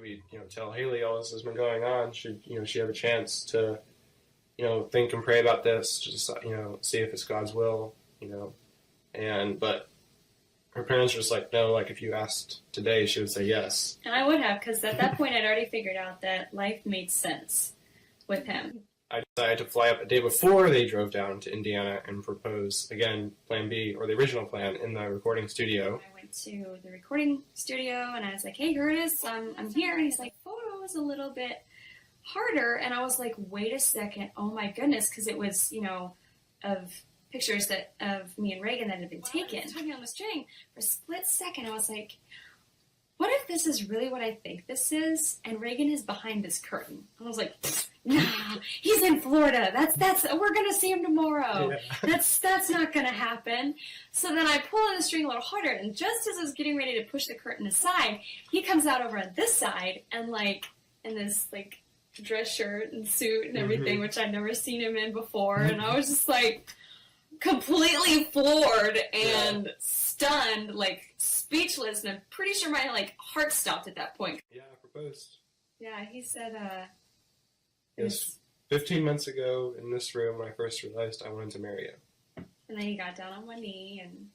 we, tell Haley all this has been going on, should, she have a chance to, think and pray about this, just, see if it's God's will, but her parents were just like, no, like if you asked today, she would say yes. And I would have, because at that point I'd already figured out that life made sense with him. I decided to fly up a day before they drove down to Indiana and propose, again, plan B, or the original plan, in the recording studio. I went to the recording studio and I was like, hey, Curtis, I'm here. And he's like, photo is a little bit harder. And I was like, wait a second. Oh my goodness. Because it was, of pictures of me and Reagan that had been taken. I was talking on the string for a split second. I was like, what if this is really what I think this is? And Reagan is behind this curtain. I was like, nah, he's in Florida. That's we're gonna see him tomorrow. Yeah. That's not gonna happen. So then I pull on the string a little harder, and just as I was getting ready to push the curtain aside, he comes out over on this side and in this dress shirt and suit and everything, which I'd never seen him in before, and I was just like completely floored and stunned, speechless, and I'm pretty sure my heart stopped at that point. Yeah, I proposed. Yeah, he said, yes, 15 months ago in this room when I first realized I wanted to marry you. And then he got down on one knee and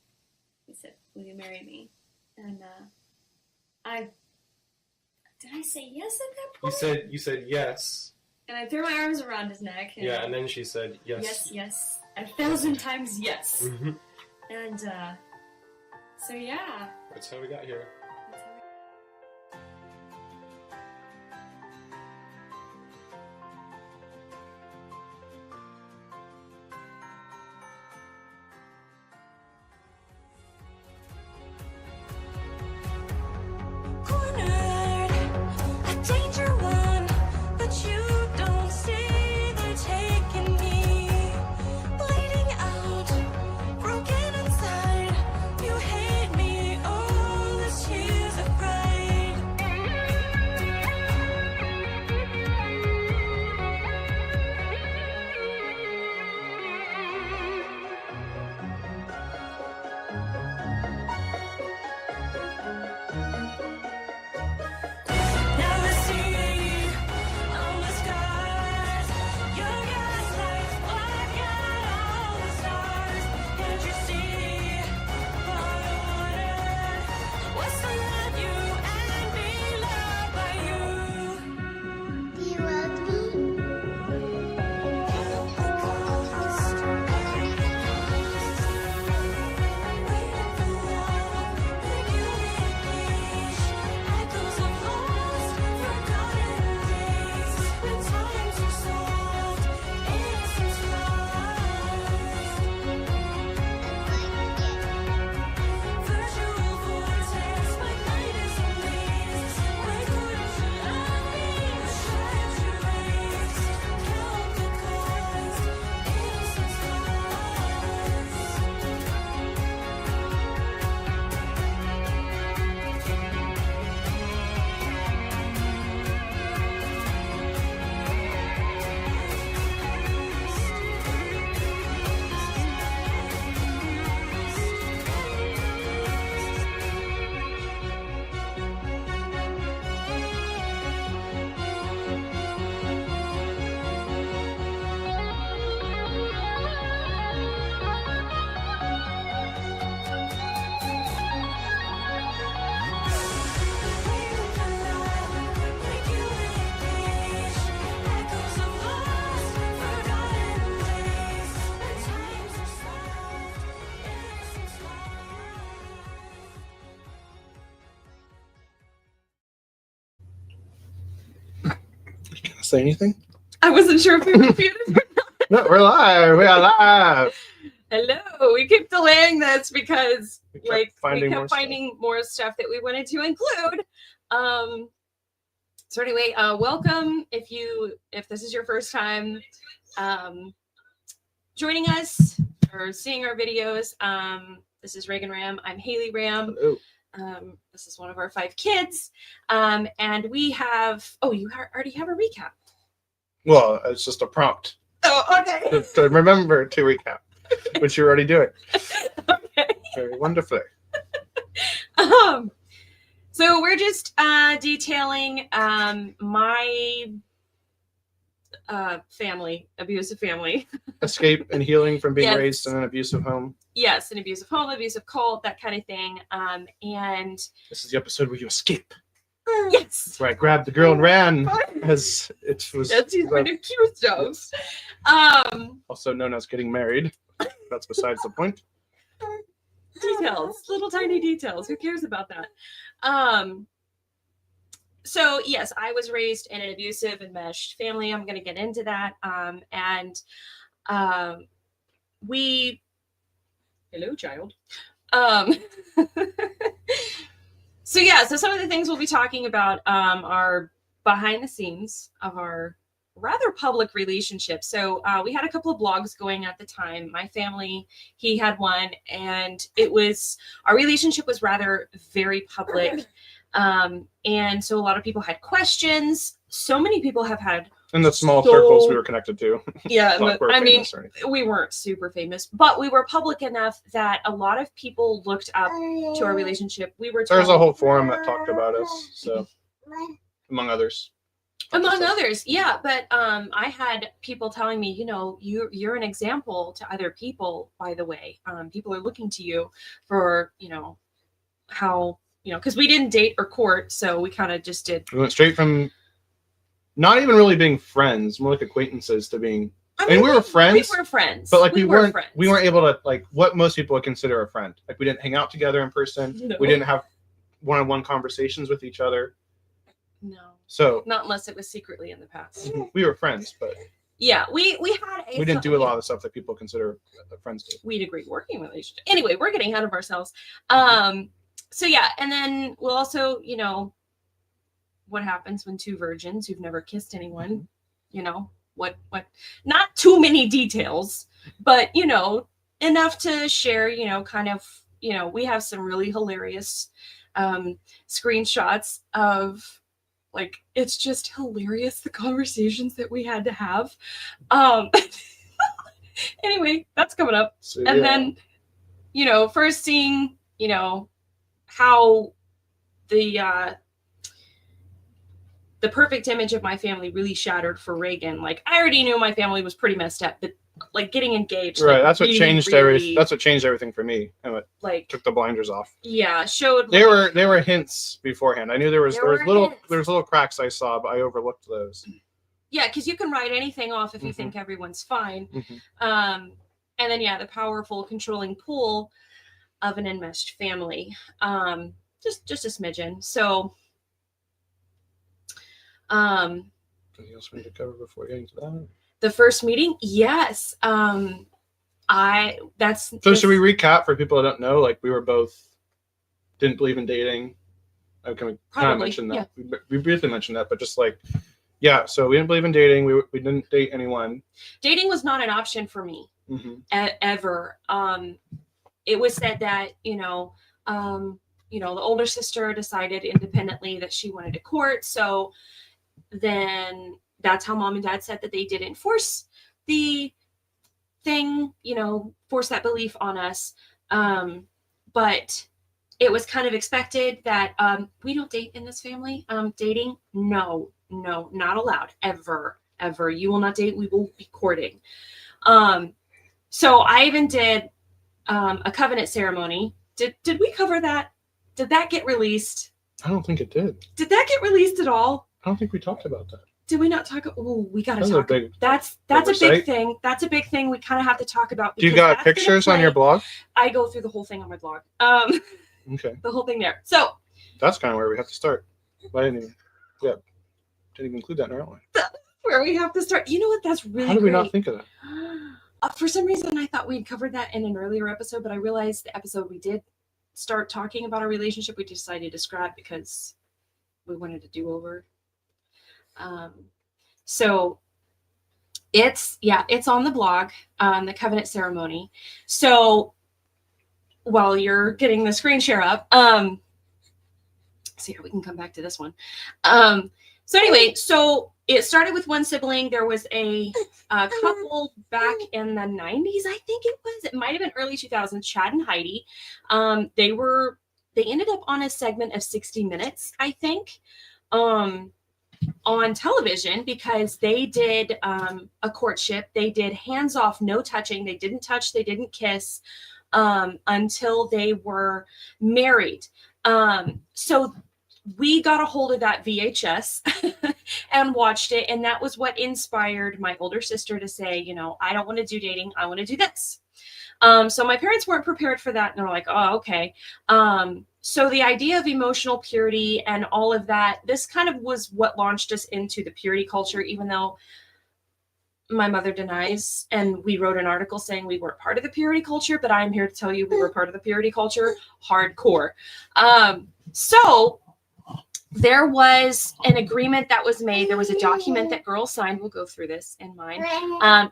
he said, will you marry me? And did I say yes at that point? You said yes. And I threw my arms around his neck. And then she said yes. Yes. 1,000 times yes. Mm-hmm. And so yeah. That's how we got here. Say anything? I wasn't sure if we were muted or not. No, we're live. We are live. Hello. We keep delaying this because we kept finding more stuff that we wanted to include. So anyway, welcome if this is your first time joining us or seeing our videos. This is Reagan Ram. I'm Haley Ram. Hello. This is one of our 5 kids. And we have, you already have a recap. Well, it's just a prompt. Oh, okay. To remember to recap, which you're already doing. Okay. Very wonderfully. So we're just detailing my family, abusive family. Escape and healing from being Yes. raised in an abusive home. Yes, an abusive home, abusive cult, that kind of thing. And This is the episode where you escape. yes, Where I grabbed the girl and ran, as it was. that's he's been accused of. Also known as getting married. That's besides the point. Details, little tiny details. Who cares about that? So yes, I was raised in an abusive and enmeshed family. I'm going to get into that. We, hello, child. So yeah, so some of the things we'll be talking about are behind the scenes of our rather public relationship. So we had a couple of blogs going at the time. My family, he had one, and our relationship was rather very public. And so a lot of people had questions. So many people have had. In the small circles we were connected to. Yeah, Not we're I mean, famous or anything. we weren't super famous, but we were public enough that a lot of people looked up to our relationship. We were There's a told- whole forum that talked about us, so among others. among others, yeah. But I had people telling me, you're an example to other people. By the way, people are looking to you for how because we didn't date or court, so we kind of just did. We went straight from not even really being friends, more like acquaintances, to being. I mean, we were friends. We were friends, but like we were weren't. friends. We weren't able to like what most people would consider a friend. Like we didn't hang out together in person. No. We didn't have one-on-one conversations with each other. No, So not unless it was secretly in the past. we were friends, but Yeah, we had a. we didn't do a lot of the stuff that people consider friends do. We'd agree working relationship. Anyway, we're getting ahead of ourselves. So yeah, and then we'll also, what happens when two virgins who've never kissed anyone, what not too many details, but enough to share, kind of, we have some really hilarious screenshots of like it's just hilarious the conversations that we had to have. Anyway, that's coming up. So, And yeah. then, first seeing, how the perfect image of my family really shattered for Reagan. Like, I already knew my family was pretty messed up, but like getting engaged, Right, like, that's what really, changed really, everything. That's what changed everything for me, and what like, took the blinders off. yeah, showed. There like, were hints beforehand. I knew there was There were little hints. cracks I saw, but I overlooked those. yeah, because you can write anything off if you Mhm. think everyone's fine. Mhm. And then the powerful controlling pull of an enmeshed family. Just a smidgen. So Anything else we need to cover before getting to that? the first meeting, yes. So should we recap for people that don't know? Like we were both didn't believe in dating. Can we kind of Probably, mention that? We briefly mentioned that, but just like, yeah. So we didn't believe in dating. We didn't date anyone. dating was not an option for me ever. It was said that the older sister decided independently that she wanted to court, so then that's how mom and dad said that they didn't force the thing, force that belief on us. But it was kind of expected that we don't date in this family. Dating, no, not allowed ever. You will not date. We will be courting. So I even did a covenant ceremony. Did we cover that? Did that get released? I don't think it did. Did that get released at all? I don't think we talked about that. Did we not talk? Oh, we got to That's a talk. big That's a big oversight. thing. That's a big thing. We kind of have to talk about. Do you because got that's gonna pictures on play- your blog? I go through the whole thing on my blog. Okay, The whole thing there. So that's kind of where we have to start. I didn't even include that in our outline. where we have to start. You know what? That's really How did we not great. think of that? For some reason, I thought we'd covered that in an earlier episode, but I realized the episode we did start talking about our relationship, we decided to scrap because we wanted to do over. So it's on the blog, the covenant ceremony. So while you're getting the screen share up, see how we can come back to this one. So anyway, so it started with one sibling. There was a couple back in the 90s, I think it was. It might have been early 2000s, Chad and Heidi. They were they ended up on a segment of 60 Minutes, I think, on television, because they did a courtship. They did hands off, no touching. They didn't touch, they didn't kiss until they were married. So we got a hold of that VHS and watched it. And that was what inspired my older sister to say, you know, I don't want to do dating. I want to do this. So my parents weren't prepared for that. And they're like, oh, okay. So the idea of emotional purity and all of that, this kind of was what launched us into the purity culture, even though my mother denies, and we wrote an article saying we weren't part of the purity culture, but I'm here to tell you we were part of the purity culture, hardcore. So there was an agreement that was made. There was a document that girls signed. We'll go through this in mine.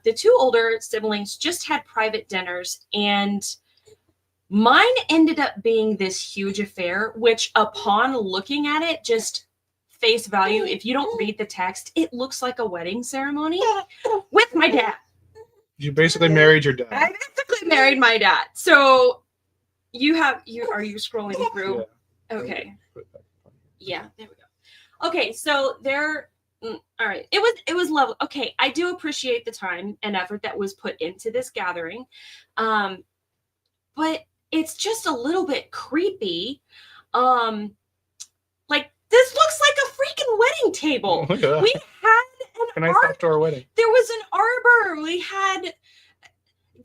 The two older siblings just had private dinners, and mine ended up being this huge affair, which upon looking at it, just face value, if you don't read the text, it looks like a wedding ceremony with my dad. You basically married your dad. I basically married my dad. So are you scrolling through? Yeah. Okay. Yeah, there we go. Okay, so all right. It was lovely. Okay, I do appreciate the time and effort that was put into this gathering. But it's just a little bit creepy. Like, this looks like a freaking wedding table. Oh, yeah. We had a nice outdoor wedding. There was an arbor. We had,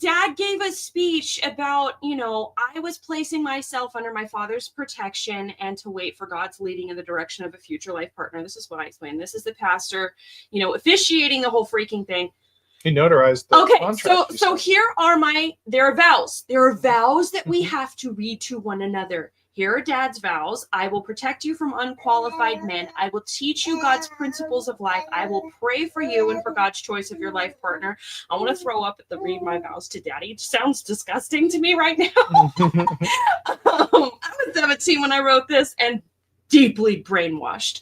Dad gave a speech about, you know, I was placing myself under my father's protection and to wait for God's leading in the direction of a future life partner. This is what I explained. This is the pastor, you know, officiating the whole freaking thing. He notarized the contract. So here are there are vows. There are vows that we have to read to one another. Here are Dad's vows. I will protect you from unqualified men. I will teach you God's principles of life. I will pray for you and for God's choice of your life partner. I want to throw up at the read my vows to Daddy. It sounds disgusting to me right now. I was 17 when I wrote this and deeply brainwashed.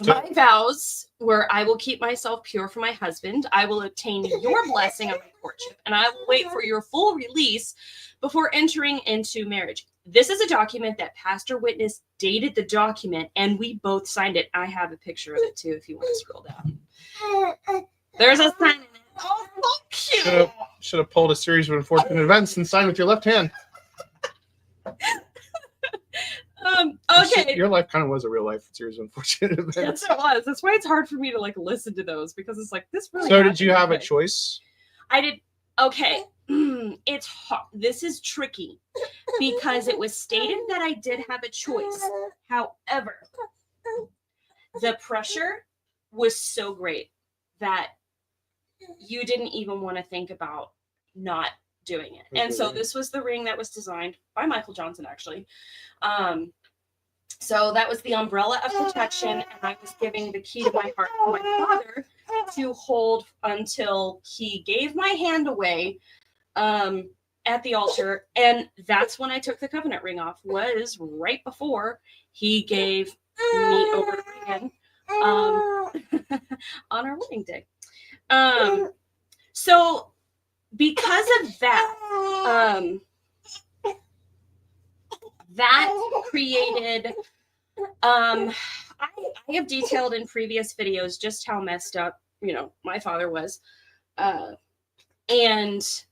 My vows were, I will keep myself pure for my husband. I will obtain your blessing on my courtship, and I will wait for your full release before entering into marriage. This is a document that Pastor Witness dated the document, and we both signed it. I have a picture of it too, if you want to scroll down. There's a sign in it. Oh, so cute. Should have pulled a series of unfortunate events and signed with your left hand. Okay. Your life kind of was a real life series of unfortunate events. Yes, it was. That's why it's hard for me to like listen to those, because it's like this really. So did you have a choice? I did. Okay. It's hard. This is tricky because it was stated that I did have a choice. However, the pressure was so great that you didn't even want to think about not doing it. And so this was the ring that was designed by Michael Johnson, actually. So that was the umbrella of protection, and I was giving the key to my heart to my father to hold until he gave my hand away at the altar. And that's when I took the covenant ring off, was right before he gave me over again on our wedding day. So because of that, that created, I have detailed in previous videos just how messed up, you know, my father was. And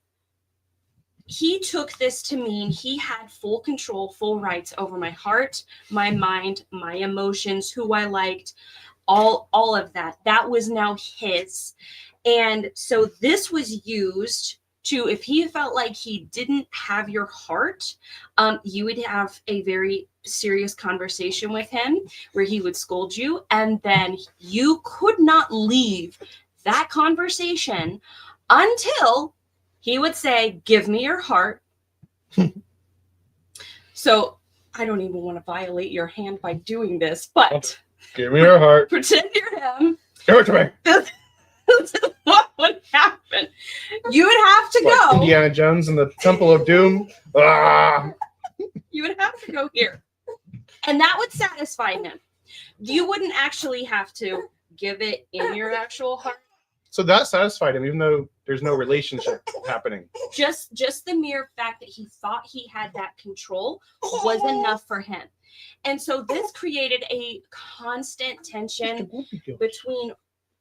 he took this to mean he had full control, full rights over my heart, my mind, my emotions, who I liked, all of that. That was now his. And so this was used to, if he felt like he didn't have your heart, you would have a very serious conversation with him where he would scold you, and then you could not leave that conversation until he would say, give me your heart. So I don't even want to violate your hand by doing this, but give me your heart. Pretend you're him. Give it to me. This is what would happen. You would have to go. Indiana Jones in the Temple of Doom. You would have to go here. And that would satisfy him. You wouldn't actually have to give it in your actual heart. So that satisfied him, even though there's no relationship happening. Just the mere fact that he thought he had that control was enough for him. And so this created a constant tension between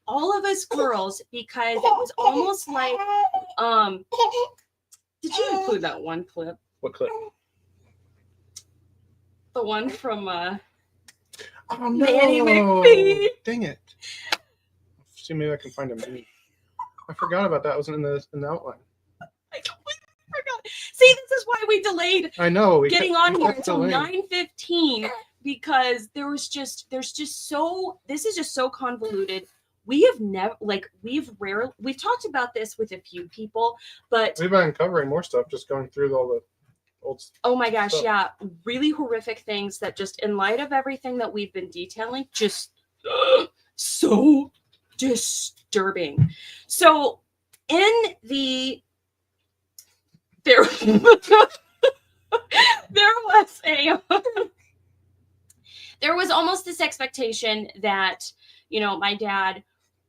all of us girls, because it was almost like, did you include that one clip? What clip? The one from oh no! Nanny McPhee. Dang it! See, maybe I can find him. I forgot about that. It wasn't in the outline. I completely forgot. See, this is why we delayed. I know. Getting on here until 9:15 because this is just so convoluted. We have never, we've talked about this with a few people, but we've been uncovering more stuff, just going through all the old stuff. Oh my gosh, yeah. Really horrific things that just, in light of everything that we've been detailing, just so disturbing. So there was almost this expectation that, my dad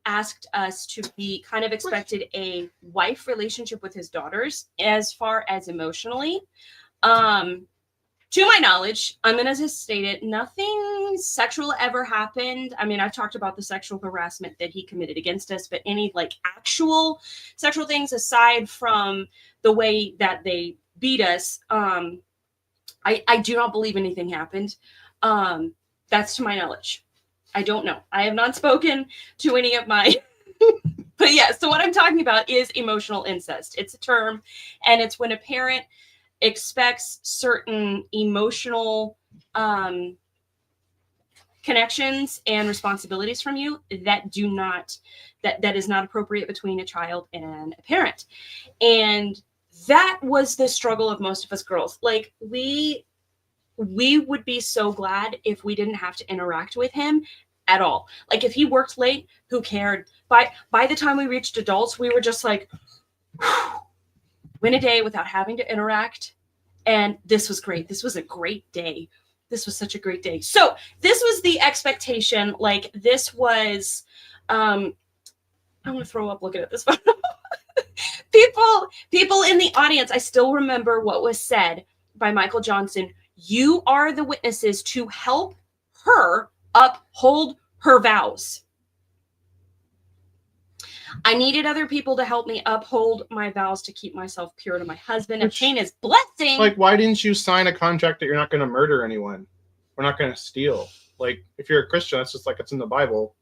asked us to be kind of expected a wife relationship with his daughters as far as emotionally. To my knowledge, I'm going to just state it, nothing sexual ever happened. I mean, I've talked about the sexual harassment that he committed against us, but any actual sexual things aside from the way that they beat us, I do not believe anything happened. That's to my knowledge. I don't know. I have not spoken to any of my, but yeah, so what I'm talking about is emotional incest. It's a term, and it's when a parent expects certain emotional connections and responsibilities from you that is not appropriate between a child and a parent. And that was the struggle of most of us girls. We would be so glad if we didn't have to interact with him at all. If he worked late, who cared? By the time we reached adults, we were just like, went a day without having to interact. And this was great. This was a great day. This was such a great day. So this was the expectation. This was, I'm going to throw up looking at this photo. People in the audience, I still remember what was said by Michael Johnson. You are the witnesses to help her uphold her vows. I needed other people to help me uphold my vows to keep myself pure to my husband, obtain his blessing. Why didn't you sign a contract that you're not going to murder anyone? We're not going to steal. If you're a Christian, that's just it's in the Bible.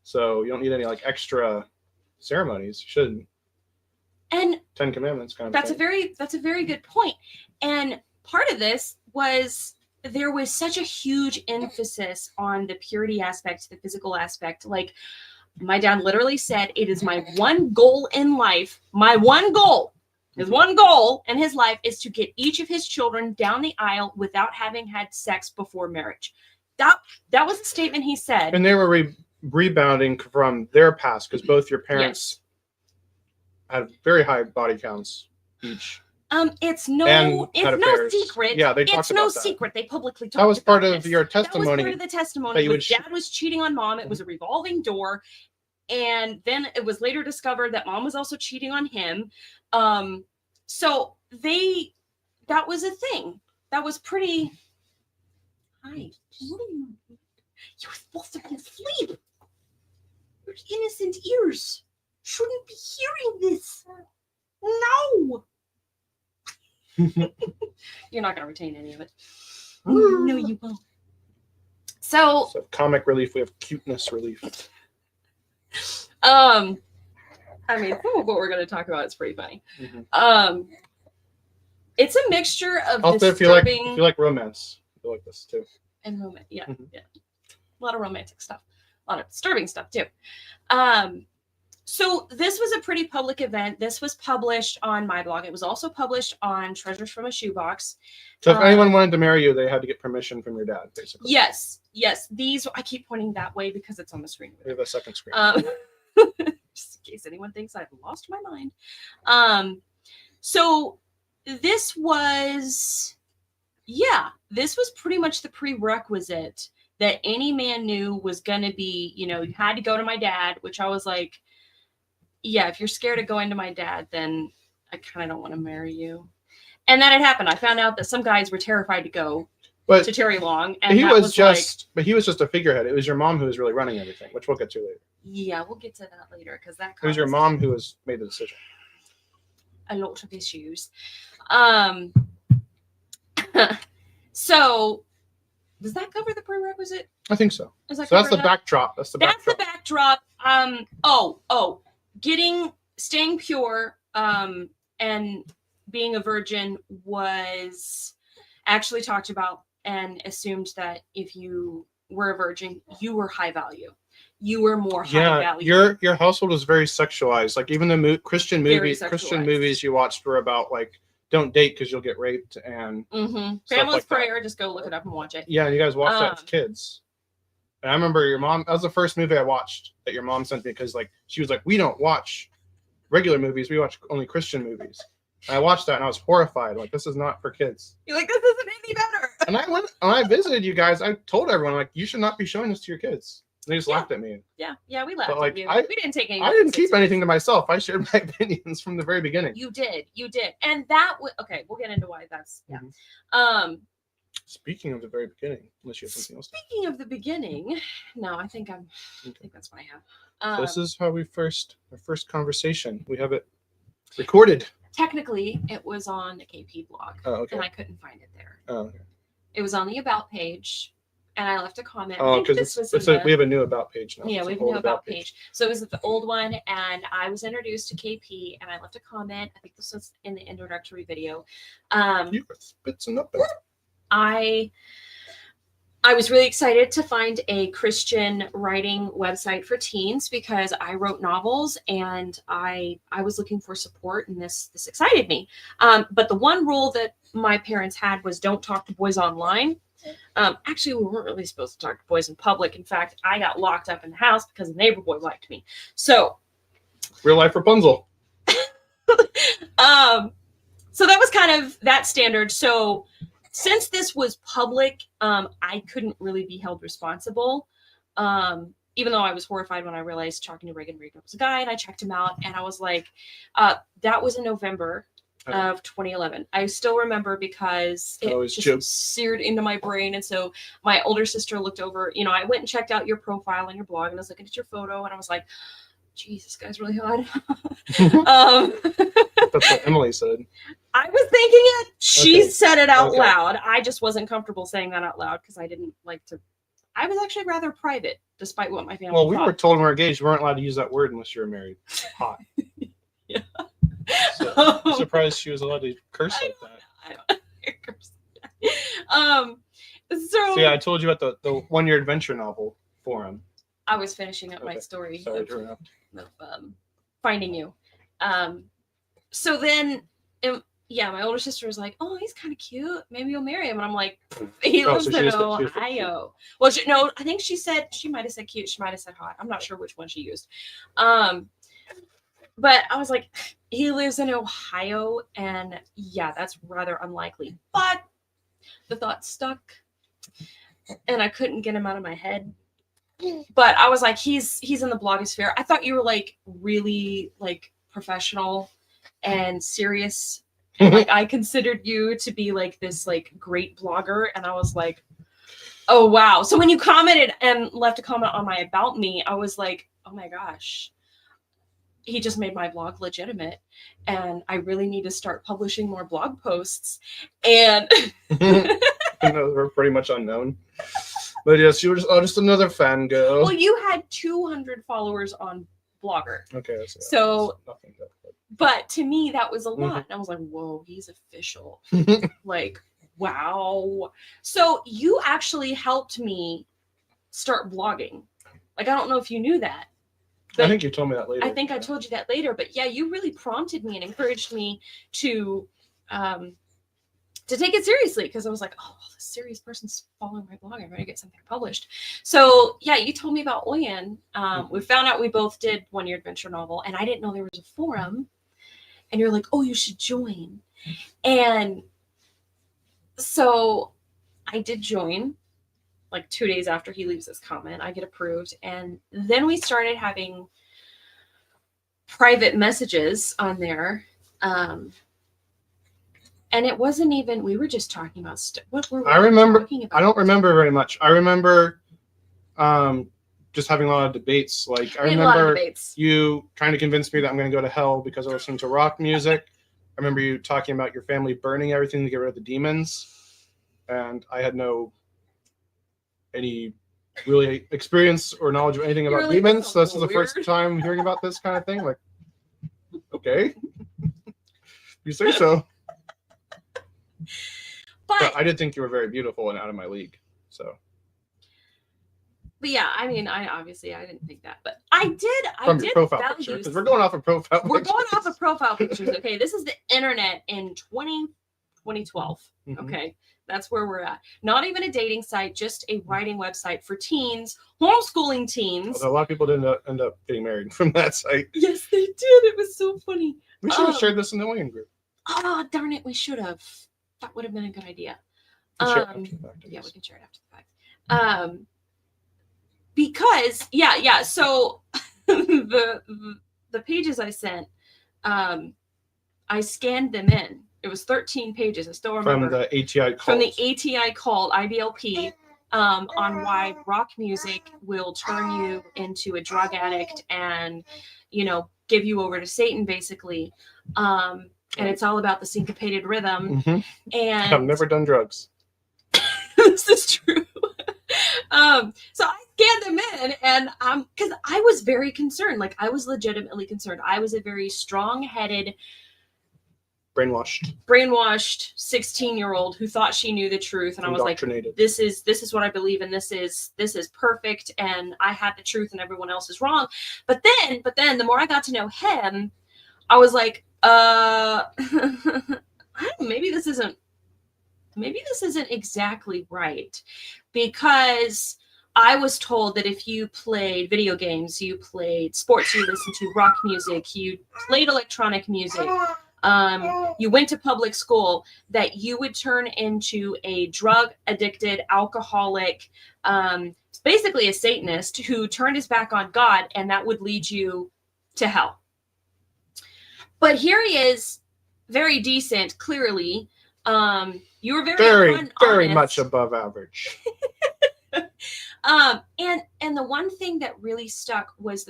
So you don't need any extra ceremonies. You shouldn't. And 10 Commandments kind of that's a very good point. And part of this was there was such a huge emphasis on the purity aspect, the physical aspect. My dad literally said, it is my one goal in life. My one goal, his one goal in his life is to get each of his children down the aisle without having had sex before marriage. That was a statement he said. And they were rebounding from their past because both your parents had very high body counts each. It's no secret. Yeah, they talked about that. It's no secret. They publicly talked about that was part of your testimony. That was part of the testimony. Dad was cheating on mom. It was a revolving door. And then it was later discovered that mom was also cheating on him. So that was a thing. That was pretty. Hi. You're supposed to be asleep. Your innocent ears shouldn't be hearing this. No. You're not going to retain any of it. No, you won't. So comic relief, we have cuteness relief. I mean, some of what we're going to talk about is pretty funny. Mm-hmm. It's a mixture of also, disturbing... if you like romance, you'll like this too. And romance, yeah. A lot of romantic stuff. A lot of disturbing stuff too. So this was a pretty public event. This was published on my blog. It was also published on Treasures from a Shoebox. So if anyone wanted to marry you, they had to get permission from your dad, basically. Yes. These, I keep pointing that way because it's on the screen. We have a second screen. Just in case anyone thinks I've lost my mind. So this was pretty much the prerequisite that any man knew was going to be, you had to go to my dad, which I was like, yeah, if you're scared of going to my dad, then I kind of don't want to marry you. And then it happened. I found out that some guys were terrified to go to Terry Long, and he was just a figurehead. It was your mom who was really running everything, which we'll get to later. Yeah, we'll get to that later because that it was your mom who was made the decision. A lot of issues. So does that cover the prerequisite? I think so. Does that so that's the that? backdrop. That's the backdrop. Staying pure and being a virgin was actually talked about and assumed that if you were a virgin, you were high value. You were more high value. Your household was very sexualized. Like even the Christian movies you watched were about like don't date because you'll get raped and Family's like Prayer. Just go look it up and watch it. Yeah, you guys watched that as kids. And I remember your mom. That was the first movie I watched that your mom sent me because like she was like, we don't watch regular movies. We watch only Christian movies. And I watched that and I was horrified. Like this is not for kids. You're like, this isn't any better. And when I visited you guys, I told everyone like you should not be showing this to your kids. And they just laughed at me. Yeah, we laughed like, at you. We didn't take any. I didn't keep anything to myself. I shared my opinions from the very beginning. You did, and that okay. We'll get into why that's Speaking of the very beginning, unless you have something else. Speaking of the beginning, no, I think I think that's what I have. This is how our first conversation. We have it recorded. Technically, it was on the KP blog, and I couldn't find it there. Oh, okay. It was on the About page, and I left a comment. Oh, because we have a new About page now. Yeah, we have a new About page. So it was the old one, and I was introduced to KP, and I left a comment. I think this was in the introductory video. You were spitting up. I was really excited to find a Christian writing website for teens because I wrote novels and I was looking for support, and this excited me. But the one rule that my parents had was don't talk to boys online. Actually, we weren't really supposed to talk to boys in public. In fact, I got locked up in the house because the neighbor boy liked me. So real life Rapunzel. So that was kind of that standard. So since this was public, I couldn't really be held responsible. Even though I was horrified when I realized talking to Reagan was a guy, and I checked him out, and I was like, that was in November of 2011. I still remember because it just seared into my brain. And so my older sister looked over, I went and checked out your profile on your blog, and I was looking at your photo, and I was like, geez, this guy's really hot. That's what Emily said. I was thinking it. She said it out loud. I just wasn't comfortable saying that out loud because I didn't like to. I was actually rather private, despite what my family thought. We were told when we were engaged we weren't allowed to use that word unless you were married. Hot. Yeah. So, I'm surprised she was allowed to curse like that. I don't curse. So yeah, I told you at the 1 year adventure novel forum. I was finishing up my story of finding you. So then, my older sister was like, "Oh, he's kind of cute. Maybe you'll marry him." And I'm like, "He lives in Ohio." Well, I think she might have said cute. She might have said hot. I'm not sure which one she used. But I was like, he lives in Ohio, and yeah, that's rather unlikely. But the thought stuck, and I couldn't get him out of my head. But I was like, he's in the blogosphere. I thought you were like really like professional and serious. And, like I considered you to be like this like great blogger, and I was like, oh wow. So when you commented and left a comment on my About Me, I was like, oh my gosh, he just made my blog legitimate, and I really need to start publishing more blog posts. And we're pretty much unknown. But yes, you were just another fangirl. Well, you had 200 followers on Blogger. Okay. So nothing. But to me, that was a lot. And I was like, whoa, he's official. Like, wow. So you actually helped me start blogging. Like, I don't know if you knew that. I think you told me that later. I think I told you that later. But yeah, you really prompted me and encouraged me to take it seriously, because I was like, oh, this serious person's following my blog. I'm ready to get something published. So yeah, you told me about Oyen. We found out we both did 1 year adventure novel, and I didn't know there was a forum. And you're like, oh, you should join. And so I did join. Like 2 days after he leaves this comment, I get approved. And then we started having private messages on there. And it wasn't even, we were just talking about what were we talking about? I don't remember very much. I remember just having a lot of debates. Like, I remember you trying to convince me that I'm going to go to hell because I was listening to rock music. I remember you talking about your family burning everything to get rid of the demons. And I had any really experience or knowledge of anything about demons. So this is the first time hearing about this kind of thing. Like, okay. You say so. But I did think you were very beautiful and out of my league. So. But yeah, I mean, I didn't think that, but I did. From your profile picture, because we're going off of profile. We're going off of profile pictures. Okay, this is the internet in 2012. Mm-hmm. Okay, that's where we're at. Not even a dating site, just a writing website for teens, homeschooling teens. Although a lot of people didn't end up getting married from that site. Yes, they did. It was so funny. We should have shared this in the Wayne group. Oh, darn it, we should have. That would have been a good idea. Yeah, we can share it after the fact. Because so the pages I sent, I scanned them in. It was 13 pages. I still remember. From the ATI call. From the ATI call, IBLP, on why rock music will turn you into a drug addict and, give you over to Satan, basically. And it's all about the syncopated rhythm. Mm-hmm. And I've never done drugs. This is true. So I scanned them in, and because I was very concerned. Like, I was legitimately concerned. I was a very strong-headed, brainwashed 16-year-old who thought she knew the truth, and I was like, this is what I believe, and this is perfect, and I have the truth, and everyone else is wrong. But then the more I got to know him, I was like, maybe this isn't exactly right, because I was told that if you played video games, you played sports, you listened to rock music, you played electronic music, you went to public school, that you would turn into a drug addicted, alcoholic, basically a Satanist who turned his back on God, and that would lead you to hell. But here he is, very decent, clearly. You were very much above average. And the one thing that really stuck was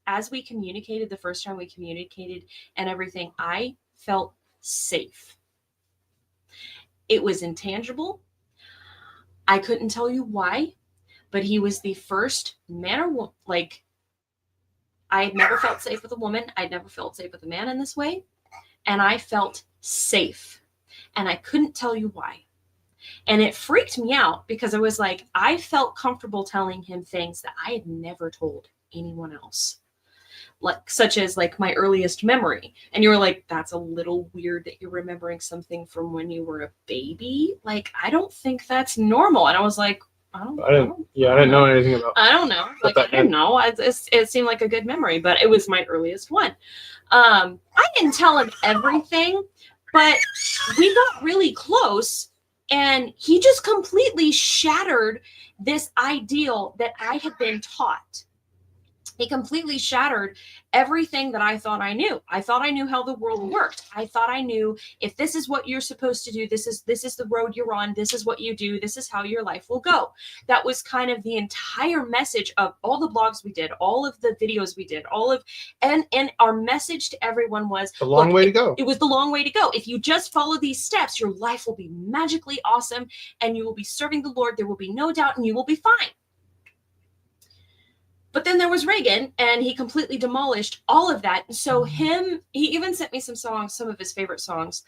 as we communicated the first time we communicated and everything, I felt safe. It was intangible. I couldn't tell you why, but he was the first man or woman. I had never felt safe with a woman. I'd never felt safe with a man in this way. And I felt safe. And I couldn't tell you why. And it freaked me out because I was like, I felt comfortable telling him things that I had never told anyone else. Such as my earliest memory. And you were like, that's a little weird that you're remembering something from when you were a baby. I don't think that's normal. And I was like, I didn't know anything about. I don't know. I didn't know. It seemed like a good memory, but it was my earliest one. I didn't tell him everything, but we got really close, and he just completely shattered this ideal that I had been taught. He completely shattered everything that I thought I knew. I thought I knew how the world worked. I thought I knew if this is what you're supposed to do, this is the road you're on, this is what you do, this is how your life will go. That was kind of the entire message of all the blogs we did, all of the videos we did, and our message to everyone was the long way to go. It was the long way to go. If you just follow these steps, your life will be magically awesome, and you will be serving the Lord. There will be no doubt, and you will be fine. But then there was Reagan, and he completely demolished all of that. So he even sent me some songs, some of his favorite songs.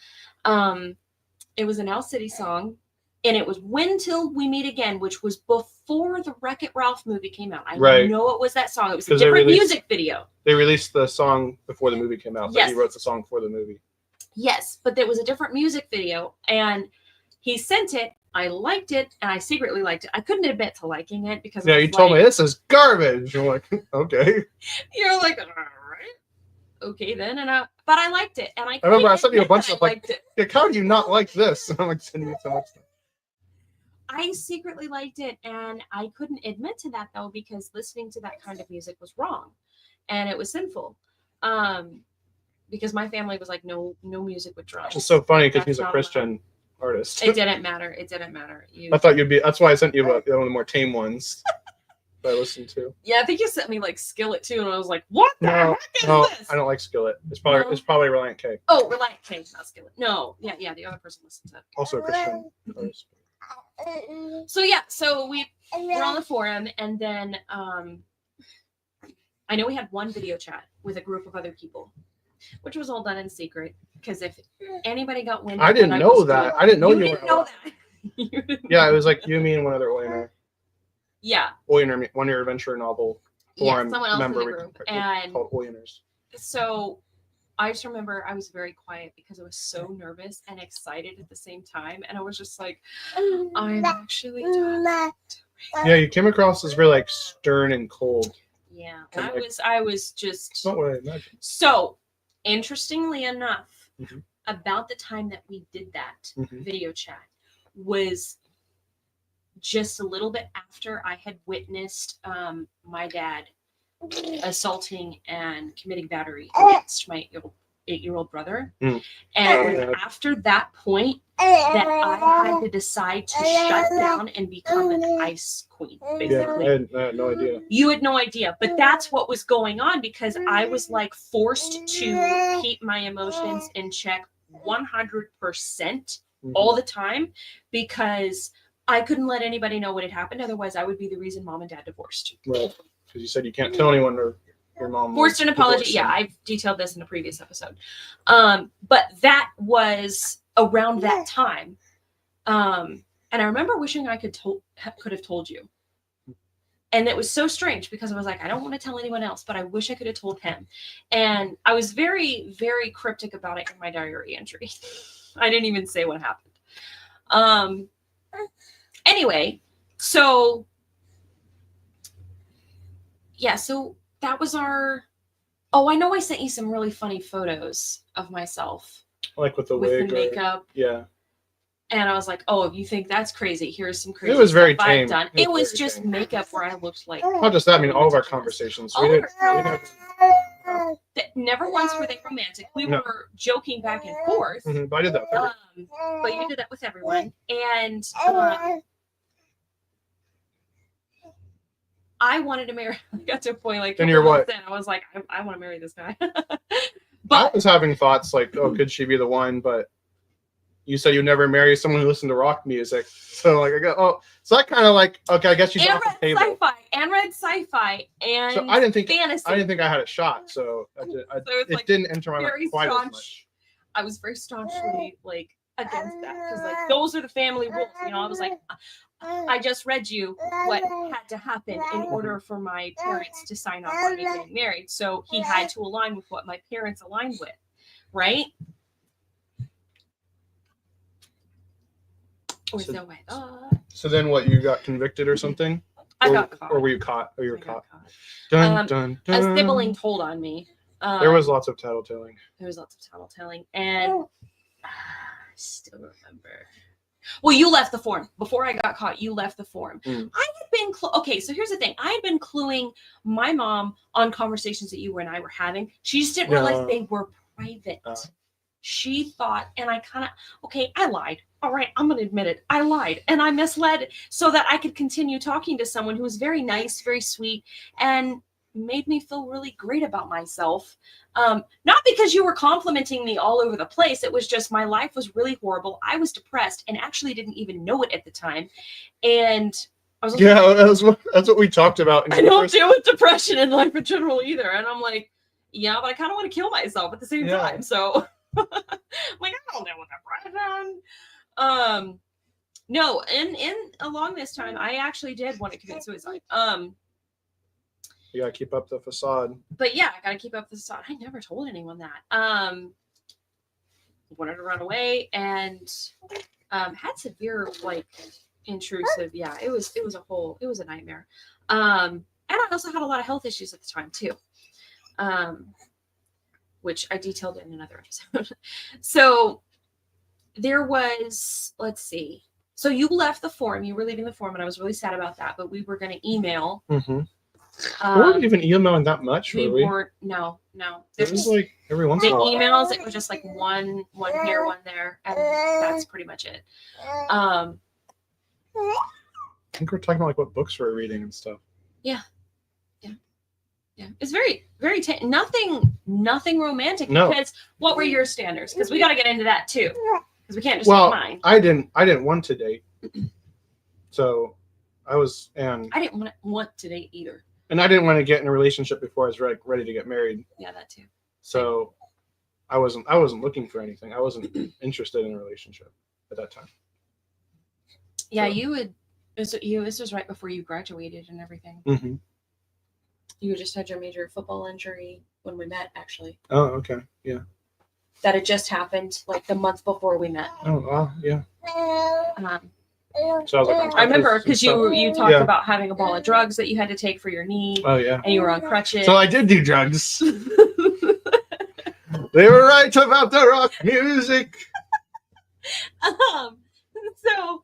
It was an Owl City song, and it was When Till We Meet Again, which was before the Wreck-It Ralph movie came out. I know it was that song. It was a different music video. They released the song before the movie came out, but yes. He wrote the song for the movie. Yes, but there was a different music video, and he sent it. I liked it, and I secretly liked it. I couldn't admit to liking it because you told me this is garbage. You're like, okay. You're like, all right, okay then. But I liked it, and I remember I sent you a bunch of like, how do you not like this? I'm like sending you so much stuff. I secretly liked it, and I couldn't admit to that though because listening to that kind of music was wrong, and it was sinful. Because my family was like, no music with drums. It's so funny because That's he's a not Christian artist. It didn't matter. I thought you'd be. That's why I sent you one of the more tame ones that I listened to. Yeah, I think you sent me like Skillet too, and I was like, what the heck is this? I don't like Skillet. It's probably Reliant K. Oh, Reliant K, not Skillet. No, yeah, the other person listened to it. Also a Christian artist. So we're on the forum, and then I know we had one video chat with a group of other people, which was all done in secret. Because if anybody got wind, I didn't know that. I didn't know you didn't know that. Yeah, it was like you, me, and one other Oyner. Yeah. Oyner, one-year adventure novel forum someone else member in the group, and called Oyners. So I just remember I was very quiet because I was so nervous and excited at the same time, and I was just like, I'm actually done. Yeah, you came across as very like stern and cold. Yeah, And I was just. It's not what I imagined. So, interestingly enough, Mhm. about the time that we did that Mhm. video chat was just a little bit after I had witnessed my dad assaulting and committing battery against my 8-year-old brother. Mm. And it was after that point that I had to decide to shut down and become an ice queen, basically. Yeah, I had no idea. You had no idea, but that's what was going on because I was like forced to keep my emotions in check 100% all the time because I couldn't let anybody know what had happened. Otherwise, I would be the reason mom and dad divorced. Right. Because you said you can't tell anyone or your mom. Forced an apology. Yeah, I've detailed this in a previous episode. But that was around that time. And I remember wishing I could have told you. And it was so strange because I was like, I don't want to tell anyone else, but I wish I could have told him. And I was very, very cryptic about it in my diary entry. I didn't even say what happened. Anyway, so yeah, so that was our. Oh, I know I sent you some really funny photos of myself. Like with the with wig. the makeup. Yeah. And I was like, oh, if you think that's crazy, here's some crazy It was very stuff tame. I've done. It was just tame. makeup where I looked like. Not just that, I mean, all of our conversations. Never once were they romantic. We were joking back and forth. But I did that. But you did that with everyone. And I wanted to marry. I got to a point like. And you're what? Then I was like, I want to marry this guy. But I was having thoughts like, oh, could she be the one? But you said you never marry someone who listened to rock music. So like, I go, oh, so that kind of like, okay, I guess she's off the table. Read sci-fi, and so I didn't think fantasy. I didn't think I had a shot. So it didn't enter my mind quite as much. I was very staunchly like against that because like those are the family rules. You know, I was like, I just read you what had to happen in order for my parents to sign off on me getting married. So he had to align with what my parents aligned with, right? With no way. So then what? You got convicted or something? I got caught. Or were you caught? Oh, you were caught. Dun, dun. A sibling told on me. There was lots of tattletelling. And I still remember. Well, you left the forum. Before I got caught, you left the forum. I had been okay, so here's the thing. I had been cluing my mom on conversations that you and I were having. She just didn't realize they were private. She thought, and I kind of, I lied. All right, I'm going to admit it. I lied, and I misled so that I could continue talking to someone who was very nice, very sweet, and made me feel really great about myself. Not because you were complimenting me all over the place. It was just my life was really horrible. I was depressed and actually didn't even know it at the time. And I was like, yeah, that's what we talked about. I don't deal with depression in life in general either. And I'm like, yeah, but I kind of want to kill myself at the same time. So I'm like, I don't deal with depression. No, and along this time, I actually did want to commit suicide. You gotta keep up the facade. But yeah, I gotta keep up the facade. I never told anyone that. Wanted to run away and had severe like intrusive. Yeah, it was a nightmare. And I also had a lot of health issues at the time too. Which I detailed in another episode. So there was, let's see. So you left the forum. You were leaving the forum, and I was really sad about that. But we were going to email We weren't even emailing that much, we were we? weren't. No. It was like every once The in a while. emails, it was just like one here, one there, and that's pretty much it. I think we're talking about like what books we're reading and stuff. Yeah. It's very, very nothing romantic. No. Because what were your standards? Because we got to get into that too. Because we can't just Well, pick mine. I didn't want to date, so I didn't want to date either. And I didn't want to get in a relationship before I was ready to get married. Yeah, that too. So I wasn't looking for anything. I wasn't interested in a relationship at that time. Yeah, So. you would. This was right before you graduated and everything. Mm-hmm. You had just had your major football injury when we met, actually. Oh, okay. Yeah. That had just happened like the month before we met. Oh, wow. Yeah. So I was like, I remember because you talked Yeah. about having a ball of drugs that you had to take for your knee, Oh, yeah. and you were on crutches. So I did do drugs. They were right about the rock music. So,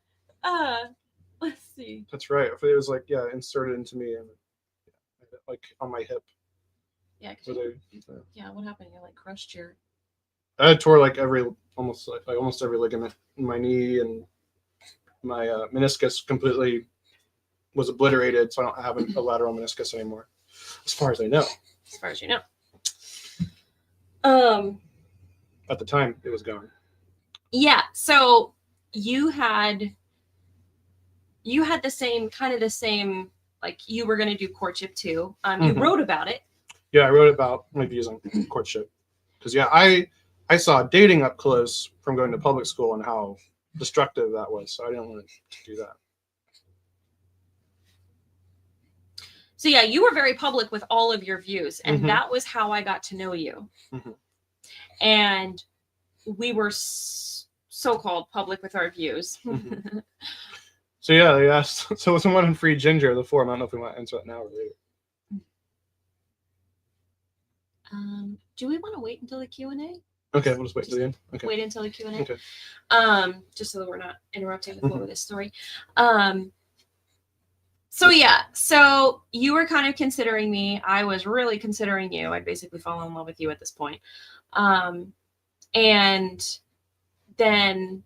let's see. That's right. It was like, inserted into me and like on my hip. Yeah. Yeah, What happened? You like crushed your. I tore like almost every ligament in my knee, and my meniscus completely was obliterated, so I don't have a lateral meniscus anymore, as far as I know. As far as you know. At the time, it was gone. Yeah. So you had the same, like you were going to do courtship too. You wrote about it. Yeah, I wrote about my views on courtship because I saw dating up close from going to public school and how destructive that was. So I didn't want to do that. So yeah, you were very public with all of your views, and Mhm. that was how I got to know you. Mhm. And we were so-called public with our views. Mhm. So yeah, they asked. So someone on Free Ginger, the forum. I don't know if we want to answer that now or later. Do we want to wait until the Q&A? Okay, we'll just wait till the end. Okay. Wait until the Q&A. Okay. Just so that we're not interrupting the flow of this story. So yeah, so you were kind of considering me. I was really considering you. I'd basically fallen in love with you at this point. And then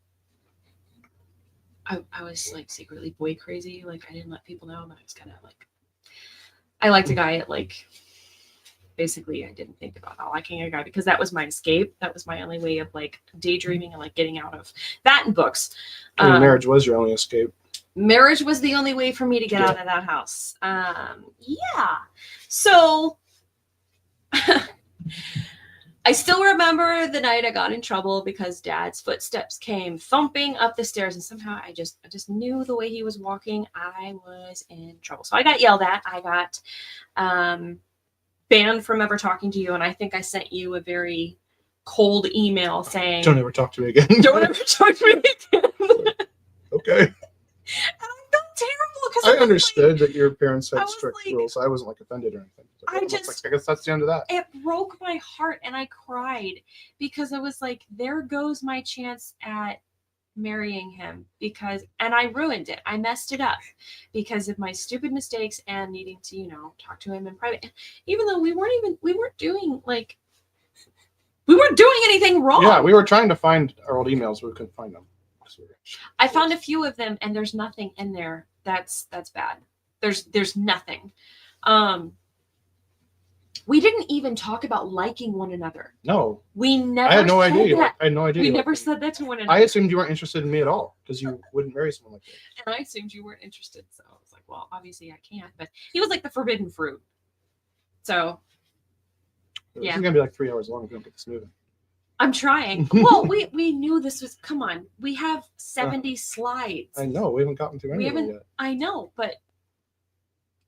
I was like secretly boy crazy. Like I didn't let people know, but I was kind of like, I liked a guy at like, basically I didn't think about not liking a guy because that was my escape. That was my only way of like daydreaming and like getting out of that and books. Marriage was your only escape. Marriage was the only way for me to get out of that house. Yeah. So I still remember the night I got in trouble because Dad's footsteps came thumping up the stairs, and somehow I just knew the way he was walking, I was in trouble. So I got yelled at. I got banned from ever talking to you, and I think I sent you a very cold email saying, "Don't ever talk to me again." Don't ever talk to me again. Okay. And I felt terrible because I understood that your parents I had was strict like- rules. So I wasn't like offended or anything. I guess that's the end of that. it broke my heart, and I cried because I was like, there goes my chance at marrying him, and I ruined it. I messed it up because of my stupid mistakes and needing to, talk to him in private, even though we weren't doing anything wrong. Yeah, we were trying to find our old emails, but we couldn't find them. I found a few of them, and there's nothing in there that's bad. There's nothing. We didn't even talk about liking one another. No. We never I had no idea. that. I had no idea. We never said that to one another. I assumed you weren't interested in me at all because you wouldn't marry someone like that. And I assumed you weren't interested. So I was like, well, obviously I can't. But he was like the forbidden fruit. So, This is going to be like 3 hours long if we don't get this moving. I'm trying. Well, we knew this was, come on. We have 70 slides. I know. We haven't gotten through any of them yet. I know, but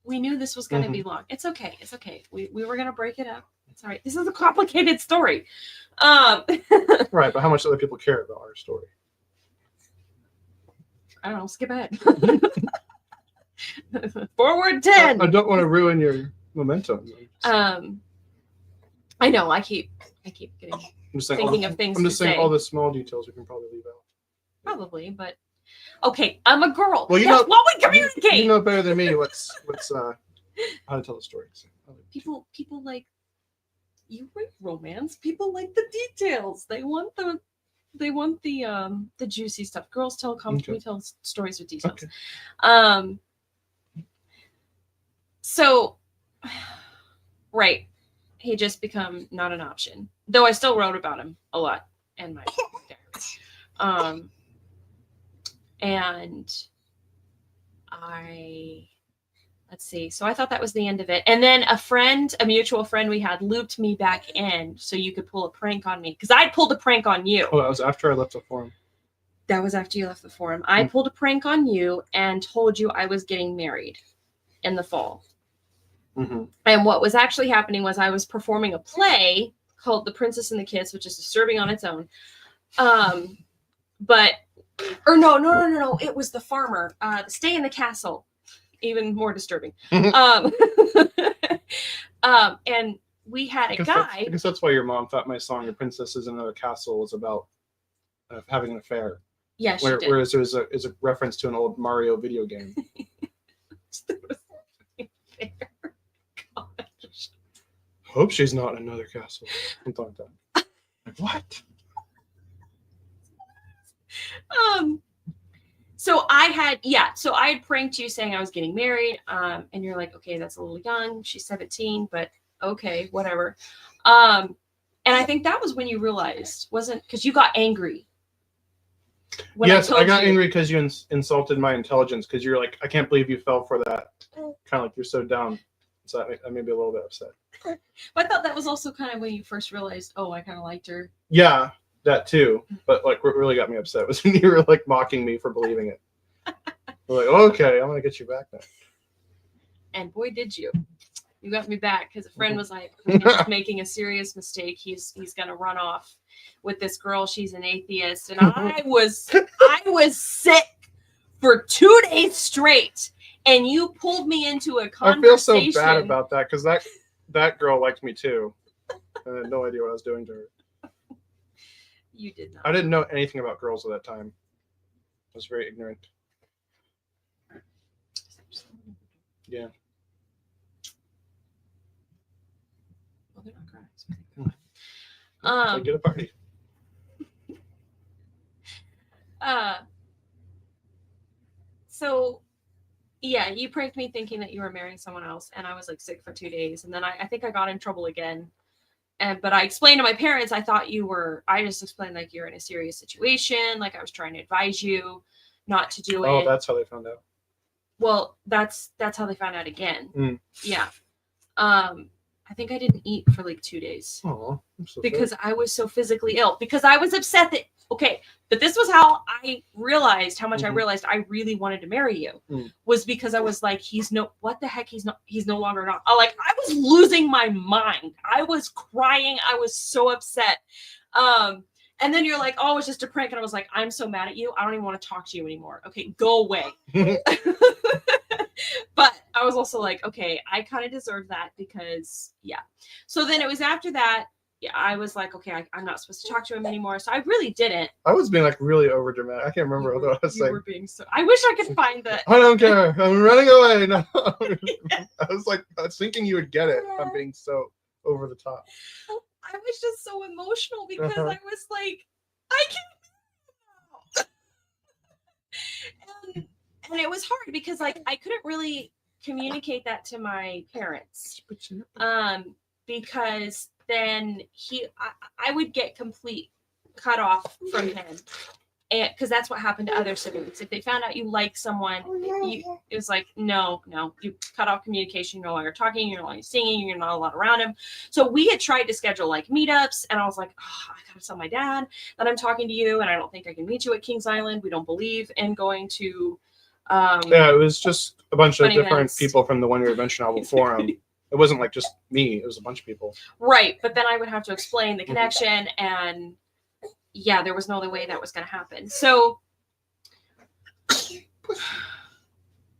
we knew this was going to be long. It's okay. It's okay. We were going to break it up. It's all right. This is a complicated story. Right, but how much other people care about our story? I don't know. Skip ahead. Forward 10. I don't want to ruin your momentum. I know. I keep getting I'm just saying thinking of things. I'm just to saying say. all the small details we can probably leave out. Probably, but okay. I'm a girl. Well, That's what we communicate. You know better than me what's How to tell the story. People like, you write romance. People like the details. They want the juicy stuff. Girls tell we tell stories with details. Okay. So, right, he just become not an option. Though I still wrote about him a lot in my diary. And let's see. So I thought that was the end of it. And then a mutual friend we had, looped me back in so you could pull a prank on me. Because I pulled a prank on you. Oh, that was after I left the forum. That was after you left the forum. I pulled a prank on you and told you I was getting married in the fall. Mm-hmm. And what was actually happening was I was performing a play called The Princess and the Kiss, which is disturbing on its own. No. It was The Farmer. Stay in the Castle. Even more disturbing. And we had a guy. I guess that's why your mom thought my song "The Princess is in Another Castle" was about having an affair. Yeah, she did. Whereas it was a reference to an old Mario video game. Hope she's not in another castle. Something like that. Like, what? So I had pranked you saying I was getting married. And you're like, okay, that's a little young. She's 17, but okay, whatever. And I think that was when you realized, because you got angry. Yes, I got angry because you insulted my intelligence, because you're like, I can't believe you fell for that. Kind of like you're so dumb. So I made me a little bit upset. But I thought that was also kind of when you first realized, oh, I kind of liked her. Yeah, that too. But like what really got me upset was when you were like mocking me for believing it. We're like, okay, I'm going to get you back now. And boy, did you. You got me back, because a friend was like, he's making a serious mistake. He's going to run off with this girl. She's an atheist. And I was sick for 2 days straight. And you pulled me into a conversation. I feel so bad about that, because that girl liked me too. And I had no idea what I was doing to her. You did not. I didn't know anything about girls at that time. I was very ignorant. Yeah. Well, they're not crying. I get a party. So yeah, you pranked me thinking that you were marrying someone else, and I was like sick for 2 days, and then I think I got in trouble again. But I explained to my parents, I just explained like you're in a serious situation, like I was trying to advise you not to do it. Oh, that's how they found out. Well, that's how they found out again. Yeah. I think I didn't eat for like 2 days. Oh, because I was so physically ill. Because I was upset that but this was how I realized how much I realized I really wanted to marry you. Was because I was like, he's no longer not. I was losing my mind. I was crying. I was so upset. And then you're like, oh, it's just a prank. And I was like, I'm so mad at you. I don't even want to talk to you anymore. Okay, go away. But I was also like, okay, I kind of deserve that because, yeah. So then it was after that, yeah, I was like, okay, I'm not supposed to talk to him anymore. So I really didn't. I was being like really over dramatic. I can't remember what I was saying. You were being so. I wish I could find that. I don't care. I'm running away. No. I was thinking you would get it. I'm being so over the top. I was just so emotional because I was like, I can't. And it was hard because like I couldn't really communicate that to my parents. Because then I would get complete cut off from him. And because that's what happened to other siblings. If they found out you like someone, it was like, no, you cut off communication. You're no longer talking. You're no longer singing. You're not allowed around him. So we had tried to schedule like meetups, and I was like, I gotta tell my dad that I'm talking to you, and I don't think I can meet you at Kings Island. We don't believe in going to. Yeah, it was just a bunch of different people from the One Year Adventure Novel Forum. It wasn't like just me. It was a bunch of people. Right, but then I would have to explain the connection and. Yeah, there was no other way that was going to happen. So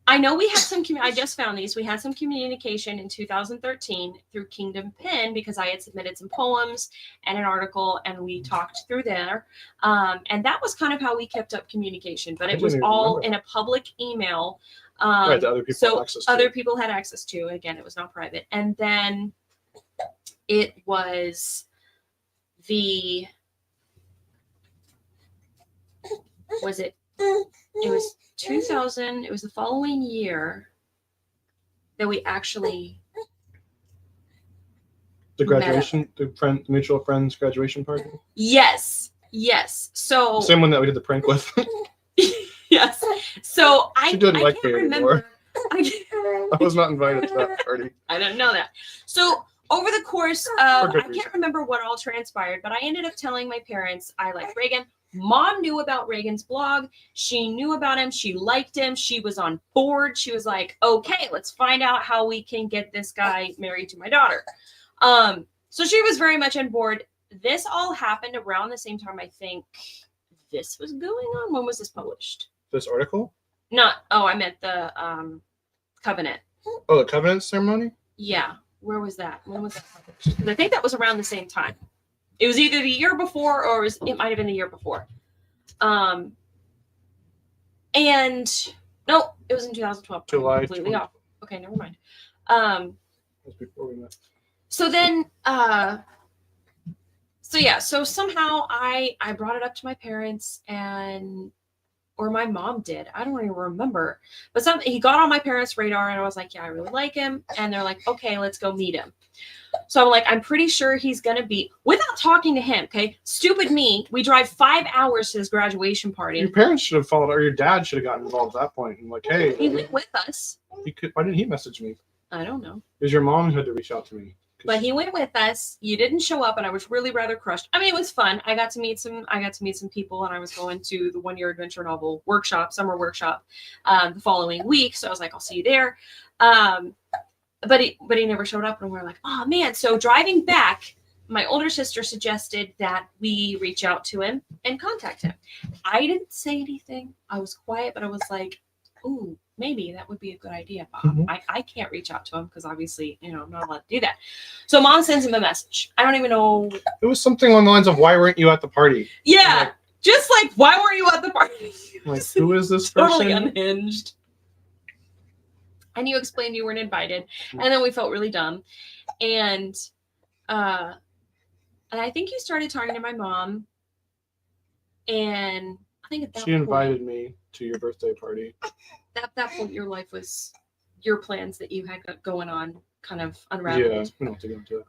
I know we had some, I just found these. We had some communication in 2013 through Kingdom Pen because I had submitted some poems and an article and we talked through there. And that was kind of how we kept up communication, but it was all in a public email Right, that other people so had access to. other people had access to. Again, it was not private. And then it was it was 2000, it was the following year that we actually The graduation, the mutual friends graduation party. Yes. So Same one that we did the prank with. yes. So I didn't like can't me remember. I was not invited to that party. I didn't know that. So over the course of, I can't remember what all transpired, but I ended up telling my parents I liked Reagan. Mom knew about Reagan's blog. She knew about him. She liked him. She was on board. She was like, okay, let's find out how we can get this guy married to my daughter. So she was very much on board. This all happened around the same time I think this was going on. When was this published? This article? I meant the covenant. Oh, the covenant ceremony? Yeah. Where was that? When was that published? 'Cause I think that was around the same time. It was either the year before or it might have been the year before. And no, it was in 2012. July. Completely 20. off. Okay, never mind. That was before we met. So then, so somehow I brought it up to my parents or my mom did. I don't even remember. But he got on my parents' radar and I was like, yeah, I really like him. And they're like, okay, let's go meet him. So I'm like, I'm pretty sure he's going to be, without talking to him, okay? Stupid me. We drive 5 hours to his graduation party. Your parents should have followed, or your dad should have gotten involved at that point. And like, hey. He went with us. Why didn't he message me? I don't know. It was your mom who had to reach out to me. But he went with us. You didn't show up, and I was really rather crushed. I mean, it was fun. I got to meet some people, and I was going to the one-year adventure novel summer workshop, the following week. So I was like, I'll see you there. But he never showed up, and we were like, oh man. So driving back, my older sister suggested that we reach out to him and contact him. I didn't say anything. I was quiet, but I was like, ooh, maybe that would be a good idea, Bob. Mm-hmm. I can't reach out to him because obviously, I'm not allowed to do that. So Mom sends him a message. I don't even know. It was something along the lines of, why weren't you at the party? Yeah. Like, just like, why weren't you at the party? Like, who is this person? Totally unhinged. And you explained you weren't invited. And then we felt really dumb. And I think you started talking to my mom. And I think at that she invited me to your birthday party. At that point, your life was, your plans that you had going on kind of unraveled. Yeah, we don't have to go into it.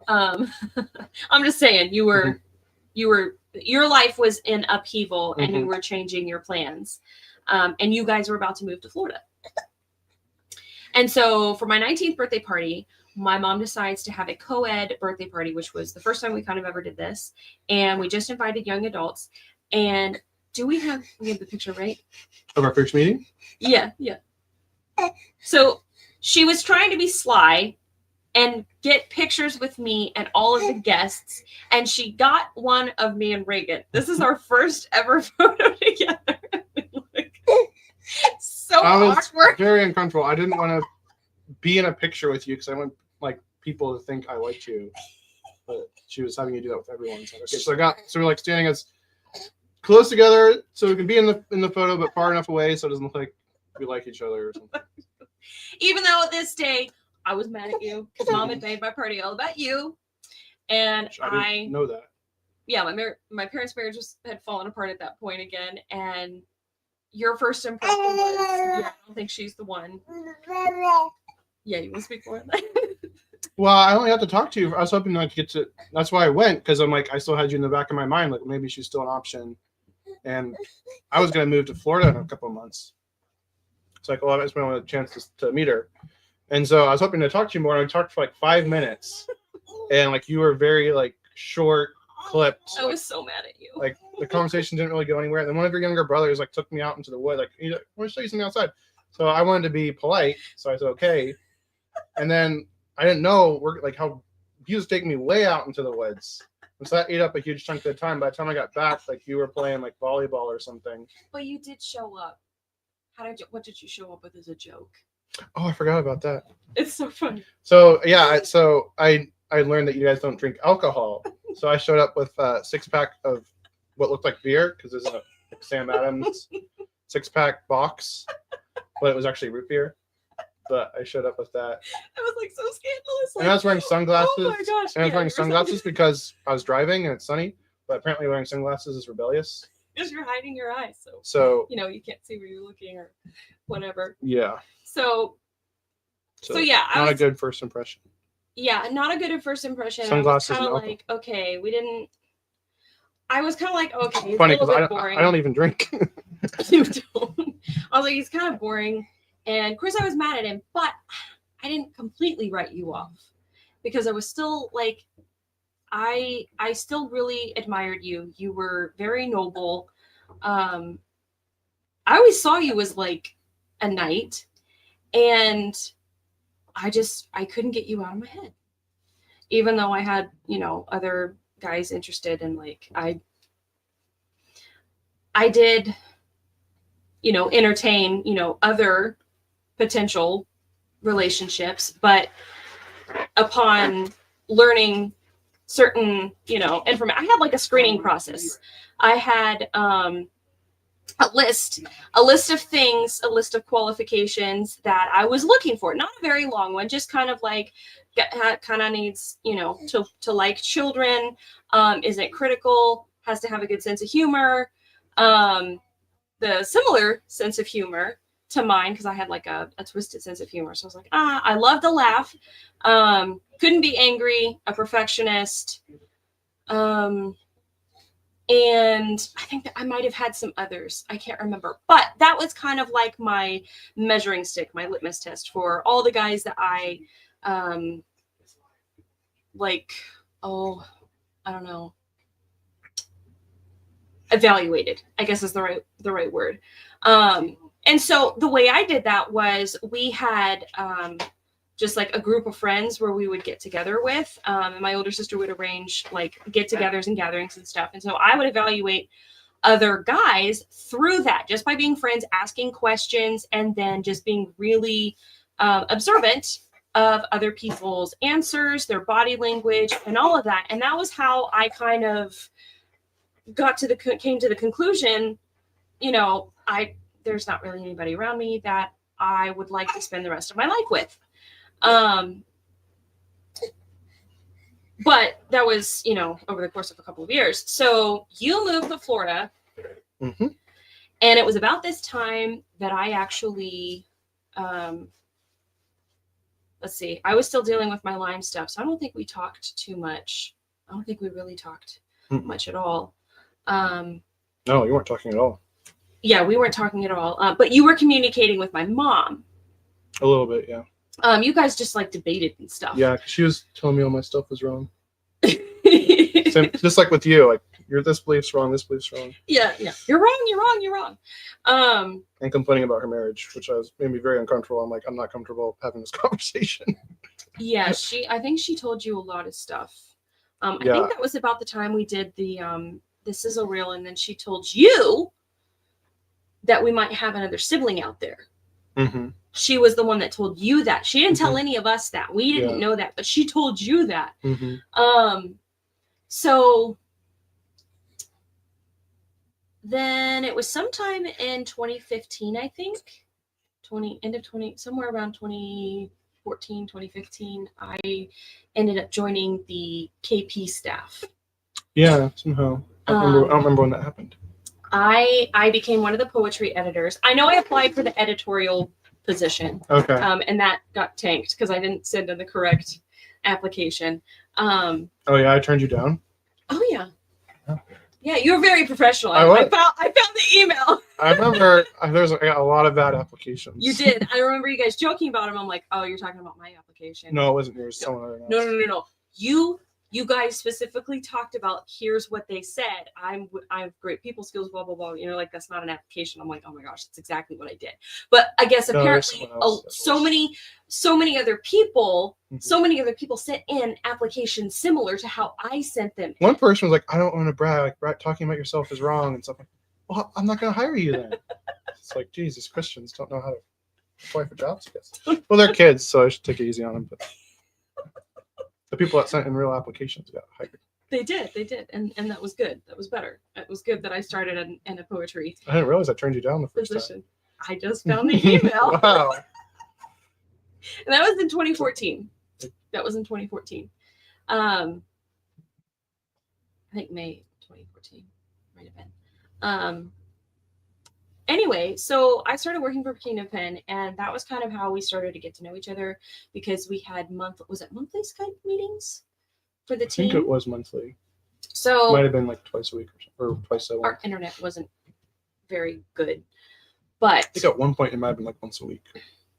I'm just saying, your life was in upheaval and you were changing your plans. And you guys were about to move to Florida. And so for my 19th birthday party, my mom decides to have a co-ed birthday party, which was the first time we kind of ever did this. And we just invited young adults. And we have the picture, right? Of our first meeting? Yeah. So she was trying to be sly and get pictures with me and all of the guests. And she got one of me and Reagan. This is our first ever photo together. I was awkward. Very uncomfortable. I didn't want to be in a picture with you because I want people to think I liked you. But she was having you do that with everyone. So, okay, so we're like standing as close together so we can be in the photo, but far enough away so it doesn't look like we like each other or something. Even though this day I was mad at you because Mom had made my party all about you, and I didn't know that. Yeah, my parents' marriage had fallen apart at that point again, and your first impression was, yeah, I don't think she's the one. Yeah, you want to speak more? Well, I only have to talk to you. I was hoping to get to. That's why I went, because I'm like, I still had you in the back of my mind, like maybe she's still an option. And I was going to move to Florida in a couple of months. It's like, well, I just wanted a chance to meet her. And so I was hoping to talk to you more. And I talked for like 5 minutes, and like you were very like short, clipped. I was so mad at you. Like the conversation didn't really go anywhere. And then one of your younger brothers like took me out into the woods, like, I want to show you something outside. So I wanted to be polite, so I said okay. And then I didn't know how he was taking me way out into the woods. And so that ate up a huge chunk of the time. By the time I got back, like you were playing like volleyball or something. But you did show up. What did you show up with as a joke? Oh, I forgot about that. It's so funny. So yeah, so I learned that you guys don't drink alcohol. So I showed up with a 6-pack of what looked like beer, because there's a Sam Adams 6-pack box, but it was actually root beer. but I showed up with that. I was like so scandalous. And I was wearing sunglasses. Oh my gosh. And I was wearing you were sunglasses because I was driving and it's sunny. But apparently wearing sunglasses is rebellious. Because you're hiding your eyes. So you know, you can't see where you're looking or whatever. yeah. So yeah. Not a good first impression. Yeah, not a good first impression. Sunglasses kind of like, okay, we didn't. I was kind of like, okay, Funny because I don't even drink. You don't. I was like, he's kind of boring. And of course, I was mad at him, but I didn't completely write you off because I was still like, I still really admired you. You were very noble. I always saw you as like a knight, and I couldn't get you out of my head, even though I had, other guys interested in like, I did, entertain, other potential relationships, but upon learning certain, information, I had like a screening process. I had a list of things, a list of qualifications that I was looking for. Not a very long one, just kind of like, kind of needs, to like children, isn't critical, has to have a good sense of humor, the similar sense of humor to mine, because I had like a twisted sense of humor. So I was like, I love to laugh, couldn't be angry, a perfectionist, and I think that I might have had some others. I can't remember. But that was kind of like my measuring stick, my litmus test for all the guys that I, I don't know, evaluated, I guess is the right word. And so the way I did that was we had just like a group of friends where we would get together with, and my older sister would arrange like get-togethers and gatherings and stuff. And so I would evaluate other guys through that, just by being friends, asking questions, and then just being really observant of other people's answers, their body language, and all of that. And that was how I kind of came to the conclusion, there's not really anybody around me that I would like to spend the rest of my life with. But that was, over the course of a couple of years. So you moved to Florida. Mm-hmm. And it was about this time that I actually, let's see, I was still dealing with my Lyme stuff. So I don't think we talked too much. I don't think we really talked much at all. No, you weren't talking at all. Yeah, we weren't talking at all. But you were communicating with my mom. A little bit, yeah. You guys just like debated and stuff. Yeah, because she was telling me all my stuff was wrong. Same, just like with you, like this belief's wrong, this belief's wrong. Yeah. You're wrong. And complaining about her marriage, which made me very uncomfortable. I'm like, I'm not comfortable having this conversation. Yeah, I think she told you a lot of stuff. I think that was about the time we did the sizzle reel, and then she told you that we might have another sibling out there. Mm-hmm. She was the one that told you that. She didn't tell any of us that. We didn't know that, but she told you that. Mm-hmm. So then it was sometime in 2015, I think. Somewhere around 2014, 2015, I ended up joining the KP staff. Yeah, somehow. I don't remember when that happened. I became one of the poetry editors. I know I applied for the editorial position. Okay. And that got tanked because I didn't send in the correct application. Oh yeah, I turned you down. Oh yeah. Yeah, you were very professional. I found the email. I remember there's a lot of bad applications. You did. I remember you guys joking about them. I'm like, oh, you're talking about my application. No, it wasn't yours. Someone else. No. You guys specifically talked about, here's what they said. I have great people skills, blah, blah, blah. Like, that's not an application. I'm like, oh my gosh, that's exactly what I did. But I guess apparently so many other people sent in applications similar to how I sent them. One person was like, I don't want to brag. Like, talking about yourself is wrong and stuff. Like, well, I'm not going to hire you then. It's like, Jesus, Christians don't know how to apply for jobs, I guess. Well, they're kids, so I should take it easy on them. But the people that sent in real applications got hired. They did. And that was good. That was better. It was good that I started in a poetry. I didn't realize I turned you down the first position. time. I just found the email. Wow. And that was in 2014. That was in 2014. I think May 2014 might have been. Anyway, so I started working for Kingdom Pen, and that was kind of how we started to get to know each other, because we had monthly Skype meetings for the team? I think it was monthly. So might have been like twice a week or twice a week. Our internet wasn't very good, but I think at one point it might have been like once a week.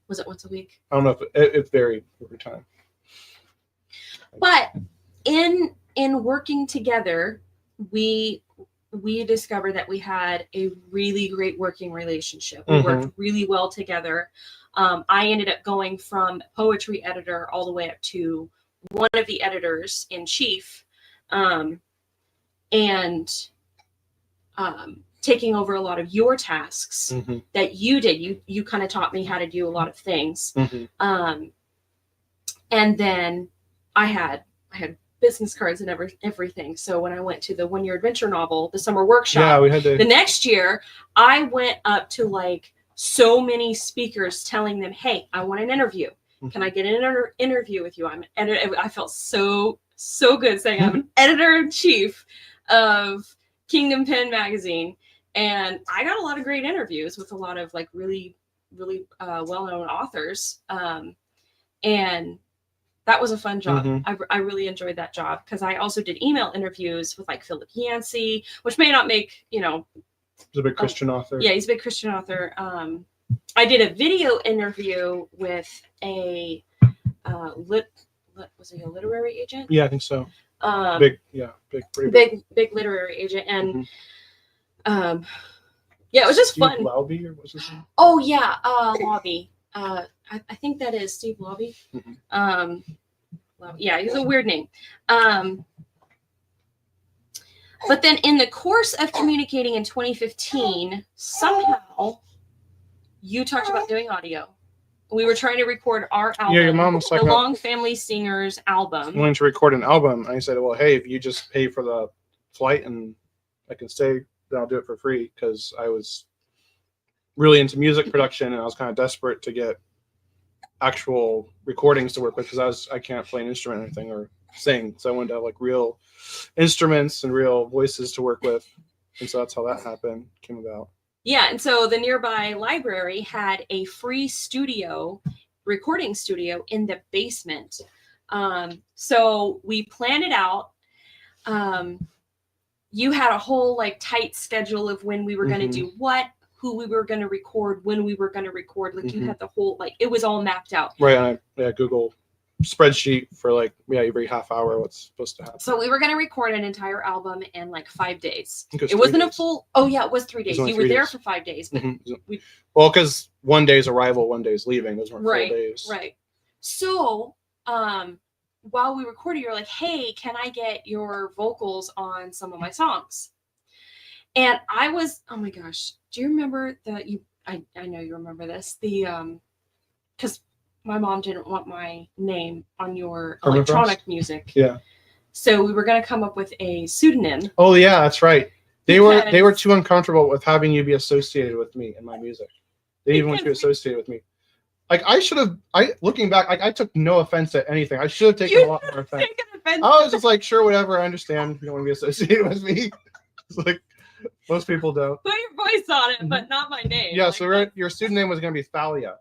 Was it once a week? I don't know if it varied every time. But in working together, we discovered that we had a really great working relationship. We worked really well together. I ended up going from poetry editor all the way up to one of the editors in chief, and taking over a lot of your tasks that you did. You kind of taught me how to do a lot of things. And then I had business cards and everything. So when I went to the 1 year adventure novel, the summer workshop, we had to... the next year, I went up to like so many speakers telling them, hey, I want an interview. Can I get an interview with you? I felt so good saying I'm an editor-in-chief of Kingdom Pen magazine. And I got a lot of great interviews with a lot of like really, really well-known authors. And that was a fun job. I really enjoyed that job, because I also did email interviews with like Philip Yancey, which may not make, He's a big Christian author. Yeah, he's a big Christian author. I did a video interview with a was he a literary agent? Yeah, I think so. Big literary agent, and yeah, it was just fun. Lauby, or what's his name? Oh yeah, Lauby. I think that is Steve Lauby. Yeah, he's a weird name. But then in the course of communicating in 2015, somehow you talked about doing audio. We were trying to record our album. Yeah, your mom was talking the about Long Family Singers album. wanting to record an album. And I said, well, hey, if you just pay for the flight and I can stay, then I'll do it for free, because I was really into music production and I was kind of desperate to get actual recordings to work with, because I can't play an instrument or anything or sing. So I wanted to have like real instruments and real voices to work with. And so that's how that came about. Yeah, and so the nearby library had a free recording studio in the basement. So we planned it out. You had a whole like tight schedule of when we were going to do what, who we were going to record, when we were going to record. Like you had the whole, like it was all mapped out. Right. Google spreadsheet for like, every half hour what's supposed to happen. So we were going to record an entire album in like 5 days. It wasn't a full, it was 3 days. You were there for 5 days. But well, because 1 day's arrival, 1 day's leaving. Those weren't full days. Right. So while we recorded, you're like, hey, can I get your vocals on some of my songs? And I was, oh my gosh, do you remember I know you remember this, because my mom didn't want my name on your electronic music. Yeah. So we were going to come up with a pseudonym. Oh yeah, that's right. They were too uncomfortable with having you be associated with me and my music. They didn't even want you associated with me. Like looking back, like I took no offense at anything. I should have taken a lot more offense. I was just like, sure, whatever. I understand you don't want to be associated with me. It's like most people don't. Put your voice on it, but not my name. Yeah. Like, So your pseudonym was going to be Thalia.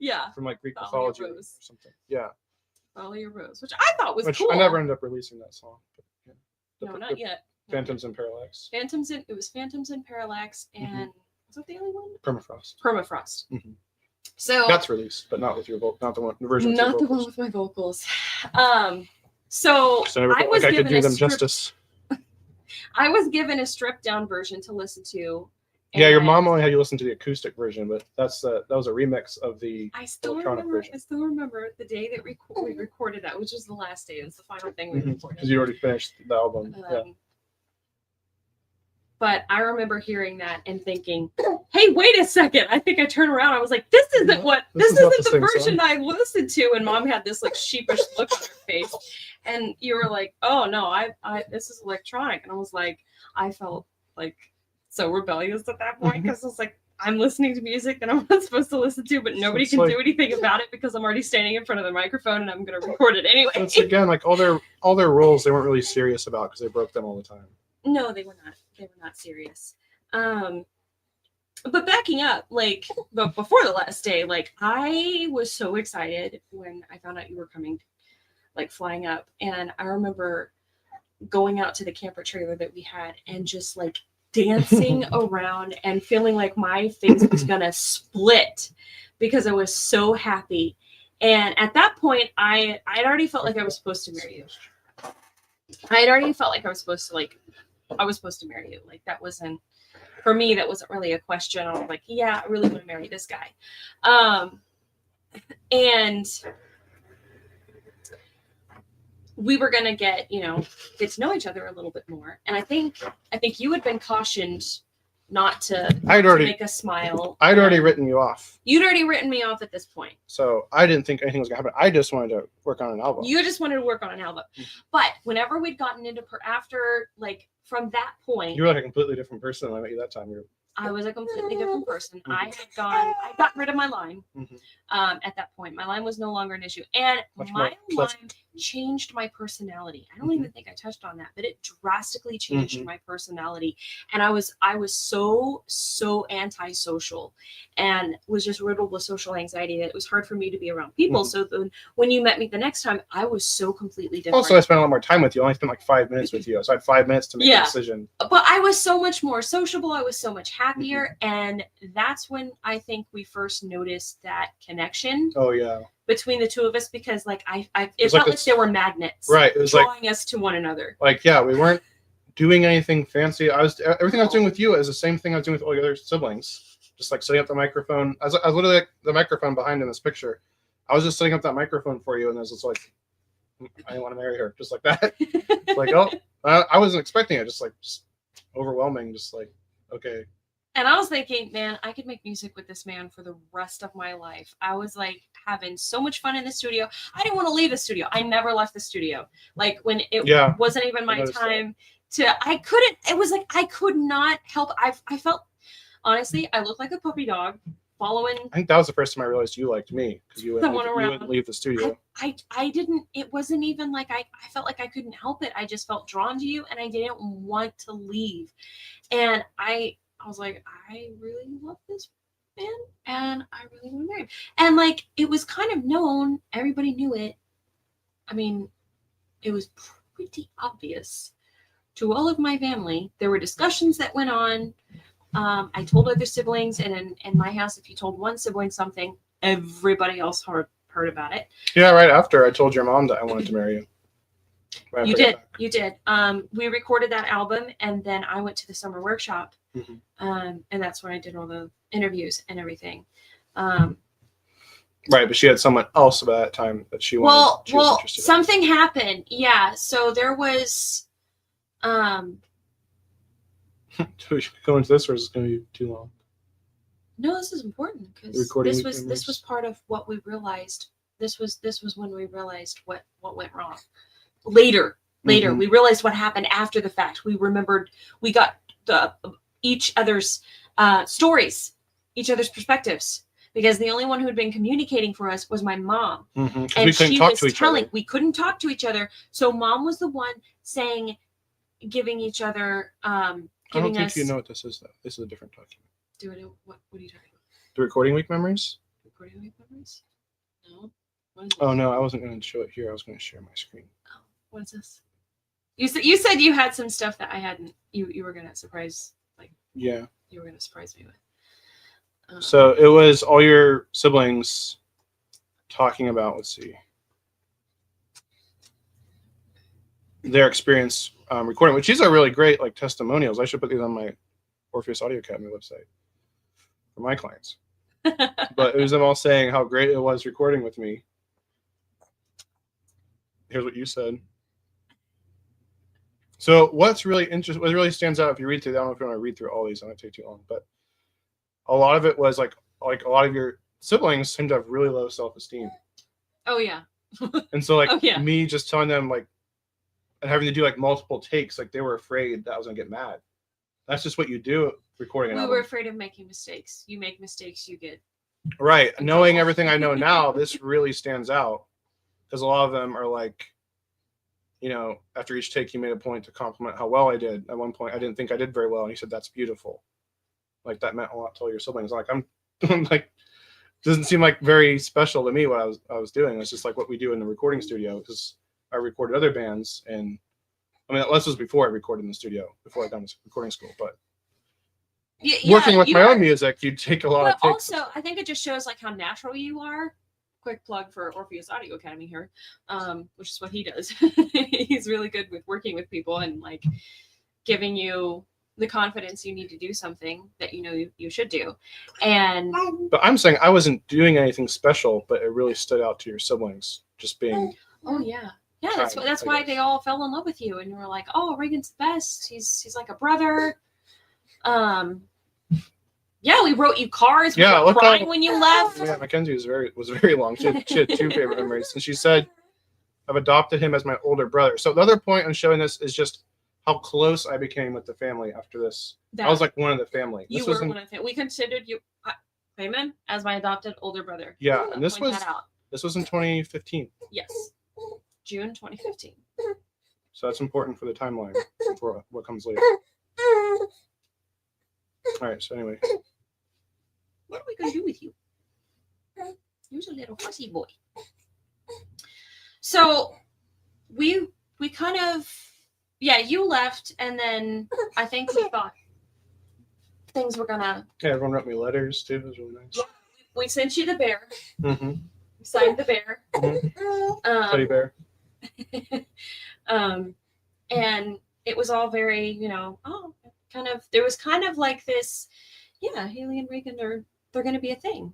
Yeah. From like Greek Thalia mythology Rose. or something. Yeah. Thalia Rose, which I thought was cool. I never ended up releasing that song. But, yeah. No, not yet. Phantoms and Parallax. It was Phantoms and Parallax, and was that the only one? Permafrost. So that's released, but not with your not the version. Not the one with my vocals. So I was I could do them stripped, justice. I was given a stripped down version to listen to. Yeah, your mom only had you listen to the acoustic version, but that was a remix of the electronic version. I still remember the day that we recorded that, which was the last day. It was the final thing we recorded. Because you already finished the album. Yeah. But I remember hearing that and thinking, hey, wait a second. I think I turned around. I was like, this isn't the version I listened to. And Mom had this like sheepish look on her face. And you were like, oh no, this is electronic. And I was like, I felt like so rebellious at that point, because I was like, I'm listening to music that I'm not supposed to listen to, but nobody can do anything about it because I'm already standing in front of the microphone and I'm going to record it anyway. It's again like all their rules they weren't really serious about because they broke them all the time. No, they were not. They were not serious. But backing up, like, but before the last day, like, I was so excited when I found out you were coming, like, flying up. And I remember going out to the camper trailer that we had and just, like, dancing around and feeling like my face was going to split because I was so happy. And at that point, I'd already felt like I was supposed to marry you. I had already felt like I was supposed to marry you. Like, that wasn't, for me, that wasn't really a question. I was like, yeah, I really want to marry this guy. And we were going to get to know each other a little bit more. And I think you had been cautioned not to make us smile. I'd already written you off. You'd already written me off at this point. So I didn't think anything was going to happen. I just wanted to work on an album. You just wanted to work on an album. But whenever we'd gotten into after, like, from that point, you were like a completely different person when I met you that time. I was a completely different person. I got rid of my line at that point. My line was no longer an issue. And my line changed my personality. I don't even think I touched on that, but it drastically changed my personality. And I was so antisocial and was just riddled with social anxiety that it was hard for me to be around people. So when you met me the next time, I was so completely different. Also, I spent a lot more time with you. I only spent like 5 minutes with you. So I had 5 minutes to make a decision. But I was so much more sociable. I was so much happier. And that's when I think we first noticed that connection. Oh, yeah. Between the two of us, because like it felt like there were magnets, right? It was drawing us to one another. Like, yeah, we weren't doing anything fancy. Everything I was doing with you is the same thing I was doing with all the other siblings. Just like setting up the microphone. I was literally like the microphone behind in this picture. I was just setting up that microphone for you, and I was just like, I didn't want to marry her, just like that. Like, oh, I wasn't expecting it. Just overwhelming. Just like, okay. And I was thinking, man, I could make music with this man for the rest of my life. I was like having so much fun in the studio. I didn't want to leave the studio. I never left the studio. Like when it wasn't even my time it was like, I could not help. I felt, honestly, I looked like a puppy dog following. I think that was the first time I realized you liked me because you wouldn't leave the studio. I didn't, it wasn't even like, I felt like I couldn't help it. I just felt drawn to you and I didn't want to leave. And I was like, I really love this man and I really want to marry him. And like, it was kind of known, everybody knew it. I mean, it was pretty obvious to all of my family. There were discussions that went on. I told other siblings, and in my house, if you told one sibling something, everybody else heard about it. Yeah, right after I told your mom that I wanted to marry you. You did. We recorded that album, and then I went to the summer workshop. And that's when I did all the interviews and everything. Right, but she had someone else by that time that she wanted. Well, something happened. Yeah, so there was. Do we go into this, or is it going to be too long? No, this is important because this was part of what we realized. This was when we realized what went wrong. Later, we realized what happened after the fact. We remembered. We got each other's stories, each other's perspectives, because the only one who had been communicating for us was my mom. And she was telling, we couldn't talk to each other. So mom was the one saying, giving each other, I don't think you know what this is, though. This is a different document. What are you talking about? The recording week memories? Recording week memories? No. Oh, no, I wasn't going to show it here. I was going to share my screen. Oh, what is this? You said you had some stuff that I hadn't. You were going to surprise. Yeah. You were going to surprise me with. So it was all your siblings talking about, let's see, their experience recording, which these are really great testimonials. I should put these on my Orpheus Audio Academy website for my clients. But it was them all saying how great it was recording with me. Here's what you said. So what's really interesting, what really stands out if you read through, I don't know if you want to read through all these, I don't take too long, but a lot of it was like a lot of your siblings seem to have really low self-esteem. Oh yeah. And so me just telling them and having to do multiple takes, they were afraid that I was gonna get mad. That's just what you do recording an We album. were afraid of making mistakes. You make mistakes, you get. Right. Knowing everything I know now, this really stands out because a lot of them are like, you know, after each take, he made a point to compliment how well I did. At one point, I didn't think I did very well, and he said, "That's beautiful." Like that meant a lot to all your siblings. Like I'm like, doesn't seem like very special to me what I was doing. It's just like what we do in the recording studio because I recorded other bands, and I mean, this was before I recorded in the studio, before I done recording school, but. Working with my own music, you take a lot of takes. Also, I think it just shows like how natural you are. Quick plug for Orpheus Audio Academy here, which is what he does. He's really good with working with people and like giving you the confidence you need to do something that you know you should do. And but I'm saying I wasn't doing anything special, but it really stood out to your siblings just being. Oh yeah. Yeah, that's why they all fell in love with you, and you were like, "Oh, Reagan's the best. He's like a brother." Yeah, we wrote you cards. We were crying when you left. Yeah, Mackenzie was very long. She had 2 favorite memories, and she said, "I've adopted him as my older brother." So the other point I'm showing this is just how close I became with the family after this. I was like one of the family. You were one of the family. We considered you, Raymond, as my adopted older brother. Yeah, and this was in 2015. Yes, June 2015. So that's important for the timeline for what comes later. All right. So anyway. What are we going to do with you? You're a little fussy boy. So we kind of, you left, and then I think we thought things were gonna. Yeah, everyone wrote me letters too. It was really nice. We sent you the bear. Mm-hmm. We signed the bear. Mm-hmm. Teddy bear. And it was all very, there was kind of like this, Haley and Reagan they're going to be a thing.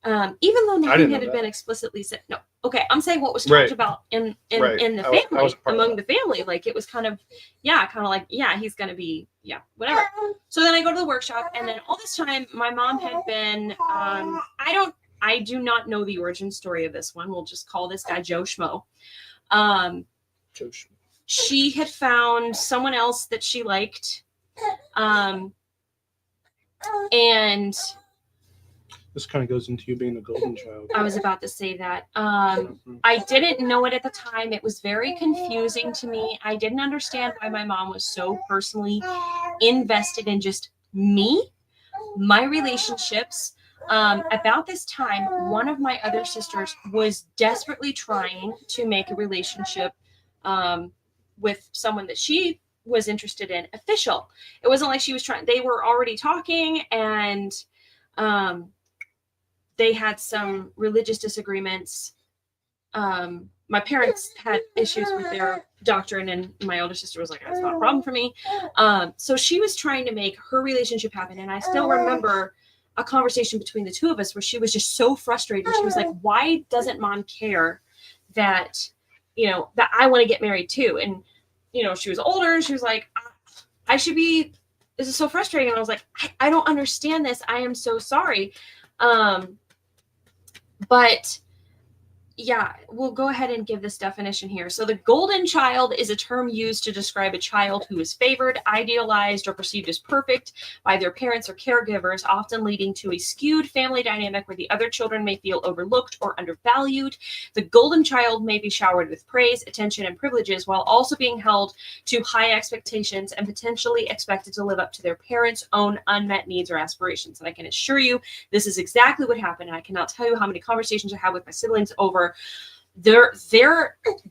Even though nothing had been explicitly said. No. Okay. I'm saying what was talked about in the family, among the family. Like it was kind of like, he's going to be, whatever. So then I go to the workshop, and then all this time my mom had been, I do not know the origin story of this one. We'll just call this guy Joe Schmo. Joe Schmo. She had found someone else that she liked. And this kind of goes into you being the golden child. I was about to say that. I didn't know it at the time. It was very confusing to me. I didn't understand why my mom was so personally invested in just me, my relationships. About this time, one of my other sisters was desperately trying to make a relationship with someone that she was interested in official. It wasn't like she was trying. They were already talking, and they had some religious disagreements. My parents had issues with their doctrine, and my older sister was like, that's not a problem for me. So she was trying to make her relationship happen. And I still remember a conversation between the two of us where she was just so frustrated. She was like, why doesn't mom care that, that I want to get married too? And, she was older, and she was like, this is so frustrating. And I was like, I don't understand this. I am so sorry. But we'll go ahead and give this definition here. So the golden child is a term used to describe a child who is favored, idealized, or perceived as perfect by their parents or caregivers, often leading to a skewed family dynamic where the other children may feel overlooked or undervalued. The golden child may be showered with praise, attention, and privileges, while also being held to high expectations and potentially expected to live up to their parents' own unmet needs or aspirations. And I can assure you, this is exactly what happened. And I cannot tell you how many conversations I had with my siblings over their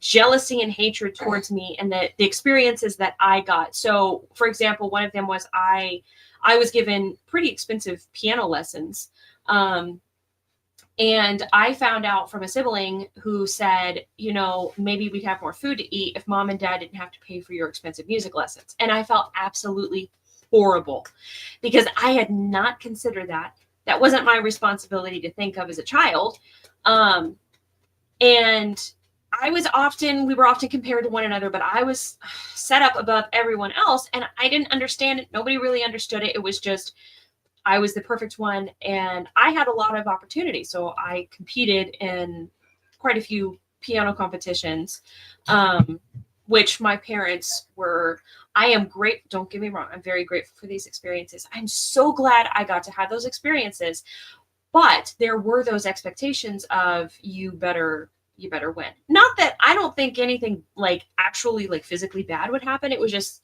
jealousy and hatred towards me and the experiences that I got. So, for example, one of them was I was given pretty expensive piano lessons. And I found out from a sibling who said, maybe we'd have more food to eat if mom and dad didn't have to pay for your expensive music lessons. And I felt absolutely horrible because I had not considered that. That wasn't my responsibility to think of as a child. And we were often compared to one another, but I was set up above everyone else, and I didn't understand it. Nobody really understood it. It was just, I was the perfect one, and I had a lot of opportunity. So I competed in quite a few piano competitions. which my parents were. I am great. Don't get me wrong. I'm very grateful for these experiences. I'm so glad I got to have those experiences. But there were those expectations of you better win. Not that I don't think anything like actually like physically bad would happen. It was just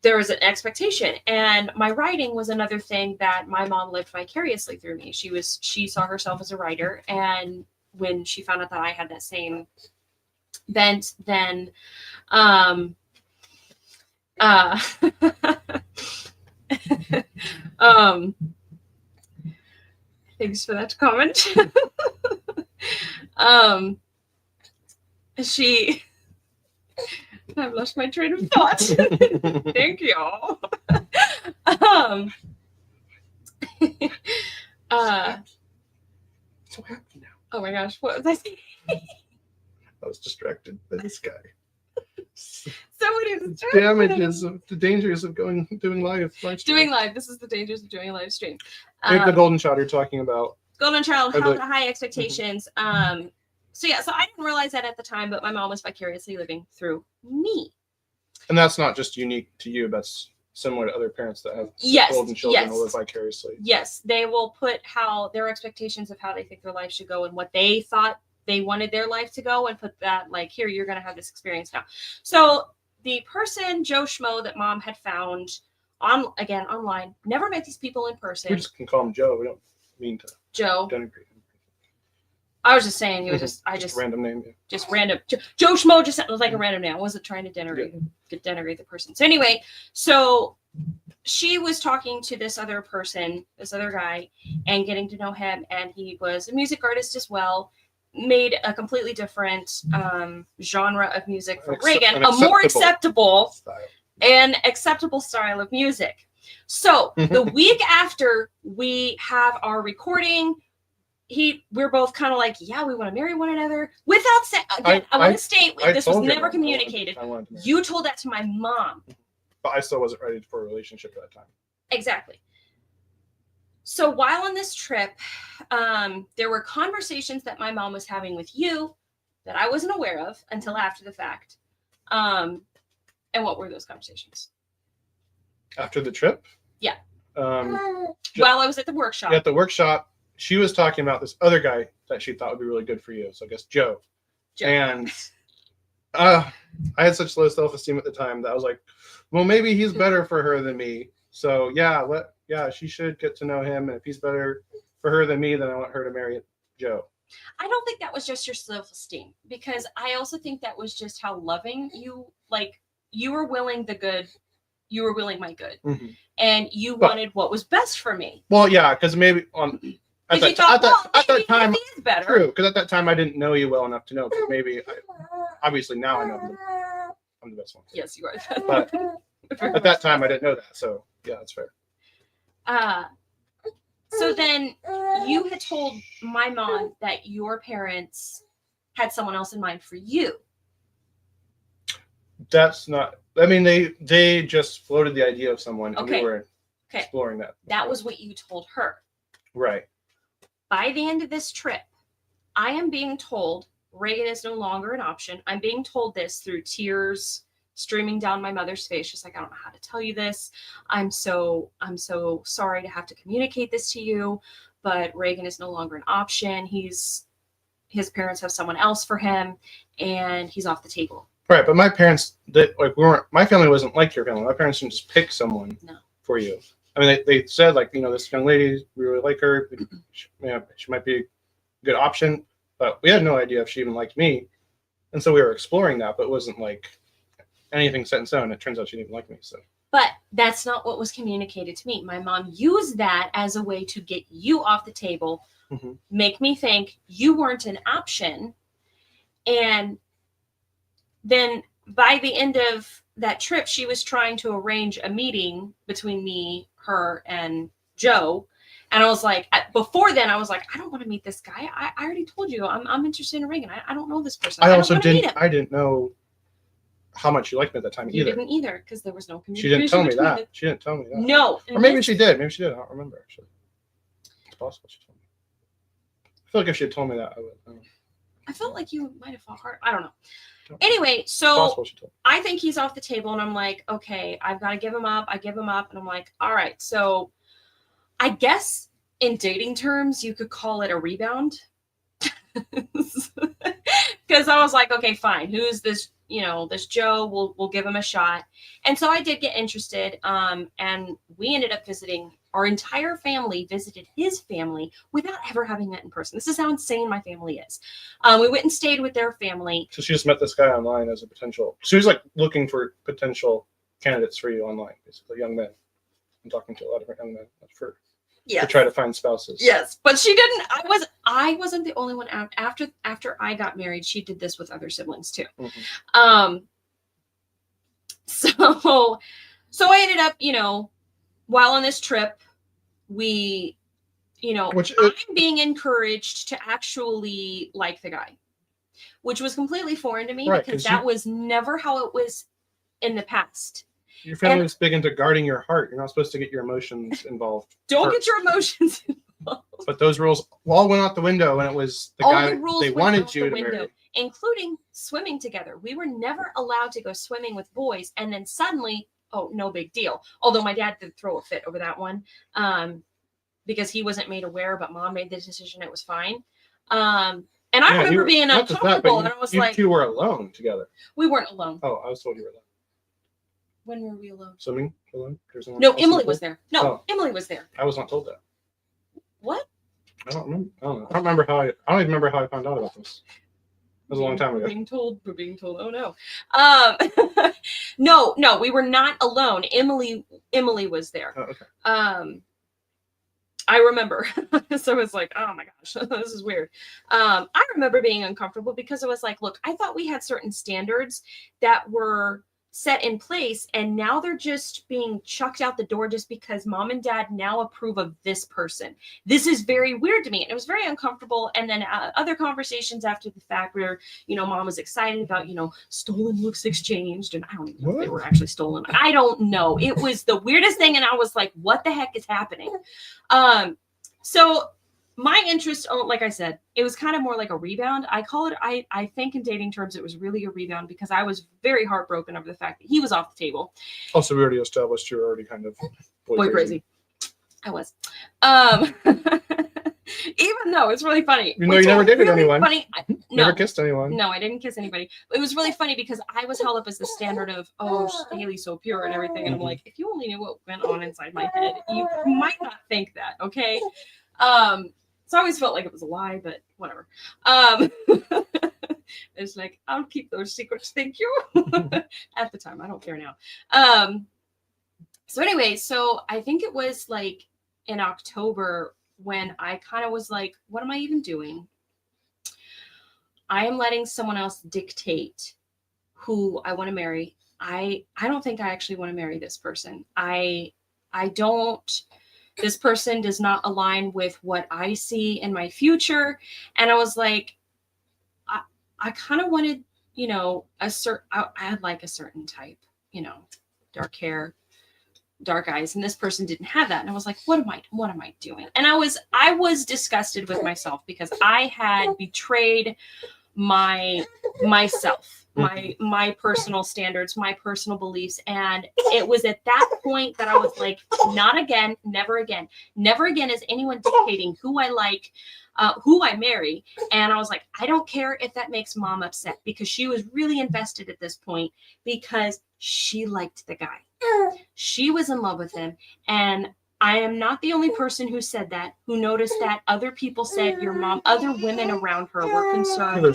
there was an expectation. And my writing was another thing that my mom lived vicariously through me. She saw herself as a writer, and when she found out that I had that same bent, then thanks for that comment. I've lost my train of thought. Thank you. So happy now. Oh my gosh, what was I saying? I was distracted by this guy. Somebody distracted. Damages of the dangers of doing live stream. Doing live. This is the dangers of doing a live stream. The golden child you're talking about. Golden child, high expectations. So I didn't realize that at the time, but my mom was vicariously living through me. And that's not just unique to you. That's similar to other parents that have golden children who live vicariously. Yes, they will put how their expectations of how they think their life should go and what they thought they wanted their life to go, and put that like, here, you're going to have this experience now. So the person, Joe Schmo, that mom had found online, never met these people in person. We just can call him Joe. We don't mean to Joe. denigrate him. I was just saying, he was just random name. Yeah. Just random. Joe Schmo just was like a random name. I wasn't trying to denigrate the person. So anyway, she was talking to this other person, this other guy, and getting to know him. And he was a music artist as well, made a completely different genre of music from Reagan, a more acceptable style of music. So the week after we have our recording, we're both kind of like, yeah, we want to marry one another. Without saying, again, I want to state this was never communicated. You told that to my mom. But I still wasn't ready for a relationship at that time. Exactly. So while on this trip, there were conversations that my mom was having with you that I wasn't aware of until after the fact. And what were those conversations? After the trip? Yeah. While I was at the workshop. At the workshop, she was talking about this other guy that she thought would be really good for you. So I guess Joe. And I had such low self-esteem at the time that I was like, well, maybe he's better for her than me. So she should get to know him. And if he's better for her than me, then I want her to marry Joe. I don't think that was just your self-esteem, because I also think that was just how loving you were willing the good. You were willing my good. Mm-hmm. And you wanted what was best for me. Well, yeah, because maybe at that time, is better. True, because at that time I didn't know you well enough to know. Maybe, obviously now I know I'm the best one. Yes, you are. But at that time I didn't know that, so yeah, that's fair. So then you had told my mom that your parents had someone else in mind for you. That's not. I mean, they just floated the idea of someone, and we were exploring that. That was what you told her. Right. By the end of this trip, I am being told Reagan is no longer an option. I'm being told this through tears streaming down my mother's face. She's like, I don't know how to tell you this. I'm so sorry to have to communicate this to you, but Reagan is no longer an option. His parents have someone else for him, and he's off the table. Right, but my parents, my family wasn't like your family. My parents didn't just pick someone for you. I mean, they said, this young lady, we really like her. She might be a good option, but we had no idea if she even liked me. And so we were exploring that, but it wasn't like anything set in stone. It turns out she didn't even like me. So. But that's not what was communicated to me. My mom used that as a way to get you off the table, make me think you weren't an option. And then by the end of that trip, she was trying to arrange a meeting between me, her, and Joe. And I was like, before then, I was like, I don't want to meet this guy. I already told you I'm interested in Reagan. I don't know this person. I didn't know how much you liked me at that time either. You didn't either, because there was no communication. She didn't tell me that. She didn't tell me that. No. Or maybe she did. Maybe she did. I don't remember, actually. It's possible she told me. I feel like if she had told me that, I would. I felt like you might have fought hard. I don't know. Anyway, so I think he's off the table, and I'm like, okay, I've got to give him up. I give him up, and I'm like, all right. So I guess in dating terms, you could call it a rebound. Because I was like, okay, fine. Who's this? This Joe. We'll give him a shot. And so I did get interested. And we ended up visiting. Our entire family visited his family without ever having met in person. This is how insane my family is. We went and stayed with their family. So she just met this guy online as a potential. She was like looking for potential candidates for you online, basically young men. I'm talking to a lot of young men to try to find spouses. Yes, but she didn't. I wasn't the only one. After I got married, she did this with other siblings too. Mm-hmm. So I ended up, while on this trip, we, I'm being encouraged to actually like the guy, which was completely foreign to me, right, because that was never how it was in the past. Your family was big into guarding your heart. You're not supposed to get your emotions involved. Don't get your emotions involved. But those rules all went out the window, and it was the guy they wanted you to marry. Including swimming together. We were never allowed to go swimming with boys, and then suddenly, oh, no big deal. Although my dad did throw a fit over that one, because he wasn't made aware, but mom made the decision. It was fine. And I remember being uncomfortable, and I was like, you two were alone together. We weren't alone. Oh, I was told you were alone. When were we alone? Swimming alone? No, Emily was there. No, Emily was there. I was not told that. What? I don't remember. I don't know. I don't even remember how I found out about this. It was a long time ago. We're being told. Oh no. No, we were not alone. Emily was there. Oh, okay. I remember. So it's like, oh my gosh, this is weird. I remember being uncomfortable because it was like, look, I thought we had certain standards that were set in place, and now they're just being chucked out the door just because mom and dad now approve of this person. This is very weird to me, and it was very uncomfortable. And then other conversations after the fact where mom was excited about stolen looks exchanged, and I don't even know if they were actually stolen. I don't know. It was the weirdest thing, and I was like, what the heck is happening? So my interest, like I said, it was kind of more like a rebound. I call it, I think in dating terms, it was really a rebound because I was very heartbroken over the fact that he was off the table. Also, we already established you were already kind of boy crazy. I was. Even though it's really funny. You never dated anyone. Funny. Never kissed anyone. No, I didn't kiss anybody. It was really funny because I was held up as the standard of, Haley's so pure and everything. And I'm like, if you only knew what went on inside my head, you might not think that, okay? So I always felt like it was a lie, but whatever. It's like, I'll keep those secrets. Thank you. At the time, I don't care now. So anyway, so I think it was like in October when I kind of was like, what am I even doing? I am letting someone else dictate who I want to marry. I don't think I actually want to marry this person. I don't. This person does not align with what I see in my future. And I was like, I kind of wanted, I had like a certain type, dark hair, dark eyes. And this person didn't have that. And I was like, what am I doing? And I was disgusted with myself because I had betrayed myself. My personal standards, my personal beliefs. And it was at that point that I was like, not again, never again. Never again is anyone dictating who I like, who I marry. And I was like, I don't care if that makes mom upset because she was really invested at this point because she liked the guy. She was in love with him. And I am not the only person who said that, who noticed that. Other people said your mom, other women around her were concerned. Other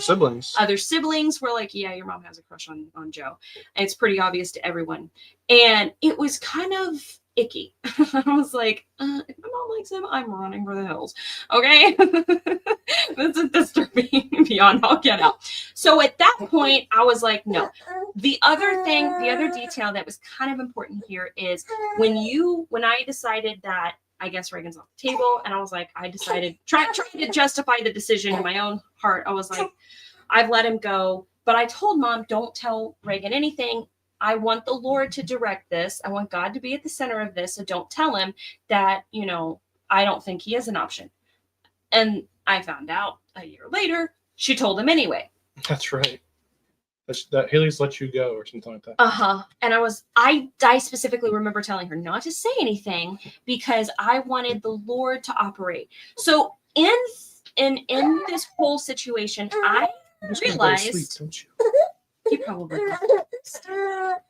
siblings were like, yeah, your mom has a crush on Joe. And it's pretty obvious to everyone. And it was kind of icky. I was like, if my mom likes him, I'm running for the hills. Okay? This is disturbing beyond all get out. So at that point, I was like, no. The other detail that was kind of important here is when I decided that, I guess Reagan's off the table, and I was like, I decided, trying to justify the decision in my own heart. I was like, I've let him go. But I told mom, don't tell Reagan anything. I want the Lord to direct this. I want God to be at the center of this. So don't tell him that, I don't think he is an option. And I found out a year later, she told him anyway. That's right. That Haley's let you go or something like that. And I specifically remember telling her not to say anything because I wanted the Lord to operate. So in this whole situation, I realized. Sleep, don't you? He probably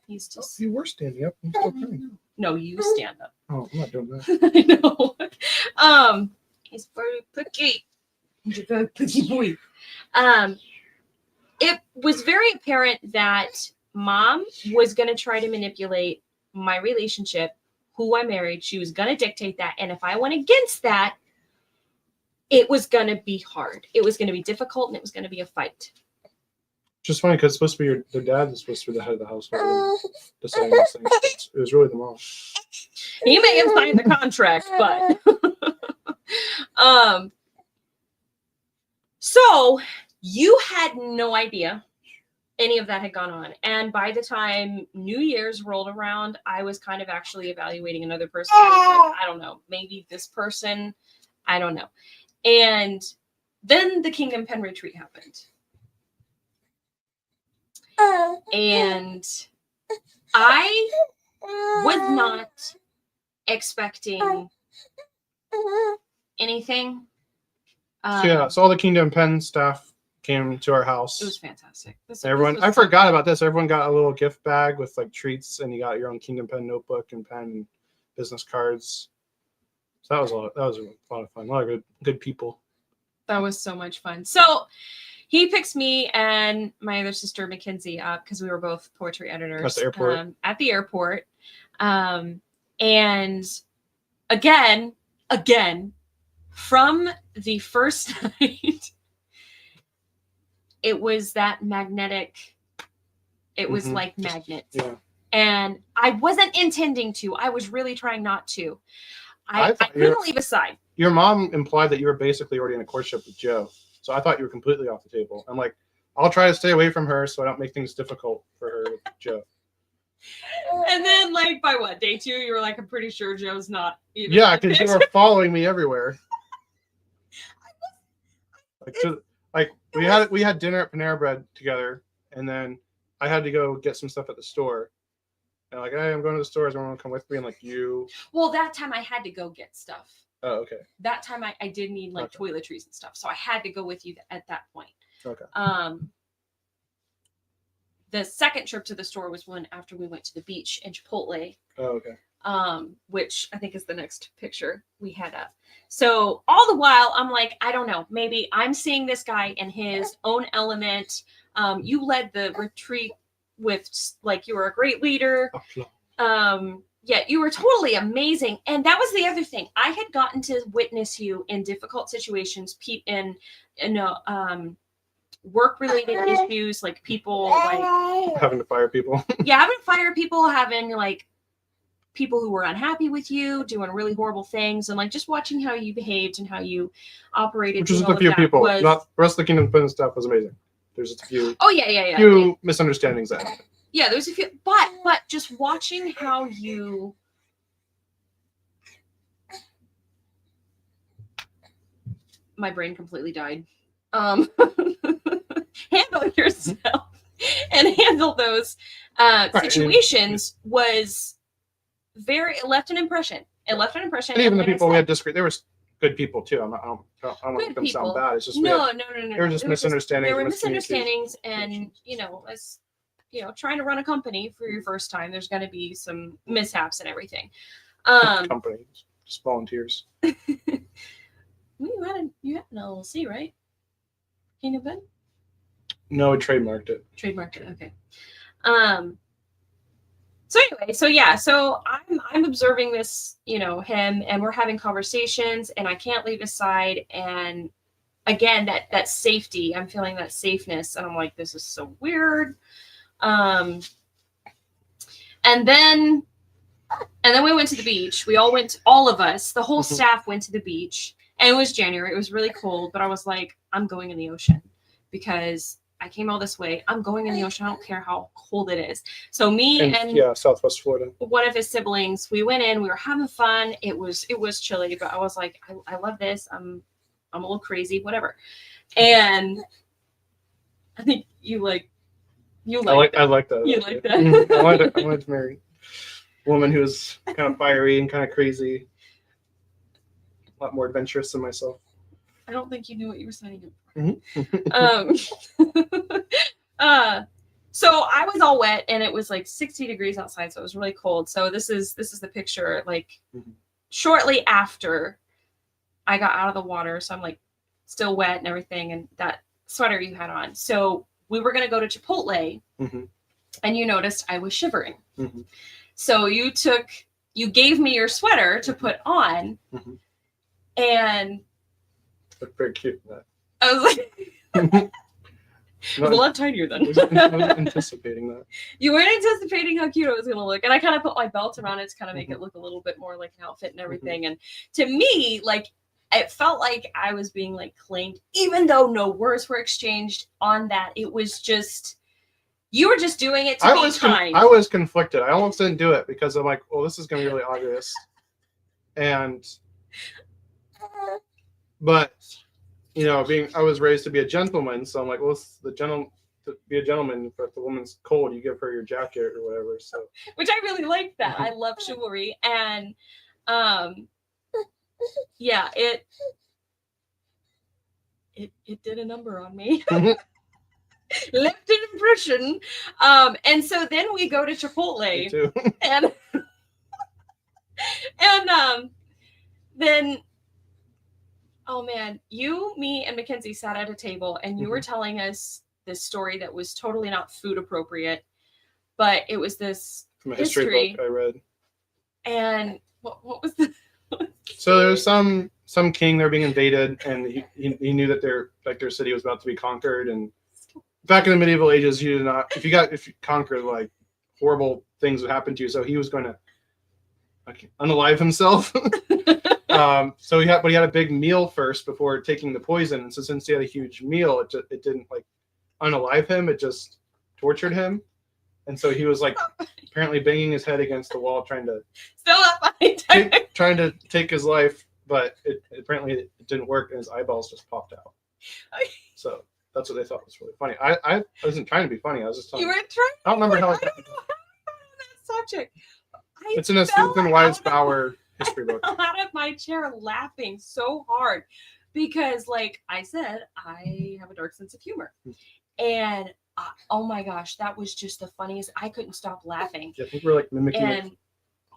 he's just. You were standing up. I'm still crying. No, you stand up. Oh, I'm not doing that. I know. He's very picky. He's a very picky boy. It was very apparent that Mom was going to try to manipulate my relationship, who I married. She was going to dictate that. And if I went against that, it was going to be hard. It was going to be difficult, and it was going to be a fight. Just funny because it's supposed to be the dad is supposed to be the head of the household deciding these things. It was really the mom. He may have signed the contract, but so you had no idea any of that had gone on. And by the time New Year's rolled around, I was kind of actually evaluating another person. I was like, I don't know, maybe this person, I don't know. And then the Kingdom Pen retreat happened. And I was not expecting anything. So all the Kingdom Pen staff came to our house. It was fantastic. I forgot about this. Everyone got a little gift bag with like treats, and you got your own Kingdom Pen notebook and pen and business cards. So that was a lot of fun. A lot of good people. That was so much fun. So he picks me and my other sister Mackenzie up because we were both poetry editors at the airport. And again, from the first night, it was that magnetic. It was like magnets. Yeah. And I wasn't intending to. I was really trying not to. I couldn't leave aside. Your mom implied that you were basically already in a courtship with Joe. So I thought you were completely off the table. I'm like, I'll try to stay away from her so I don't make things difficult for her with Joe. And then, like, by what, day 2, you were like, I'm pretty sure Joe's not even. Yeah, because you were following me everywhere. We had dinner at Panera Bread together, and then I had to go get some stuff at the store. And like, hey, I'm going to the store. Does everyone want to come with me? And like, you. Well, that time I had to go get stuff. Oh, okay. That time I did need like toiletries and stuff, so I had to go with you at that point. Okay. The second trip to the store was one after we went to the beach in Chipotle. Oh, okay. Which I think is the next picture we had up. So all the while, I'm like, I don't know, maybe I'm seeing this guy in his own element. You led the retreat with like you were a great leader. Yeah, you were totally amazing. And that was the other thing. I had gotten to witness you in difficult situations, in work-related issues, like people like having to fire people. Yeah, having to fire people, having like people who were unhappy with you, doing really horrible things, and like just watching how you behaved and how you operated. Which is just a few people. Not the rest of the Kingdom Pen stuff was amazing. There's just a few. Oh yeah. Few misunderstandings that happened. Yeah, there's a few, but just watching how you my brain completely died. Handle yourself and handle those situations was it left an impression. It left an impression. And even the people we had disagreed, they were good people too. I don't want to make them sound bad. It's just no. There were just misunderstandings. There were misunderstandings, and as trying to run a company for your first time, there's going to be some mishaps and everything. Company, just volunteers. You had an LLC, right? Kingdom Pen? No, we trademarked it. Okay. So I'm observing this, him, and we're having conversations, and I can't leave his side, and again, that safety, I'm feeling that safeness, and I'm like, this is so weird. And then we went to the beach. We all went, all of us, the whole staff went to the beach, and it was January. It was really cold, but I was like, I'm going in the ocean because I came all this way. I'm going in the ocean. I don't care how cold it is. So and Southwest Florida, one of his siblings, we went in, we were having fun. It was chilly, but I was like, I love this. I'm a little crazy, whatever. And I think you like I like that. You like that? Mhm. I wanted to marry a woman who was kind of fiery and kind of crazy, a lot more adventurous than myself. I don't think you knew what you were signing up for. Mhm. So I was all wet and it was like 60 degrees outside, so it was really cold. So this is the picture like shortly after I got out of the water. So I'm like still wet and everything, and that sweater you had on. So we were gonna go to Chipotle, and you noticed I was shivering. So you gave me your sweater to put on, and Looked very cute. I was like, it was a lot tinier then. I wasn't anticipating that. You weren't anticipating how cute it was going to look. And I kind of put my belt around it to kind of make it look a little bit more like an outfit and everything. And to me, like, it felt like I was being like claimed, even though no words were exchanged on that. It was just, you were just doing it to be kind. I was conflicted. I almost didn't do it because I'm like, well, this is going to be really obvious. But you know, I was raised to be a gentleman, so I'm like, well, to be a gentleman. If the woman's cold, you give her your jacket or whatever. So, which I really like that. I love chivalry, and yeah, it did a number on me. Left an impression. And so then we go to Chipotle, me too. and then. Oh man, you, me, and Mackenzie sat at a table and you were telling us this story that was totally not food appropriate, but it was this From a history book I read. And what was the? So there's some king, they're being invaded, and he knew that their city was about to be conquered. And back in the medieval ages, you did not, if you conquered, like horrible things would happen to you. So he was going to unalive himself. So he had a big meal first before taking the poison. And so since he had a huge meal, it didn't like unalive him. It just tortured him. And so he was like apparently banging his head against the wall, trying to take his life. But it didn't work, and his eyeballs just popped out. So that's what they thought was really funny. I wasn't trying to be funny. I was just telling you. You were trying. I don't remember how. I don't know how that subject. It's in a Stephen Wise Bauer history book. Out of my chair laughing so hard because, like I said, I have a dark sense of humor, and oh my gosh, that was just the funniest. I couldn't stop laughing. Yeah, I think we're like mimicking it,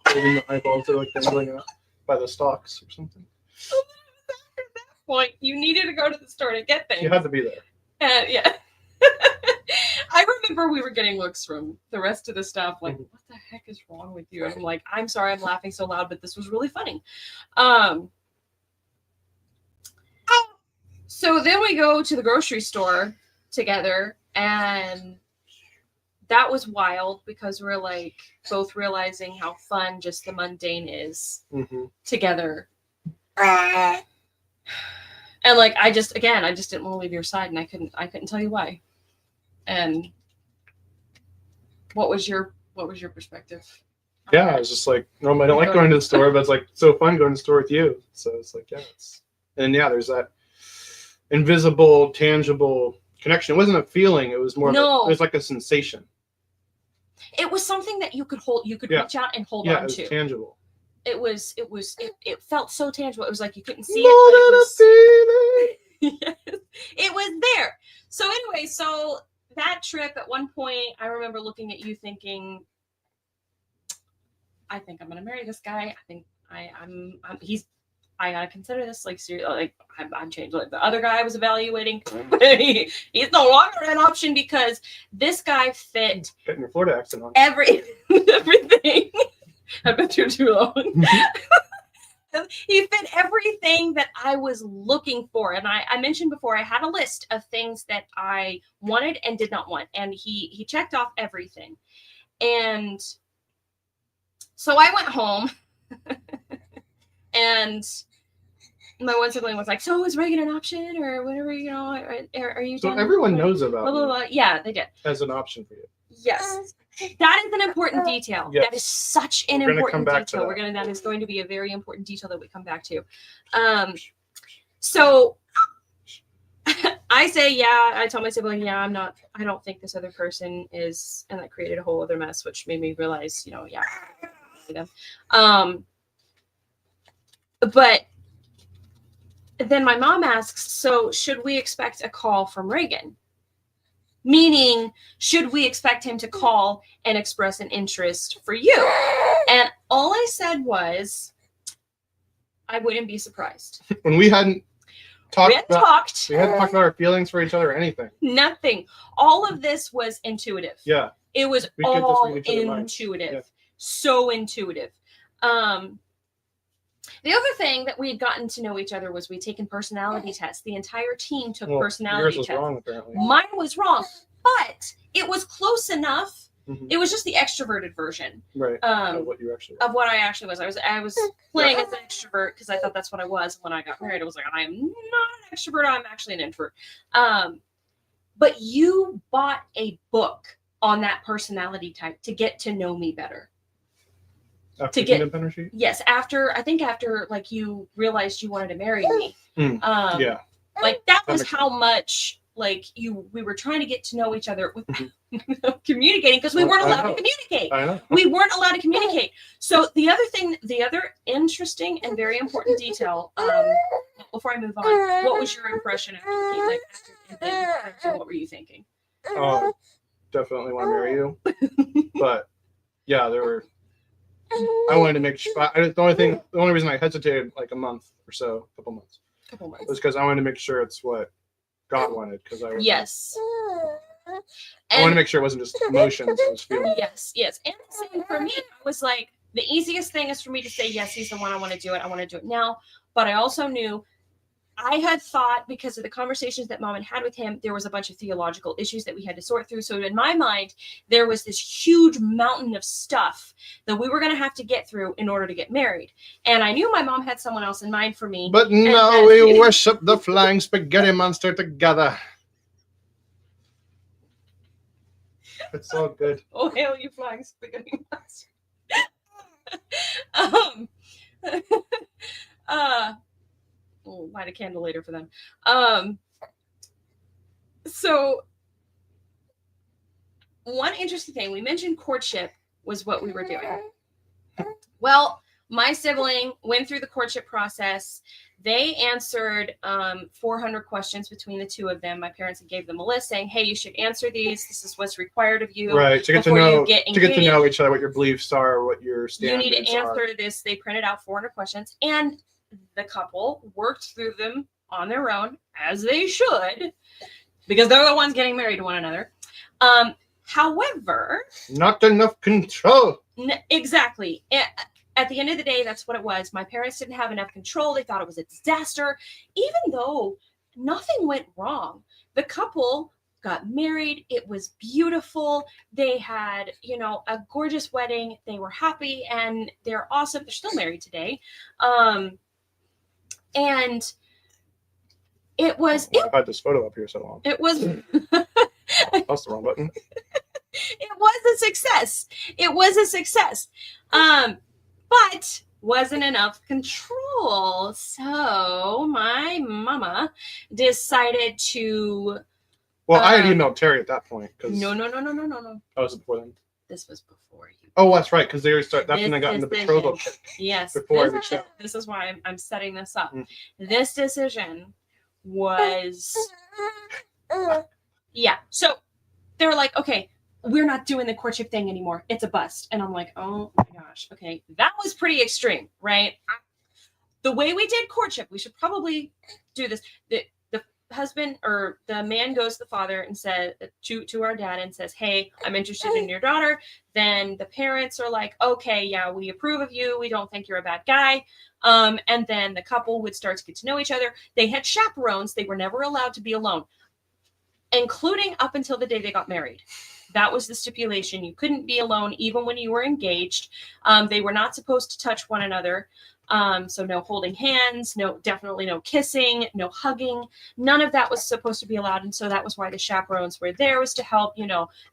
holding the eyeballs are like dangling out by the stalks or something. So at that point, you needed to go to the store to get things. You had to be there. And yeah. I remember we were getting looks from the rest of the staff like, what the heck is wrong with you? And I'm like, I'm sorry I'm laughing so loud, but this was really funny. So then we go to the grocery store together, and that was wild because we're like both realizing how fun just the mundane is together. And like I just didn't want to leave your side, and I couldn't tell you why. And what was your perspective? Yeah, I was just like, normally I don't like going to the store, but it's like so fun going to the store with you. So it's like, there's that invisible, tangible connection. It wasn't a feeling; it was more. It was like a sensation. It was something that you could hold. You could reach out and hold on to. Yeah, it was tangible. It felt so tangible. It was like you couldn't see it. Yes, it was there. So anyway, that trip at one point, I remember looking at you thinking, I think I'm gonna marry this guy. I think I gotta consider this like seriously. Like I'm changed. Like the other guy I was evaluating, he's no longer an option because this guy fit. Getting your Florida accent on. Everything. I've been through too long. He fit everything that I was looking for. And I mentioned before, I had a list of things that I wanted and did not want. And he checked off everything. And so I went home and my one sibling was like, so is Reagan an option or whatever, are you So everyone knows about blah, blah, blah. Yeah, they did. As an option for you. Yes. That is an important detail. Yes. That is such an important detail. That is going to be a very important detail that we come back to. So I say, yeah, I tell my sibling, yeah, I don't think this other person is, and that created a whole other mess, which made me realize, yeah. But then my mom asks, so should we expect a call from Reagan? Meaning, should we expect him to call and express an interest for you? And all I said was, I wouldn't be surprised. When we hadn't talked, We hadn't talked about our feelings for each other or anything. Nothing. All of this was intuitive. Yeah. It was all intuitive. Yeah. So intuitive. The other thing that we had gotten to know each other was we'd taken personality tests. The entire team took personality tests. Yours was wrong, apparently. Mine was wrong, but it was close enough. Mm-hmm. It was just the extroverted version, right? Of what you actually were. Of what I actually was. I was playing as an extrovert because I thought that's what I was. When I got married, I was like, I am not an extrovert. I'm actually an introvert. But you bought a book on that personality type to get to know me better. After to get better sheet? Yes, after like you realized you wanted to marry me. Yeah. Like that was how much like we were trying to get to know each other without communicating because we weren't allowed to communicate. I know. We weren't allowed to communicate. So the other interesting and very important detail, before I move on, what was your impression after what were you thinking? Oh, definitely want to marry you. But yeah, there were. I wanted to make sure. The only reason I hesitated like a month or so, couple months, was because I wanted to make sure it's what God wanted. Because I was, yes, I wanted to make sure it wasn't just emotions. I was feeling. Yes. And the same for me. I was like, the easiest thing is for me to say yes, he's the one. I want to do it. I want to do it now. But I also knew. I had thought because of the conversations that Mom had with him, there was a bunch of theological issues that we had to sort through. So in my mind, there was this huge mountain of stuff that we were going to have to get through in order to get married. And I knew my mom had someone else in mind for me. But now we worship the flying spaghetti monster together. It's so good. Oh, hail you flying spaghetti monster. We'll light a candle later for them. So one interesting thing, we mentioned courtship was what we were doing. Well, my sibling went through the courtship process. They answered 400 questions between the two of them. My parents gave them a list saying, hey, you should answer these. This is what's required of you. Right. To get to know each other, what your beliefs are, what your standards are. You need to answer this. They printed out 400 questions. And the couple worked through them on their own, as they should, because they're the ones getting married to one another. However, not enough control. Exactly. At the end of the day, that's what it was. My parents didn't have enough control. They thought it was a disaster, even though nothing went wrong. The couple got married. It was beautiful. They had, a gorgeous wedding. They were happy and they're awesome. They're still married today. And it was. I've had this photo up here so long. It was. That's the wrong button. It was a success. But wasn't enough control. So my mama decided to. Well, I had emailed Terry at that point. No. Oh, was it before then? This was before you. Oh, that's right, because that's when they got into the betrothal. Yes. This is why I'm setting this up. Mm. This decision was. Yeah. So they were like, okay, we're not doing the courtship thing anymore. It's a bust. And I'm like, oh my gosh. Okay. That was pretty extreme, right? The way we did courtship, we should probably do this. The husband or the man goes to the father and says to our dad and says, hey, I'm interested in your daughter. Then the parents are like, okay, yeah, we approve of you. We don't think you're a bad guy. And then the couple would start to get to know each other. They had chaperones. They were never allowed to be alone, including up until the day they got married. That was the stipulation. You couldn't be alone even when you were engaged. They were not supposed to touch one another. So no holding hands, definitely no kissing, no hugging. None of that was supposed to be allowed. And so that was why the chaperones were there, was to help,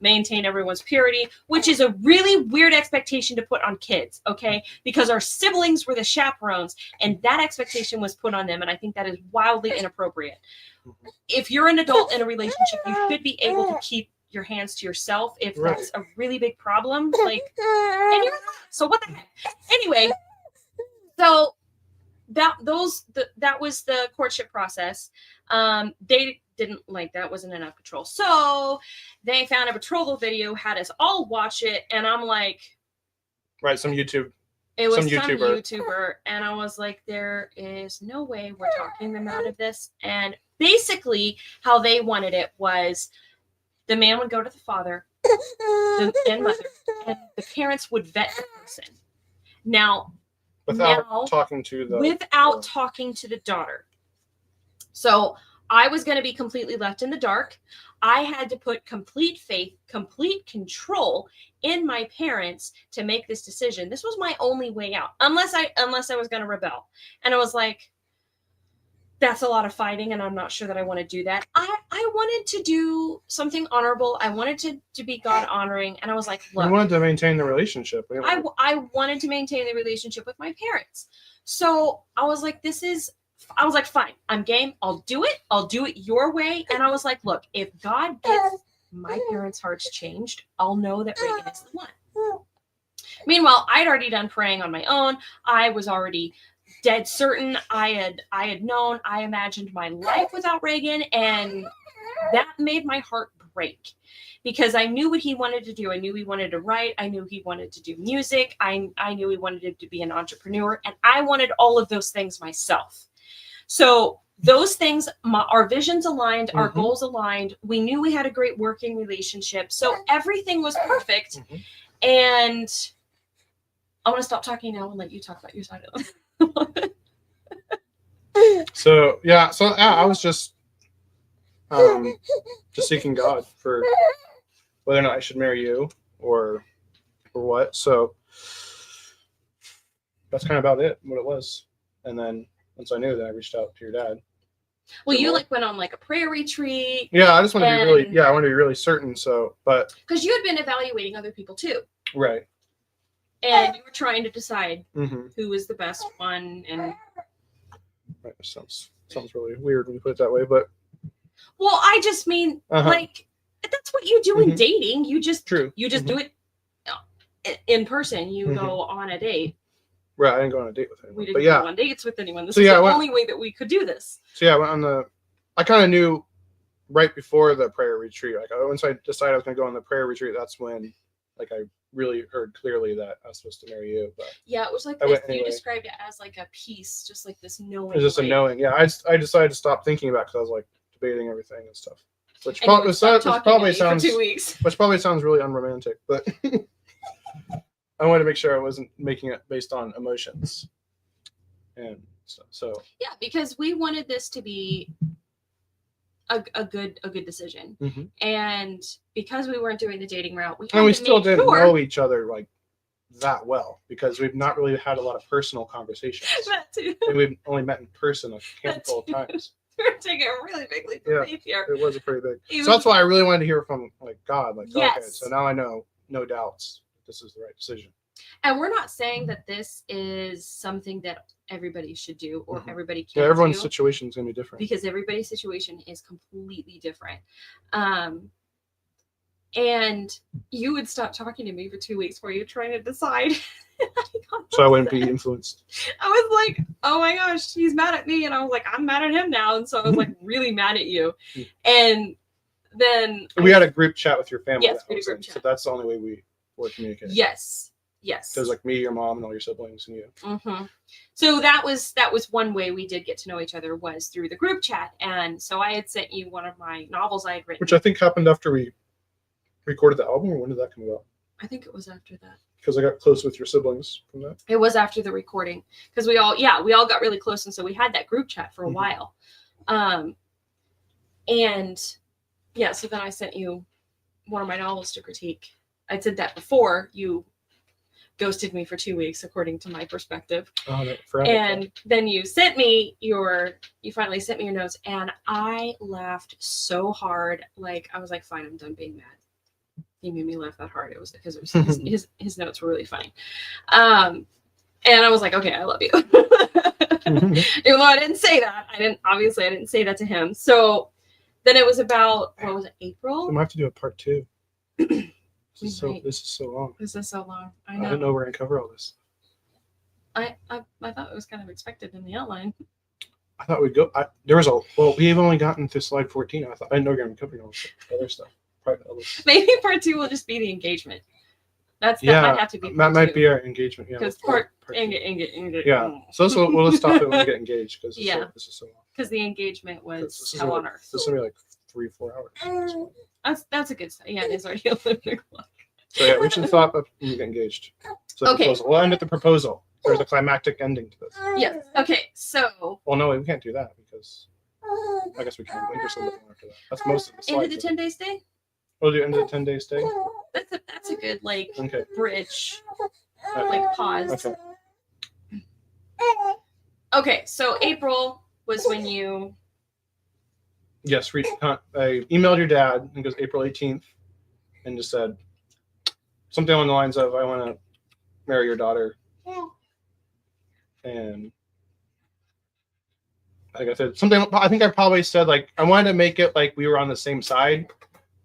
maintain everyone's purity, which is a really weird expectation to put on kids, okay? Because our siblings were the chaperones, and that expectation was put on them. And I think that is wildly inappropriate. If you're an adult in a relationship, you should be able to keep your hands to yourself if that's a really big problem. So what the heck? Anyway, so that was the courtship process. They didn't like that, wasn't enough control. So they found a betrothal video, had us all watch it, and I'm like, right, some YouTuber, and I was like, there is no way we're talking them out of this. And basically how they wanted it was the man would go to the father and mother, and the parents would vet the person. Now, without talking to the daughter. So I was going to be completely left in the dark. I had to put complete faith, complete control in my parents to make this decision. This was my only way out, unless I was going to rebel. And I was like, that's a lot of fighting, and I'm not sure that I want to do that. I wanted to do something honorable. I wanted to be God honoring, and I was like, look, I wanted to maintain the relationship. I wanted to maintain the relationship with my parents. So I was like, fine, I'm game. I'll do it your way. And I was like, look, if God gets my parents' hearts changed, I'll know that Reagan is the one. Meanwhile, I'd already done praying on my own. I was already dead certain. I had known, I imagined my life without Reagan, and that made my heart break, because I knew what he wanted to do. I knew he wanted to write. I knew he wanted to do music. I knew he wanted to be an entrepreneur, and I wanted all of those things myself. So those things, our visions aligned, our goals aligned. We knew we had a great working relationship. So everything was perfect. And I'm going to stop talking now and let you talk about your side of it. So I was just seeking God for whether or not I should marry you or what. So that's kind of about what it was. And then once I knew that, I reached out to your dad. Well, you went on a prayer retreat. Yeah, I just wanted to be I wanted to be really certain. So, but because you had been evaluating other people too, right? And you were trying to decide who was the best one. And right, sounds really weird when you put it that way, but well, I just mean that's what you do in dating. You just do it in person. You go on a date. Right, I didn't go on a date with anyone. We didn't go on dates with anyone. This is the only way that we could do this. So yeah, I went on I kind of knew right before the prayer retreat. Once I decided I was going to go on the prayer retreat, that's when I really heard clearly that I was supposed to marry you. But yeah, it was like this. You described it as a peace, just like this knowing. It was just a knowing. Yeah, I decided to stop thinking about it because I was debating everything and stuff. Which probably sounds really unromantic, but I wanted to make sure I wasn't making it based on emotions. And so yeah, because we wanted this to be a good decision. And because we weren't doing the dating route, we still didn't know each other that well, because we've not really had a lot of personal conversations. That too. And we've only met in person a handful of times. We're taking a really big leap of faith here. It was a pretty big. So that's why I really wanted to hear from God. Yes. Okay, so now I know, no doubts, this is the right decision. And we're not saying that this is something that everybody should do or everybody can. Yeah, everyone's situation is going to be different. Because everybody's situation is completely different. And you would stop talking to me for 2 weeks while you're trying to decide. So I wouldn't be influenced. I was like, oh my gosh, he's mad at me. And I was like, I'm mad at him now. And so I was really mad at you. And then we had a group chat with your family. Yes, we had a group chat. So that's the only way we were communicating. Yes. So it was me, your mom, and all your siblings, and you. So that was one way we did get to know each other, was through the group chat. And so I had sent you one of my novels I had written, which I think happened after we recorded the album. Or when did that come about? I think it was after that. Because I got close with your siblings from that. It was after the recording, because we all got really close, and so we had that group chat for a while. And yeah, so then I sent you one of my novels to critique. I said that before you ghosted me for 2 weeks, according to my perspective. Oh, no, forever. And then you finally sent me your notes, and I laughed so hard. Like, I was like, fine, I'm done being mad. He made me laugh that hard. It was because it was his notes were really funny. And I was like, okay, I love you. Even though I didn't say that. I didn't say that to him. So then it was about, what was it, April? We might have to do a part 2. This is so long. This is so long. I I know. didn't know we're gonna cover all this. I thought it was kind of expected in the outline. I thought we'd go. We've only gotten to slide 14. I didn't know we were gonna cover all this other stuff. Maybe part 2 will just be the engagement. That might have to be. That might be our engagement. Yeah. Because Yeah. So we'll just stop it when we get engaged because this is so long. Because the engagement was hell on earth. This is gonna be like 3-4 hours. That's a good sign. Yeah, it is already 11 o'clock. So yeah, we should stop when we get engaged. So Okay. Proposal. We'll end at the proposal. There's a climactic ending to this. Yes. Okay. So. Well, no, we can't do that because I guess we can. We just look after that. That's most of the slides. End of the 10 days stay. We'll do end of the 10 days stay. That's a good Okay. bridge, Okay. pause. Okay. Okay. So April was when you. Yes, I emailed your dad. I think it was April 18th, and just said something along the lines of, "I want to marry your daughter." And like I said, something. I think I probably said like I wanted to make it like we were on the same side,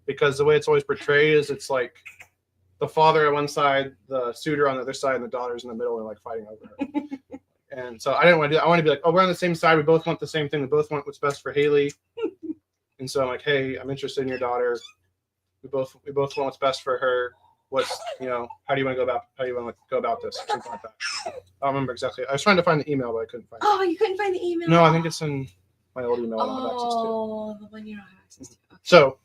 because the way it's always portrayed is it's like the father on one side, the suitor on the other side, and the daughter's in the middle and like fighting over her. And so I didn't want to do that. I want to be like, oh, we're on the same side. We both want the same thing. We both want what's best for Haley. And so I'm like, hey, I'm interested in your daughter. We both want what's best for her. What's, how do you want to go about this? Or something like that. I don't remember exactly. I was trying to find the email, but I couldn't find it. Oh, you couldn't find the email? No, I think it's in my old email I don't have access to. Oh, the one you don't have access to. Okay. So,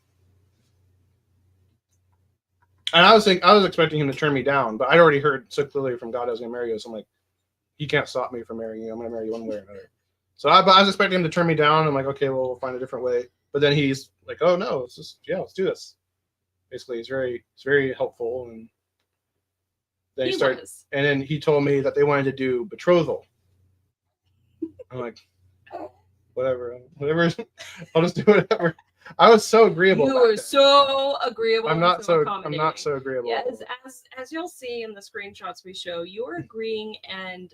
and I was expecting him to turn me down, but I'd already heard so clearly from God I was going to marry you. So I'm like, he can't stop me from marrying you. I'm going to marry you one way or another. So I was expecting him to turn me down. I'm like, okay, well, we'll find a different way. But then he's like, oh no, let's do this. Basically, he's very helpful. And then and then he told me that they wanted to do betrothal. I'm like, whatever. I'll just do whatever. I was so agreeable. You were so agreeable. I'm not so agreeable. Yes, as you'll see in the screenshots we show, you're agreeing and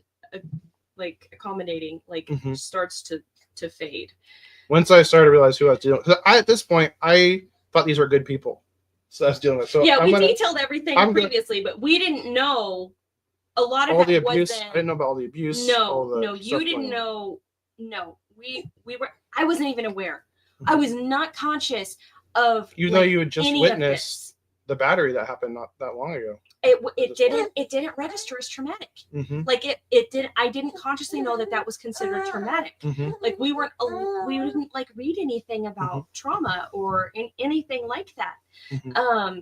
accommodating starts to fade. Once I started to realize who I was dealing with, at this point I thought these were good people. So I was dealing with. So yeah, we detailed everything previously, but we didn't know a lot of all the abuse. I didn't know about all the abuse. No, you didn't know. No, we were. I wasn't even aware. I was not conscious of. Even though you had just witnessed the battery that happened not that long ago. It didn't register as traumatic. Mm-hmm. It didn't. I didn't consciously know that was considered traumatic. Mm-hmm. We didn't read anything about trauma or anything like that. Mm-hmm.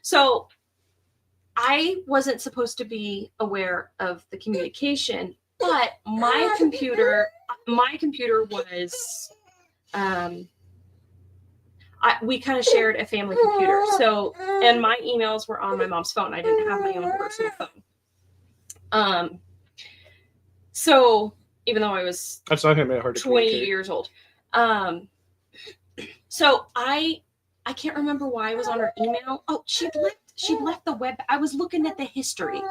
So I wasn't supposed to be aware of the communication, but my computer was. We kind of shared a family computer. So, and my emails were on my mom's phone. I didn't have my own personal phone. So even though I was 20 years old. So I can't remember why I was on her email. Oh, she'd left the web. I was looking at the history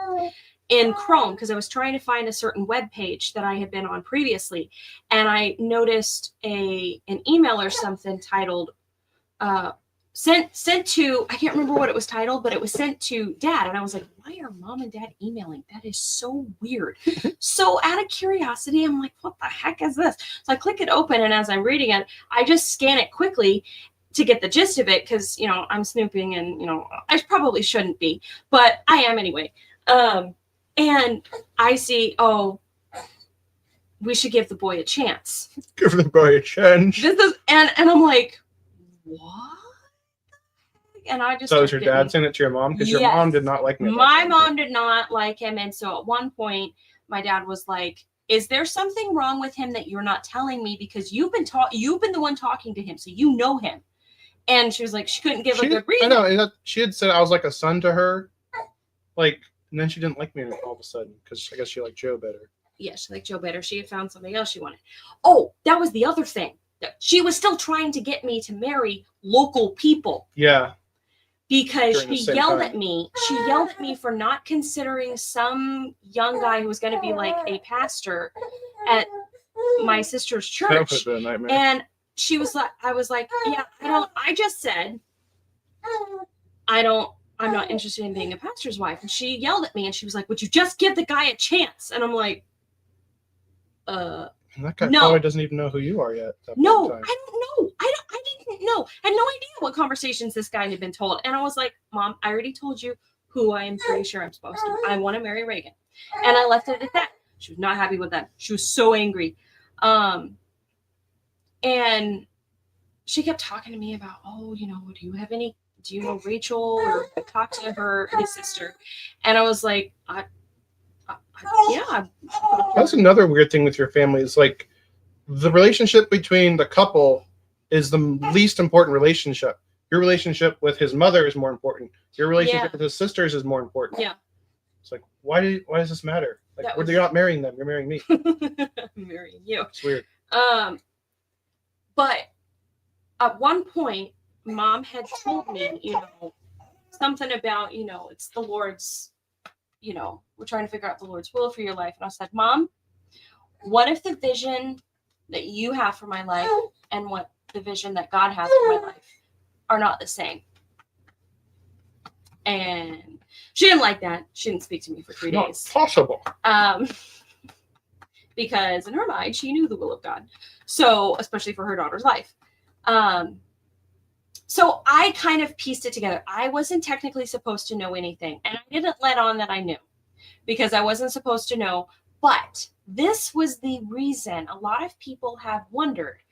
in Chrome because I was trying to find a certain web page that I had been on previously. And I noticed an email or something titled sent to, I can't remember what it was titled, but it was sent to Dad. And I was like, why are Mom and Dad emailing? That is so weird. So out of curiosity, I'm like, what the heck is this? So I click it open, and as I'm reading it, I just scan it quickly to get the gist of it because, I'm snooping and, I probably shouldn't be, but I am anyway. And I see, we should give the boy a chance. Give the boy a chance. And I'm like, what? And I just. So was your dad saying it to your mom? Because your mom did not like me. My mom did not like him. And so at one point, my dad was like, is there something wrong with him that you're not telling me? Because you've been the one talking to him. So you know him. And she was like, she couldn't give a good reason. I know. She had said I was like a son to her. Like, And then she didn't like me all of a sudden because I guess she liked Joe better. Yeah, she liked Joe better. She had found something else she wanted. Oh, that was the other thing. She was still trying to get me to marry local people. Yeah. Because she yelled at me. She yelled at me for not considering some young guy who was going to be like a pastor at my sister's church. That would have been a nightmare. And she was like, I was like, yeah, I just said, I'm not interested in being a pastor's wife. And she yelled at me and she was like, would you just give the guy a chance? And I'm like, and that guy no. probably doesn't even know who you are yet. No, I don't know. I didn't know. I had no idea what conversations this guy had been told. And I was like, Mom, I already told you who I am pretty sure I'm supposed to. I want to marry Reagan. And I left it at that. She was not happy with that. She was so angry. And she kept talking to me about, oh, do you know Rachel or talk to his sister? And I was like, yeah. That's another weird thing with your family. Is like the relationship between the couple is the least important relationship. Your relationship with his mother is more important. Your relationship with his sisters is more important. Yeah. It's like, why does this matter? Like, you're not marrying them. You're marrying me. I'm marrying you. It's weird. But at one point, Mom had told me, something about, it's the Lord's, we're trying to figure out the Lord's will for your life. And I said, Mom, what if the vision that you have for my life and what the vision that God has for my life are not the same? And she didn't like that. She didn't speak to me for 3 days. Not possible. Because in her mind, she knew the will of God. So, especially for her daughter's life. So I kind of pieced it together. I wasn't technically supposed to know anything. And I didn't let on that I knew. Because I wasn't supposed to know. But this was the reason a lot of people have wondered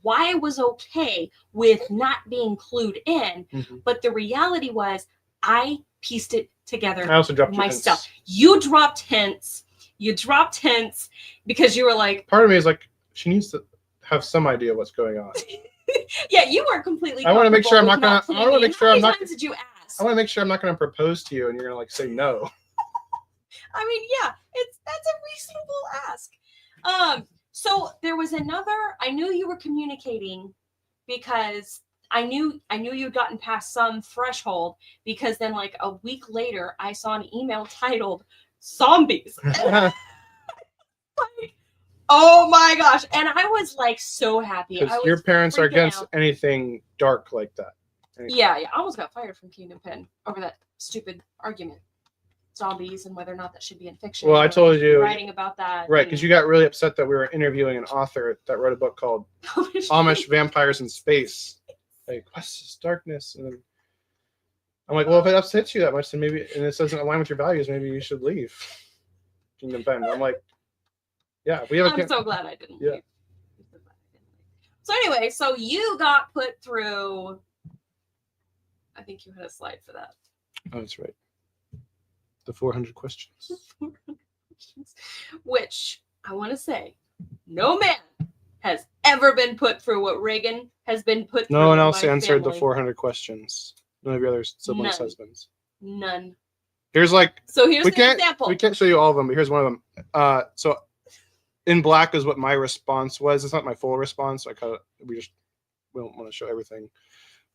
why I was okay with not being clued in. Mm-hmm. But the reality was I pieced it together I also dropped myself. You dropped hints because you were like... Part of me is like, she needs to have some idea what's going on. Yeah, you weren't completely... I want to make sure I'm not going to... I want to make sure I'm not... Did you ask? I want to make sure I'm not going to propose to you and you're going to like say no. I mean, yeah, that's a reasonable ask. So there was another... I knew you were communicating because I knew you'd gotten past some threshold because then like a week later, I saw an email titled Zombies. Like, oh my gosh. And I was like so happy. Your parents are against anything dark like that. Yeah. I almost got fired from Kingdom Pen over that stupid argument. Zombies and whether or not that should be in fiction. Well, I told you. Writing about that. Right, because you got really upset that we were interviewing an author that wrote a book called Amish Vampires in Space. Like, what's this darkness? And then I'm like, well, if it upsets you that much, then maybe, and this doesn't align with your values, maybe you should leave Kingdom Pen. I'm like, yeah, we have. I'm so glad I didn't leave. So anyway, so you got put through. I think you had a slide for that. Oh, that's right. The 400 questions. Which I want to say, no man has ever been put through what Reagan has been put through. No one else answered the 400 questions. None of your other siblings' husbands. None. Here's like. So here's the example. We can't show you all of them, but here's one of them. So in black is what my response was. It's not my full response. We don't want to show everything.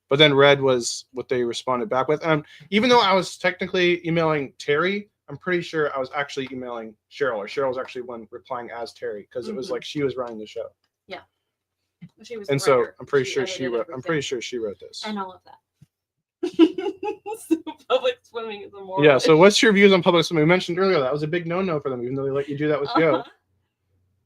But then red was what they responded back with. Even though I was technically emailing Terry, I'm pretty sure I was actually emailing Cheryl, or Cheryl was actually one replying as Terry because it was like she was running the show. Yeah. She was. And so I'm pretty sure she wrote. I'm pretty sure she wrote this. And all of that. So public swimming is immoral. Yeah. So what's your views on public swimming? We mentioned earlier that was a big no-no for them, even though they let you do that with Joe.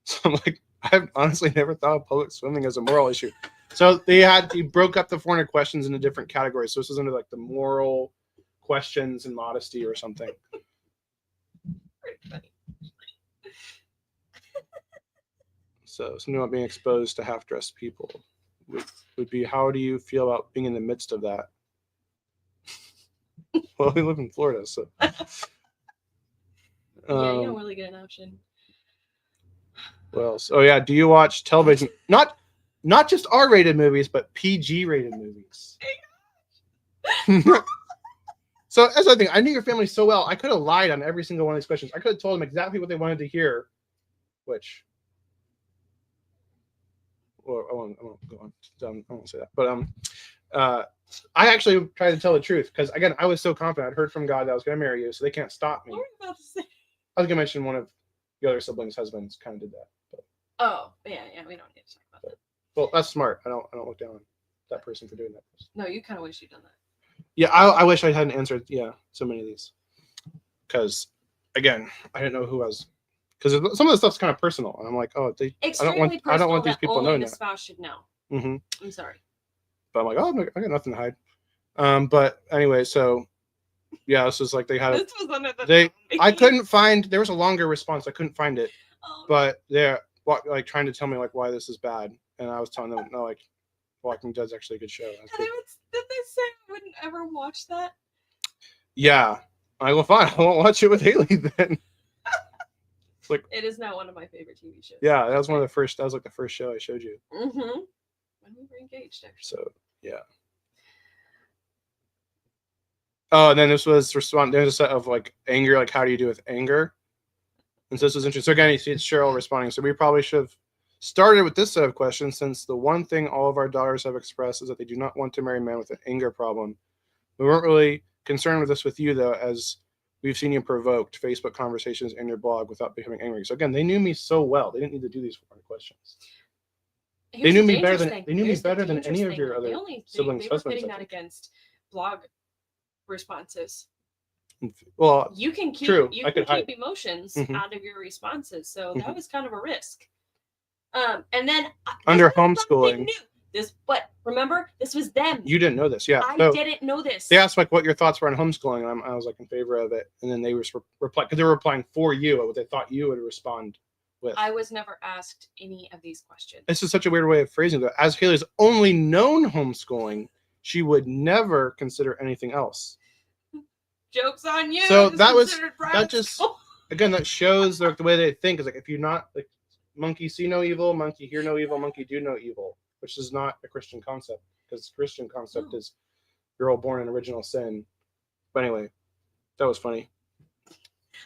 So I'm like, I've honestly never thought of public swimming as a moral issue. So he broke up the 400 questions into different categories. So this is under like the moral questions and modesty or something. So something about being exposed to half-dressed people would be, how do you feel about being in the midst of that? Well, we live in Florida, so. Yeah, you don't really get an option. Well, so yeah, do you watch television? Not just R-rated movies, but PG-rated movies. So that's the thing. I knew your family so well. I could have lied on every single one of these questions. I could have told them exactly what they wanted to hear, which, well, I won't go on. I won't say that. But I actually tried to tell the truth because, again, I was so confident. I'd heard from God that I was going to marry you, so they can't stop me. What were you about to say? I was going to mention one of the other siblings' husbands kind of did that. But, Oh, yeah, we don't need to talk about that. well, that's smart. I don't look down on that person for doing that. No, you kind of wish you'd done that. Yeah, I wish I hadn't answered. Yeah, so many of these, because again, I didn't know who I was. Because some of the stuff's kind of personal, and I'm like, oh, I don't want these people knowing the that. spouse should know. Mm-hmm. I'm sorry, but I'm like, oh, I got nothing to hide. But anyway, so yeah, this was like they had. This was under the I couldn't find. There was a longer response. I couldn't find it, but they're like trying to tell me like why this is bad, and I was telling them no, like Walking Dead's actually a good show. Did they say I wouldn't ever watch that? Yeah, I go fine. I won't watch it with Haley then. Like, it is now one of my favorite TV shows. Yeah, that was one of the first. That was like the first show I showed you. Mm-hmm. When we were engaged, actually. So yeah. Oh, and then this was respond. There's a set of like anger. Like, how do you do with anger? And so this was interesting. So again, you see it's Cheryl responding. So we probably should have started with this set of questions, since the one thing all of our daughters have expressed is that they do not want to marry men with an anger problem. We weren't really concerned with this with you, though, as we've seen you provoked Facebook conversations in your blog without becoming angry. So again, they knew me so well. They didn't need to do these 4 questions. They knew me better than any of your other siblings' they were husbands. putting that against blog responses. Well, you can keep true. You can keep emotions Mm-hmm. out of your responses, so that was kind of a risk. And then under homeschooling, but remember, this was them. You didn't know this, yeah. I didn't know this. They asked like what your thoughts were on homeschooling, and I was like in favor of it. And then they were replying because they were replying for you, what they thought you would respond with. I was never asked any of these questions. This is such a weird way of phrasing it. As Haley's only known homeschooling, she would never consider anything else. Joke's on you. So that just again, that shows like the way they think is like, if you're not like, monkey see no evil, monkey hear no evil, monkey do no evil, which is not a Christian concept, because the Christian concept is you're all born in original sin. But anyway, that was funny.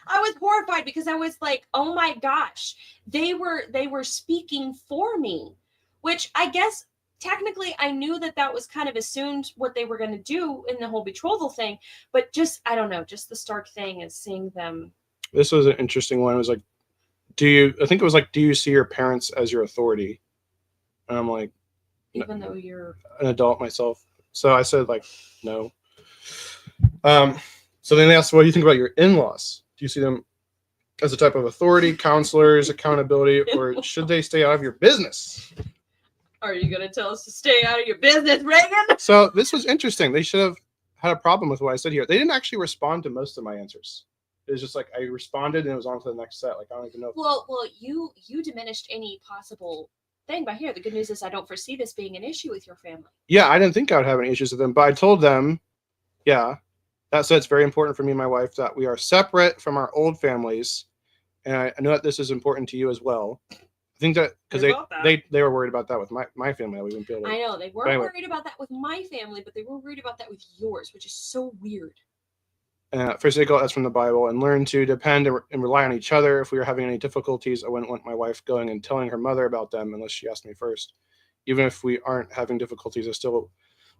I was horrified because I was like, oh my gosh, they were speaking for me, which I guess technically I knew that was kind of assumed what they were going to do in the whole betrothal thing, but just, I don't know, just the stark thing is seeing them. This was an interesting one. It was like, do you see your parents as your authority? And I'm like, even though you're an adult myself. So I said like, no. So then they asked, what do you think about your in-laws? Do you see them as a type of authority, counselors, accountability, or should they stay out of your business? Are you going to tell us to stay out of your business, Reagan? So this was interesting. They should have had a problem with what I said here. They didn't actually respond to most of my answers. It was just like I responded and it was on to the next set. Like I don't even know. Well, you diminished any possible thing by here. The good news is I don't foresee this being an issue with your family. Yeah, I didn't think I would have any issues with them, but I told them, yeah, that said, it's very important for me and my wife that we are separate from our old families, and I know that this is important to you as well. I think that because they were worried about that with my family. We wouldn't be able to. I know they weren't worried about that with my family, but they were worried about that with yours, which is so weird. First, that's from the Bible, and learn to depend and rely on each other. If we were having any difficulties, I wouldn't want my wife going and telling her mother about them unless she asked me first. Even if we aren't having difficulties, I still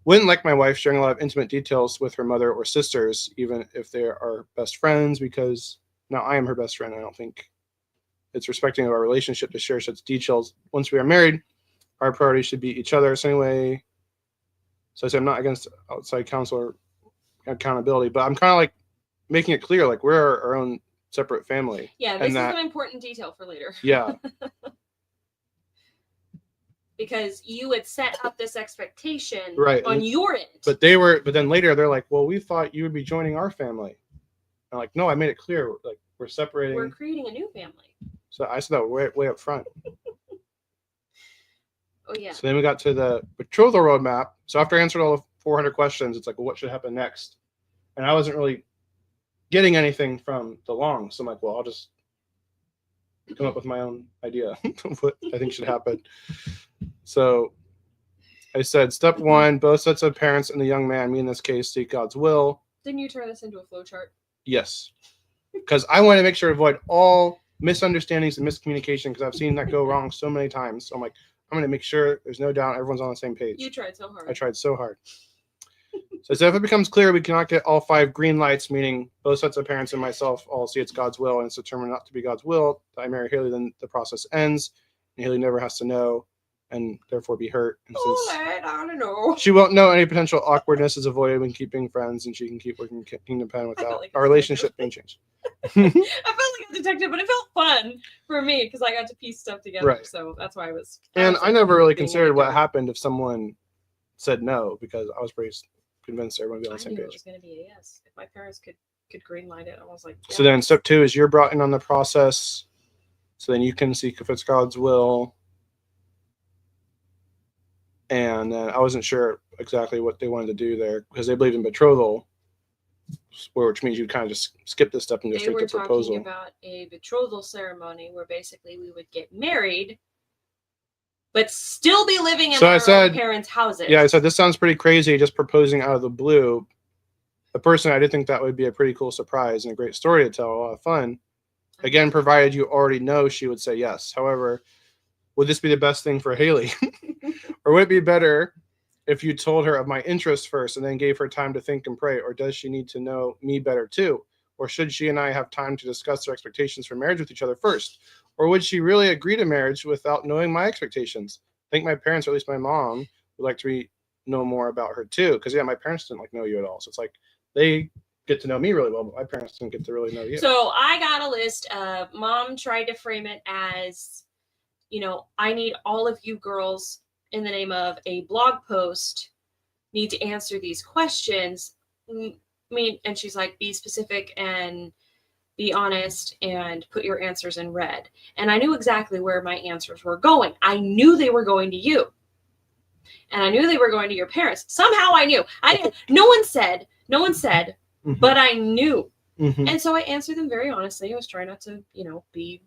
wouldn't like my wife sharing a lot of intimate details with her mother or sisters, even if they are best friends, because now I am her best friend. I don't think it's respecting of our relationship to share such details. Once we are married, our priority should be each other. So anyway, so I said I'm not against outside counsel or accountability, but I'm kind of like making it clear, like we're our own separate family. Yeah, this is an important detail for later. Yeah. Because you had set up this expectation on your end. But then later they're like, well, we thought you would be joining our family. I'm like, no, I made it clear, like we're separating. We're creating a new family. So I said that way up front. Oh yeah. So then we got to the betrothal roadmap. So after I answered all the 400 questions, it's like, well, what should happen next? And I wasn't really getting anything from the long. So I'm like, well, I'll just come up with my own idea of what I think should happen. So I said, step 1, both sets of parents and the young man, me in this case, seek God's will. Didn't you turn this into a flowchart? Yes. Because I want to make sure to avoid all misunderstandings and miscommunication, because I've seen that go wrong so many times. So I'm like, I'm going to make sure there's no doubt everyone's on the same page. You tried so hard. I tried so hard. So if it becomes clear we cannot get all 5 green lights, meaning both sets of parents and myself all see it's God's will and it's determined not to be God's will, that I marry Haley, then the process ends. And Haley never has to know and therefore be hurt. And I don't know. she won't know any potential awkwardness is avoided when keeping friends, and she can keep working Kingdom Pen without like our relationship being changed. I felt like a detective, but it felt fun for me because I got to piece stuff together. Right. So that's why I was. And I never really considered what happened. happened if someone said no, because I was pretty convinced everyone would be on I the same knew it page. was going to be a yes. If my parents could greenlight it, I was like. Yeah. So then step 2 is you're brought in on the process. So then you can seek if it's God's will. And then I wasn't sure exactly what they wanted to do there, because they believed in betrothal, which means you kind of just skip this step and go They straight were to proposal. talking about a betrothal ceremony where basically we would get married, but still be living in our own parents' houses. Yeah, I said, this sounds pretty crazy, just proposing out of the blue. But personally, I did think that would be a pretty cool surprise and a great story to tell, a lot of fun. Again, provided you already know she would say yes. However, would this be the best thing for Haley? Or would it be better if you told her of my interests first and then gave her time to think and pray? Or does she need to know me better too? Or should she and I have time to discuss her expectations for marriage with each other first? Or would she really agree to marriage without knowing my expectations? I think my parents, or at least my mom, would like to know more about her too. Because, yeah, my parents didn't know you at all. So it's like they get to know me really well, but my parents didn't get to really know you. So I got a list of, Mom tried to frame it as, I need all of you girls in the name of a blog post need to answer these questions. And she's like, be specific and be honest and put your answers in red. And I knew exactly where my answers were going. I knew they were going to you. And I knew they were going to your parents. Somehow I knew. No one said, mm-hmm. but I knew. Mm-hmm. And so I answered them very honestly. I was trying not to, be.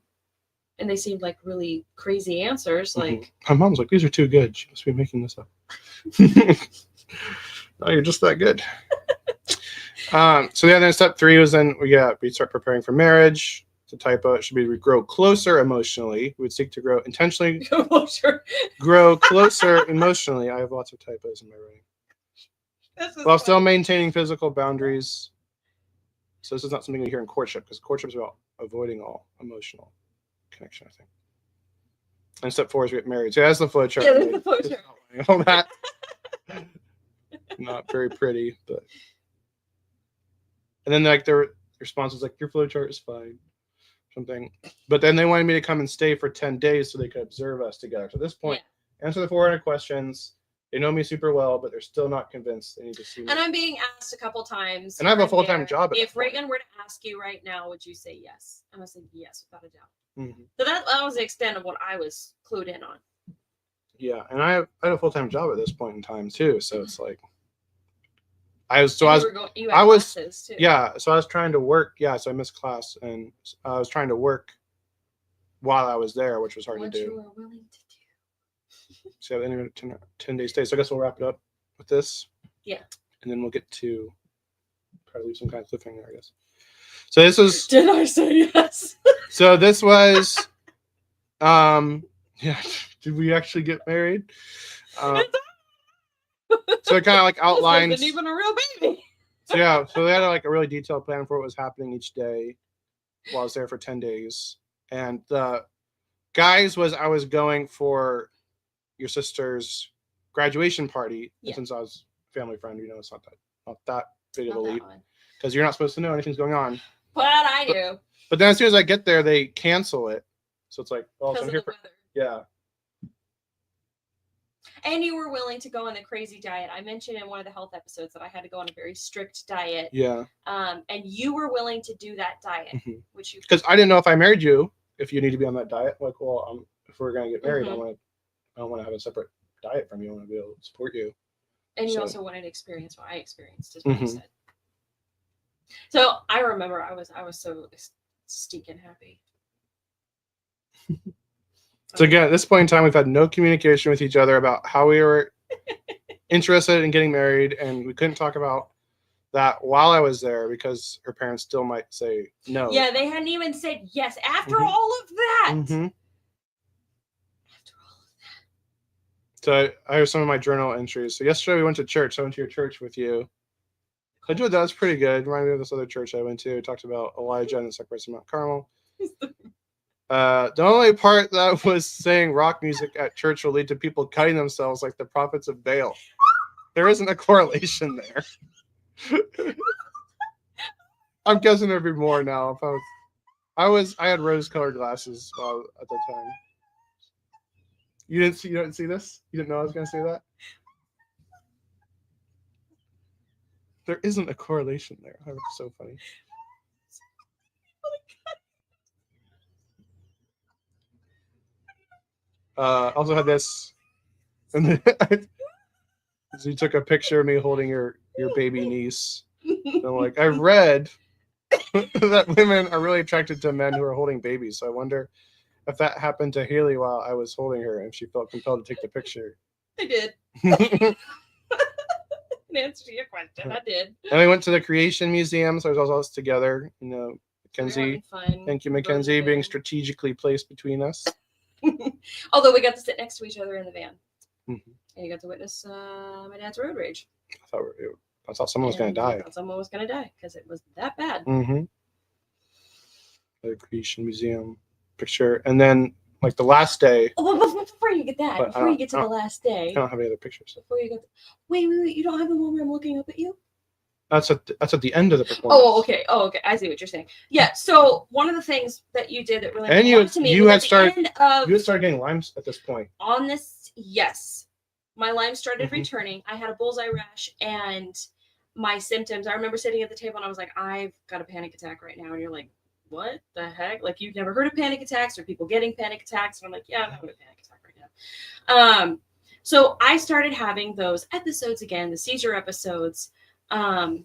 And they seemed like really crazy answers. Mm-hmm. Like, my mom's like, these are too good. She must be making this up. No, you're just that good. So then step 3 was then we start preparing for marriage. The typo, it should be we grow closer emotionally. We would seek to grow intentionally. Grow closer emotionally. I have lots of typos in my writing. While still maintaining physical boundaries. So this is not something you hear in courtship, because courtship is about avoiding all emotional connection, I think. And step 4 is we get married. So that's the flow chart. Yeah, that's the flow chart. All that. Not very pretty, but. And then their response was like, your flow chart is fine. Something. But then they wanted me to come and stay for 10 days so they could observe us together. So at this point, answer the 400 questions. They know me super well, but they're still not convinced they need to see me. And I'm being asked a couple times. And I have a full-time job. If Reagan were to ask you right now, would you say yes? I'm going to say yes, without a doubt. Mm-hmm. So that was the extent of what I was clued in on. Yeah, and I had a full-time job at this point in time too. So it's like, so I was trying to work. Yeah, so I missed class, and I was trying to work while I was there, which was hard to do. You were willing to do. So anyway, 10 days stay. So I guess we'll wrap it up with this. Yeah. And then we'll get to probably leave some kind of cliffhanger, I guess. So this was. Did I say yes? So this was. Yeah. Did we actually get married? So it kind of outlines. This wasn't even a real baby. So they had a really detailed plan for what was happening each day while I was there for 10 days. And the guys I was going for your sister's graduation party. Yeah. Since I was a family friend, it's not that big of a leap, because you're not supposed to know anything's going on. But I do. But then as soon as I get there, they cancel it. So it's like, oh, so I'm here for weather. Yeah. And you were willing to go on a crazy diet. I mentioned in one of the health episodes that I had to go on a very strict diet. Yeah. And you were willing to do that diet, mm-hmm. which you. Because I didn't know if I married you, if you need to be on that diet. Like, well, if we're gonna get married, mm-hmm. I don't want to have a separate diet from you. I want to be able to support you. And you also wanted to experience what I experienced, is what mm-hmm. you said. So I remember I was so stinking happy. So again, at this point in time, we've had no communication with each other about how we were interested in getting married, and we couldn't talk about that while I was there, because her parents still might say no. Yeah, they hadn't even said yes after Mhm. all of that. Mm-hmm. After all of that. So I have some of my journal entries. So yesterday we went to church. I went to your church with you. I do that was pretty good. Reminded me of this other church I went to. We talked about Elijah and the sacrifice of Mount Carmel. The only part that was saying rock music at church will lead to people cutting themselves like the prophets of Baal. There isn't a correlation there. I'm guessing there'd be more now. If I had rose-colored glasses at the time. You didn't see this? You didn't know I was going to say that? There isn't a correlation there. That was so funny. Also had this, and then so you took a picture of me holding your baby niece. And I'm like, I read that women are really attracted to men who are holding babies. So I wonder if that happened to Haley while I was holding her, and she felt compelled to take the picture. I did. In answer to your question, I did. And we went to the Creation Museum, so it was all us together. You know, Mackenzie. Thank you, Mackenzie, being strategically placed between us. Although we got to sit next to each other in the van, and you got to witness my dad's road rage. I thought someone was going to die. I thought someone was going to die because it was that bad. The Creation Museum picture, and then like the last day. Oh, well, before you get that, before you get to the last day, I don't have any other pictures. Before you get, wait, you don't have the one where I'm looking up at you? That's at the end of the performance. Oh, okay. I see what you're saying. Yeah. So one of the things that you did that really and you had started getting limes at this point. On this, yes, my Lyme started returning. I had a bullseye rash and my symptoms. I remember sitting at the table and I was like, I've got a panic attack right now. And you're like, what the heck? Like, you've never heard of panic attacks or people getting panic attacks? And I'm like, yeah, I'm having a panic attack right now. So I started having those episodes again, the seizure episodes. But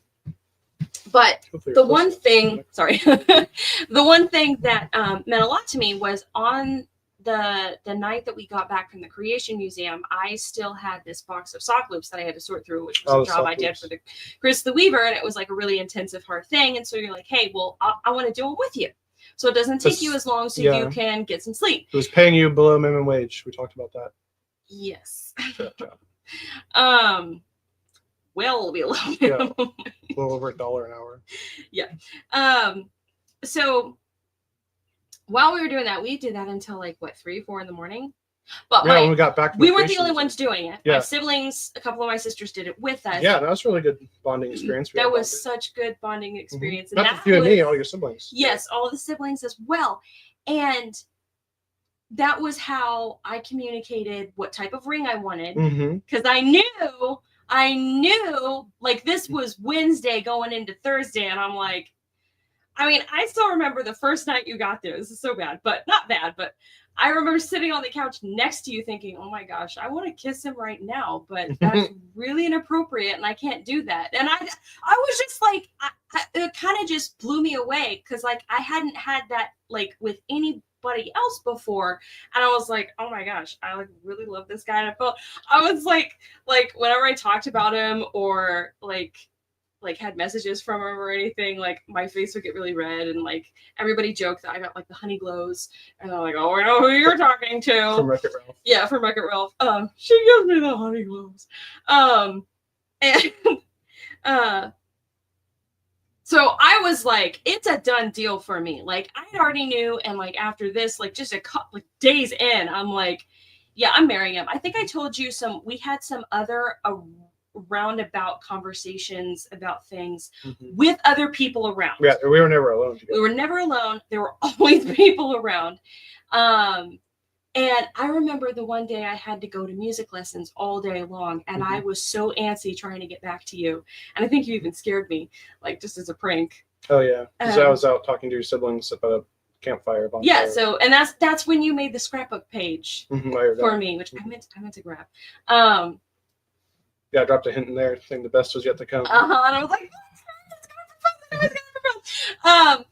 the one thing, the one thing that meant a lot to me was on the night that we got back from the Creation Museum, I still had this box of sock loops that I had to sort through, which was a job I did for the Chris the Weaver, and it was like a really intensive, hard thing. And so you're like, hey, well, I want to do it with you, so it doesn't take you as long, so you can get some sleep. It was paying you below minimum wage. We talked about that. Yes. Well below minimum. Yeah, a little over $1 an hour. Yeah. So while we were doing that, we did that until like 3 or 4 in the morning. But when we got back, we weren't the only ones doing it. Yeah. My siblings, a couple of my sisters did it with us. Yeah, that was a really good bonding experience. That was such good bonding experience. And not just you and me, all your siblings. Yes, all the siblings as well. And that was how I communicated what type of ring I wanted. Because I knew like this was Wednesday going into Thursday. And I'm like, I mean, I still remember the first night you got there. This is so bad, but not bad. But I remember sitting on the couch next to you thinking, oh my gosh, I want to kiss him right now, but that's really inappropriate and I can't do that. And I was just like, it kind of just blew me away because like I hadn't had that like with anybody else before. And I was like, oh my gosh, I like really love this guy. And I was like whenever I talked about him or like had messages from him or anything, like my face would get really red and like everybody joked that I got like the honey glows and they're like, oh, I know who you're talking to. From Wreck-It Ralph. Yeah, from Wreck-It Ralph. She gives me the honey glows. So I was like, it's a done deal for me. Like I already knew, and like after this, like just a couple like days in, I'm like, yeah, I'm marrying him. I think I told you we had some other roundabout conversations about things with other people around. Yeah, we were never alone together. We were never alone. There were always people around. And I remember the one day I had to go to music lessons all day long, and I was so antsy trying to get back to you. And I think you even scared me, like just as a prank. Oh yeah, because I was out talking to your siblings at a campfire. Yeah, so and that's when you made the scrapbook page for me, which I meant to grab. Yeah, I dropped a hint in there saying the best was yet to come. And I was like, it's gonna be fun.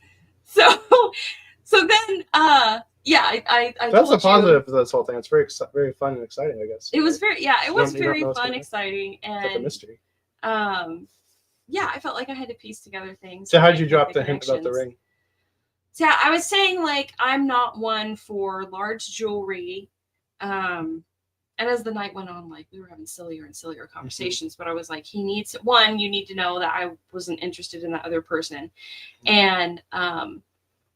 So then, I that's a positive of this whole thing. It's very fun and exciting, I guess. It was very, it was very fun, exciting, and like a mystery. yeah, I felt like I had to piece together things. So how'd you make drop the hint about the ring? So yeah, I was saying like I'm not one for large jewelry. And as the night went on, like we were having sillier and sillier conversations, but I was like, you need to know that I wasn't interested in that other person. And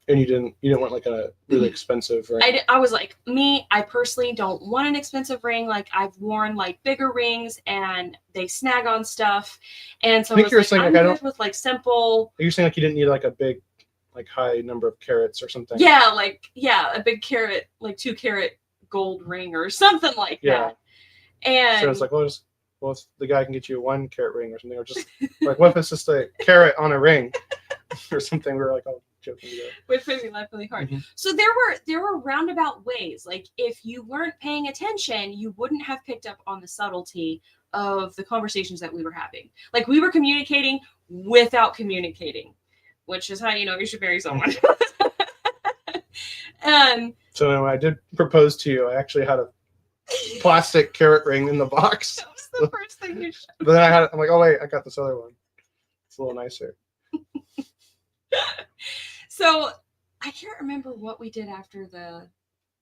you didn't want like a really expensive ring. I was like, I personally don't want an expensive ring. Like I've worn like bigger rings and they snag on stuff. And so I think you're saying I'm like, good with like simple. You're saying like you didn't need like a big, like high number of carats or something. Yeah, a big carat, like 2 carat gold ring or something like that. And so it's like, well, if the guy can get you a 1 carat ring or something, or just like, what if it's just a carat on a ring or something? We were like, oh, joking together. Which made me laugh really hard. So there were roundabout ways. Like if you weren't paying attention, you wouldn't have picked up on the subtlety of the conversations that we were having. Like we were communicating without communicating, which is how you know you should marry someone. So when I did propose to you, I actually had a plastic carrot ring in the box. That was the first thing you showed. But then I'm like, oh wait, I got this other one. It's a little nicer. So I can't remember what we did after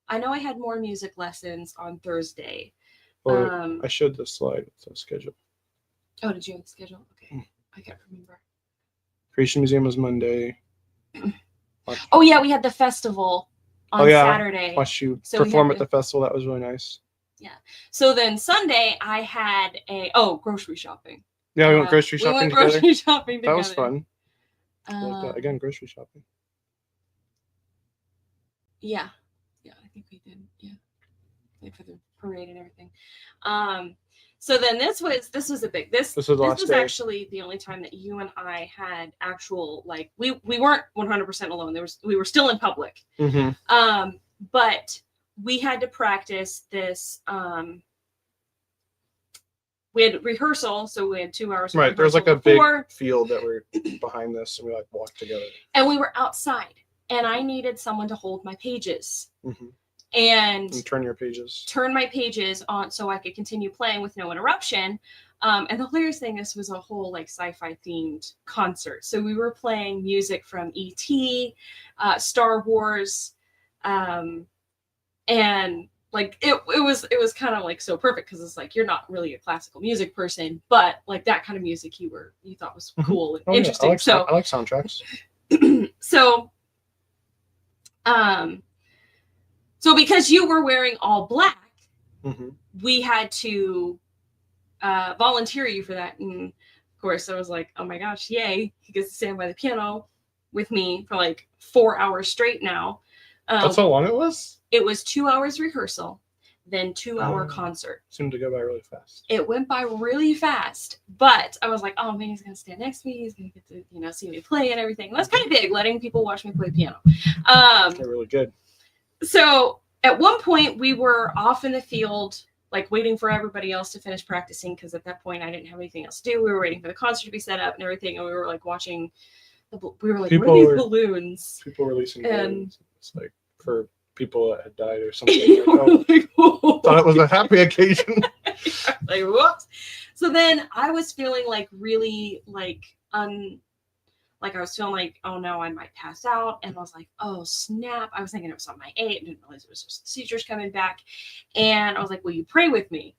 I know I had more music lessons on Thursday. Well, I showed the slide with the schedule. Oh, did you have the schedule? Okay. I can't remember. Creation Museum was Monday. Oh yeah, we had the festival on Saturday. Watched you perform at the festival. That was really nice. Yeah. So then Sunday I had grocery shopping. Yeah, we went grocery shopping together. Grocery shopping together. That was fun. Like that. Again, grocery shopping. Yeah, I think we did. Yeah, like for the parade and everything. So then this was a big this was actually the only time that you and I had actual like we weren't 100% alone. We were still in public. But we had to practice this. We had rehearsal, so we had 2 hours. Right, there's like a big field that we're behind this, and we like walked together. And we were outside, and I needed someone to hold my pages. And turn your pages. Turn my pages on so I could continue playing with no interruption. And the hilarious thing, this was a whole like sci-fi themed concert. So we were playing music from E.T., Star Wars, and like it was kind of like so perfect because it's like you're not really a classical music person, but like that kind of music you thought was cool and interesting. Yeah. I like soundtracks. So because you were wearing all black, we had to volunteer you for that. And of course I was like, oh my gosh, yay. He gets to stand by the piano with me for like 4 hours straight now. That's how long it was? It was 2 hours rehearsal, then 2-hour concert. Seemed to go by really fast. It went by really fast, but I was like, oh man, he's going to stand next to me. He's going to get to, see me play and everything. And that's kind of big, letting people watch me play piano. They're really good. So at one point we were off in the field, like waiting for everybody else to finish practicing. Cause at that point I didn't have anything else to do. We were waiting for the concert to be set up and everything. And we were like watching, we were like, what are these balloons? People releasing balloons. It's like for people that had died or something. Thought it was a happy occasion. Like, whoops. So then I was feeling like really like I was feeling like, oh no, I might pass out. And I was like, oh snap. I was thinking it was on my 8. I didn't realize it was just seizures coming back. And I was like, will you pray with me?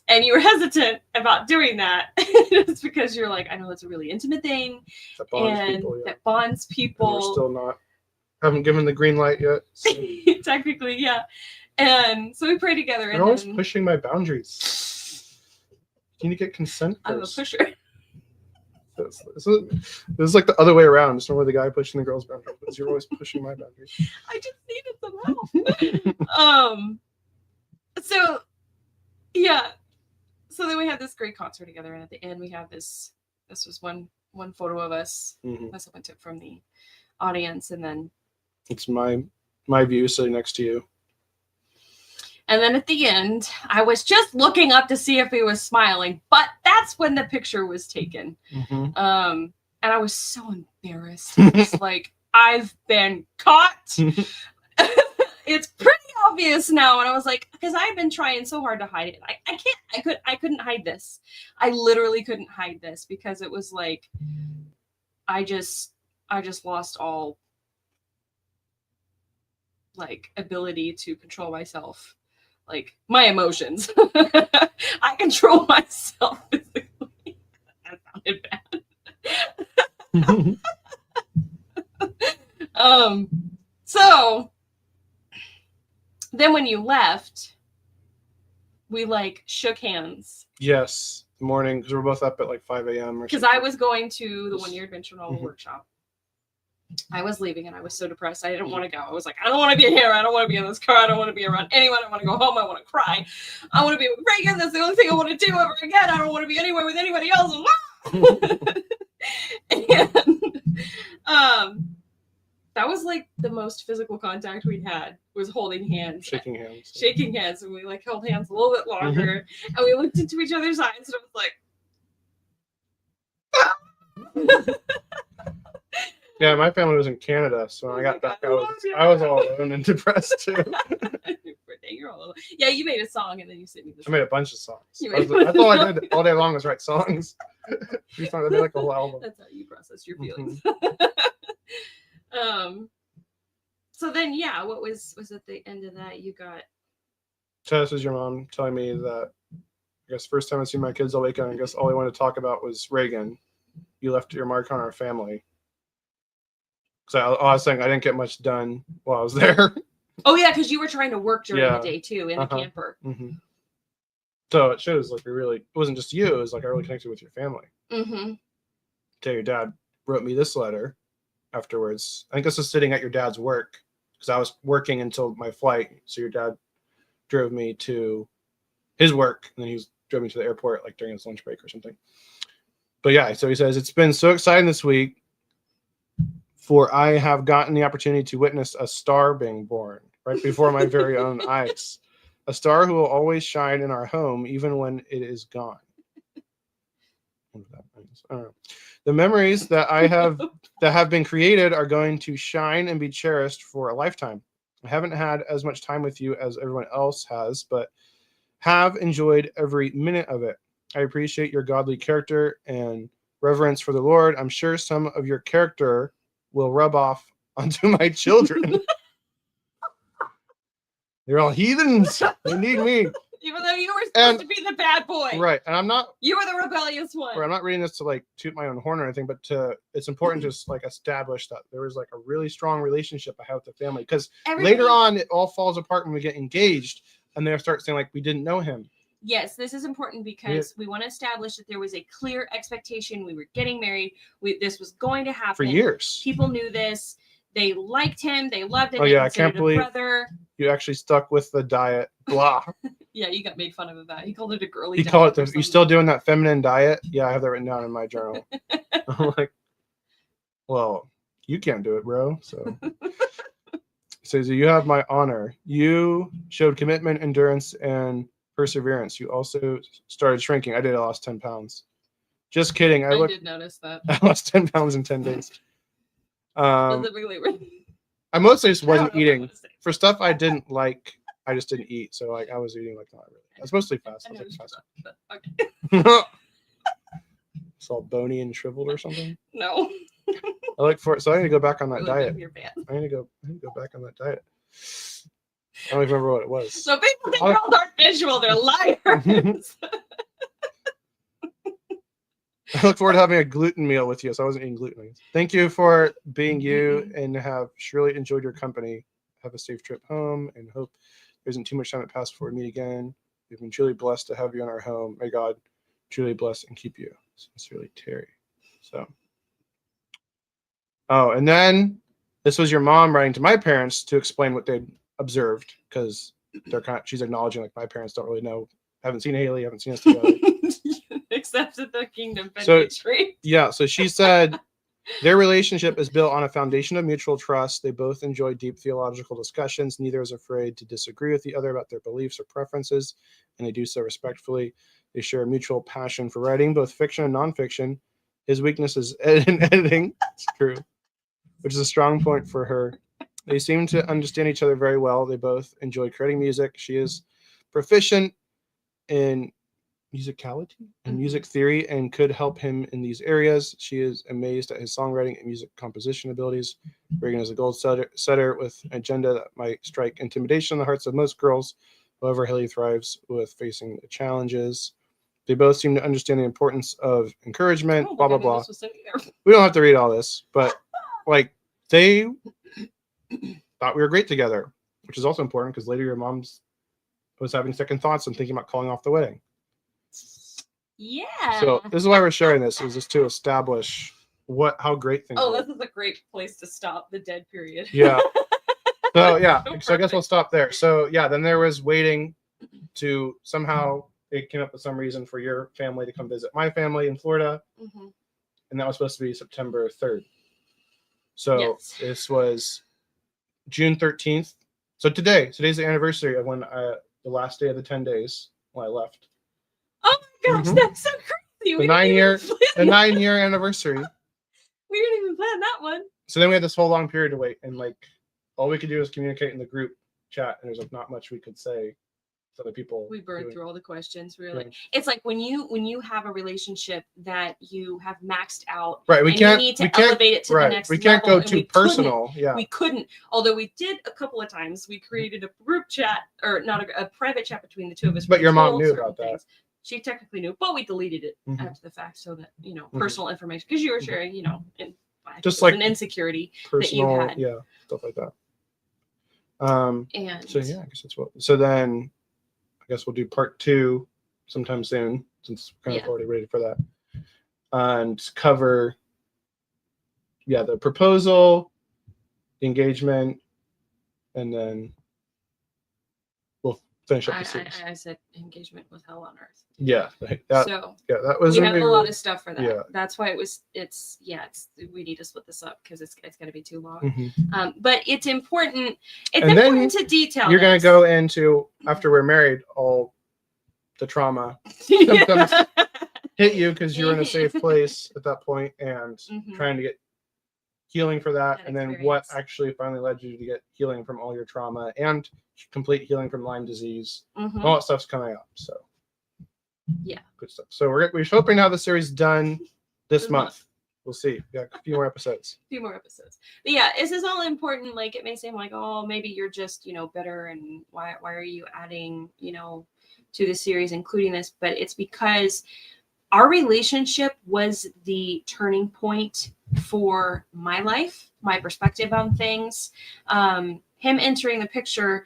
And you were hesitant about doing that. It's because you're like, I know it's a really intimate thing. That bonds people. And we're still haven't given the green light yet. So. Technically, yeah. And so we pray together. You're always pushing my boundaries. You need to get consent first. I'm a pusher. This is like the other way around. It's normally the guy pushing the girl's boundaries, but you're always pushing my boundaries. I just needed some help. So yeah. So then we had this great concert together, and at the end we have this was one photo of us. That's what I took from the audience, and then it's my view sitting next to you. And then at the end, I was just looking up to see if he was smiling, but that's when the picture was taken. And I was so embarrassed. It's like, I've been caught. It's pretty obvious now. And I was like, because I've been trying so hard to hide it. I couldn't hide this. I literally couldn't hide this because it was like, I just lost all like ability to control myself, like my emotions. I control myself physically. That sounded bad. So then when you left, we like shook hands. Yes, morning, because we're both up at like 5 a.m. Because I was going to the 1 Year Adventure Novel workshop. I was leaving and I was so depressed. I didn't want to go. I was like, I don't want to be here. I don't want to be in this car. I don't want to be around anyone. I want to go home. I want to cry. I want to be with Reagan. That's the only thing I want to do ever again. I don't want to be anywhere with anybody else. And that was like the most physical contact we'd had, was holding hands. Shaking hands. Shaking hands. And we like held hands a little bit longer. And we looked into each other's eyes and it was like, yeah, my family was in Canada, so when I got back, I was all alone and depressed too. You're all alone. Yeah, you made a song and then you sent me the song. I made a bunch of songs. That's all I did all day long was write songs. I did like a whole album. That's how you process your feelings. So then, yeah, what was at the end of that? You got. So this is your mom telling me that, I guess, first time I see my kids all weekend, I guess all I wanted to talk about was Reagan. You left your mark on our family. So I was saying I didn't get much done while I was there. Oh yeah, because you were trying to work during the day too in the camper. Mm-hmm. So it shows like it wasn't just you. It was like I really connected with your family. Mm-hmm. So your dad wrote me this letter afterwards. I think this was sitting at your dad's work because I was working until my flight. So your dad drove me to his work and then drove me to the airport like during his lunch break or something. But yeah, so he says, it's been so exciting this week. For I have gotten the opportunity to witness a star being born right before my very own eyes. A star who will always shine in our home, even when it is gone. What that means. I don't know. The memories that have been created are going to shine and be cherished for a lifetime. I haven't had as much time with you as everyone else has, but have enjoyed every minute of it. I appreciate your godly character and reverence for the Lord. I'm sure some of your character will rub off onto my children. They're all heathens. They need me. Even though you were supposed to be the bad boy. Right. And I'm not. You were the rebellious one. Right, I'm not reading this to like toot my own horn or anything, but it's important to like establish that there was like a really strong relationship I have with the family. Because later on, it all falls apart when we get engaged and they start saying like, we didn't know him. Yes, this is important because we want to establish that there was a clear expectation. We were getting married. This was going to happen. For years. People knew this. They liked him. They loved him. Oh, yeah, I can't believe brother. You actually stuck with the diet. Blah. Yeah, you got made fun of that. He called it a girly diet. He called it, you still doing that feminine diet? Yeah, I have that written down in my journal. I'm like, well, you can't do it, bro. So says, you have my honor. You showed commitment, endurance, and perseverance. You also started shrinking. I lost 10 pounds. Just kidding. I did notice that. I lost 10 pounds in 10 days. I mostly just wasn't eating. For stuff I didn't like, I just didn't eat. So like I was eating like not really. I was mostly fast. I was like fast. Okay. It's all bony and shriveled or something. No. I look for it. So I need to go back on that diet. I need to go back on that diet. I don't even remember what it was. So people think girls aren't visual, they're liars. I look forward to having a gluten meal with you, so I wasn't eating gluten. Thank you for being you and have surely enjoyed your company. Have a safe trip home and hope there isn't too much time that passed before we meet again. We've been truly blessed to have you in our home. May God truly bless and keep you. Sincerely, Terry. So, oh, and then this was your mom writing to my parents to explain what they'd observed because she's acknowledging like my parents don't really know, haven't seen Haley, haven't seen us together. Except at the Kingdom Retreat. Yeah, so she said their relationship is built on a foundation of mutual trust. They both enjoy deep theological discussions. Neither is afraid to disagree with the other about their beliefs or preferences, and they do so respectfully. They share a mutual passion for writing, both fiction and nonfiction. His weakness is in editing. It's true, which is a strong point for her. They seem to understand each other very well. They both enjoy creating music. She is proficient in musicality and music theory and could help him in these areas. She is amazed at his songwriting and music composition abilities. Reagan is a goal setter with an agenda that might strike intimidation in the hearts of most girls. However, Haley thrives with facing the challenges. They both seem to understand the importance of encouragement, blah, blah, blah. We don't have to read all this, but like they thought we were great together, which is also important because later your mom's was having second thoughts and thinking about calling off the wedding. Yeah. So this is why we're sharing this, is just to establish how great things are. This is a great place to stop the dead period. Yeah. So yeah, so I guess we'll stop there. So yeah, then there was waiting to somehow it came up with some reason for your family to come visit my family in Florida. Mm-hmm. And that was supposed to be September 3rd. So This was June 13th. So today's the anniversary of when the last day of the 10 days when I left. Oh my gosh, that's so crazy. The 9-year anniversary. We didn't even plan that one. So then we had this whole long period to wait, and like all we could do was communicate in the group chat, and there's like not much we could say to other people. We burned through all the questions, really. Yeah. It's like when you have a relationship that you have maxed out, right? We can't elevate it to the next level. We can't go too personal. Yeah, we couldn't. Although we did a couple of times. We created a group chat, or not a private chat between the two of us. But your mom knew about that. She technically knew, but we deleted it after the fact so that, personal information, because you were sharing, just like an insecurity personal, that you had. Yeah, stuff like that. And so yeah, I guess that's what. So then, I guess we'll do part 2 sometime soon, since we're kind of already ready for that, and cover, the proposal, the engagement, and then we'll finish up the series. I said engagement was hell on earth. Yeah, that was. We have a lot of stuff for that. Yeah. That's why we need to split this up because it's going to be too long. Mm-hmm. But it's important. It's important to detail. You're going to go into, after we're married, all the trauma symptoms hit you because you were in a safe place at that point and trying to get healing for that, and then what actually finally led you to get healing from all your trauma and complete healing from Lyme disease. All that stuff's coming up. So yeah, good stuff. So we're hoping to have the series done this month. We'll see. Yeah, a few more episodes. But yeah, this is all important. Like, it may seem like, oh, maybe you're just bitter, and why are you adding to the series, including this? But it's because our relationship was the turning point for my life, my perspective on things. Him entering the picture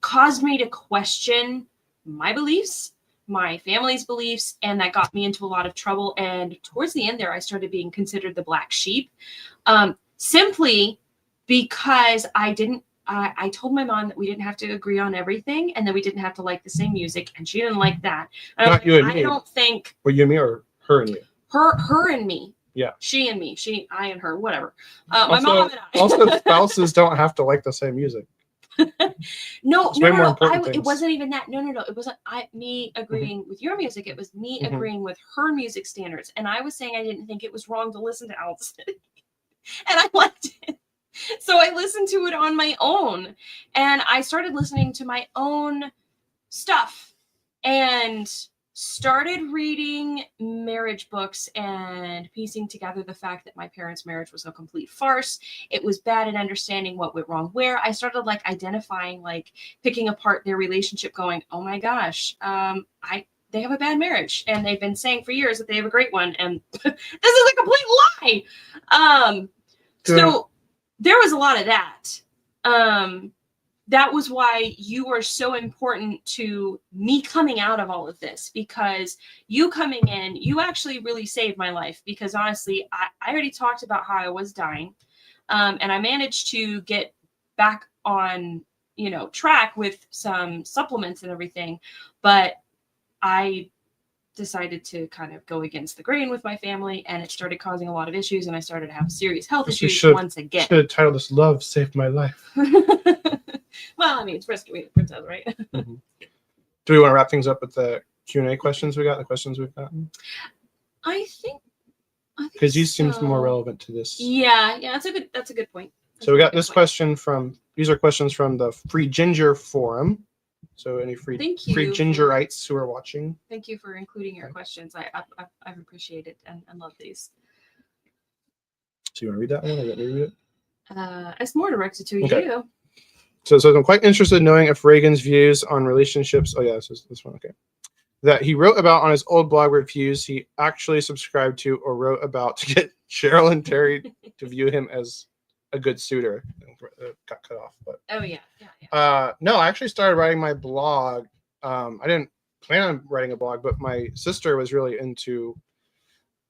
caused me to question my beliefs, my family's beliefs, and that got me into a lot of trouble. And towards the end there, I started being considered the black sheep, simply because I told my mom that we didn't have to agree on everything and that we didn't have to like the same music, and she didn't like that. And Not you and me. I don't think. Well, you and me, or her and you? Her and me. Yeah. She and me. I and her. Whatever. My mom and I. Also, spouses don't have to like the same music. No. It wasn't even that. No. It wasn't me agreeing with your music. It was me agreeing with her music standards. And I was saying I didn't think it was wrong to listen to Allison. And I liked it. So I listened to it on my own. And I started listening to my own stuff. And started reading marriage books and piecing together the fact that my parents' marriage was a complete farce. It was bad in understanding what went wrong where. I started identifying, picking apart their relationship, going, oh my gosh, they have a bad marriage, and they've been saying for years that they have a great one, and this is a complete lie. So there was a lot of that. That was why you are so important to me coming out of all of this, because you coming in, you actually really saved my life, because honestly, I already talked about how I was dying. And I managed to get back on, track with some supplements and everything. But I decided to kind of go against the grain with my family, and it started causing a lot of issues, and I started to have serious health issues once again. Should have titled this "Love Saved My Life." Well, I mean, it's rescuing the princess, right? Do we want to wrap things up with the Q&A questions we got, the questions we've gotten? I think because these seems more relevant to this. Yeah, that's a good point. So we got this question these are questions from the Free Ginger forum. So any free gingerites who are watching. Thank you for including your questions. I've appreciated and love these. So you want to read that one? Or you want me to read it? It's more directed to you. So I'm quite interested in knowing if Reagan's views on relationships. Oh yeah, this is this one. Okay. That he wrote about on his old blog reviews he actually subscribed to or wrote about to get Cheryl and Terry to view him as a good suitor. Got cut off, but no, I actually started writing my blog. I didn't plan on writing a blog, but my sister was really into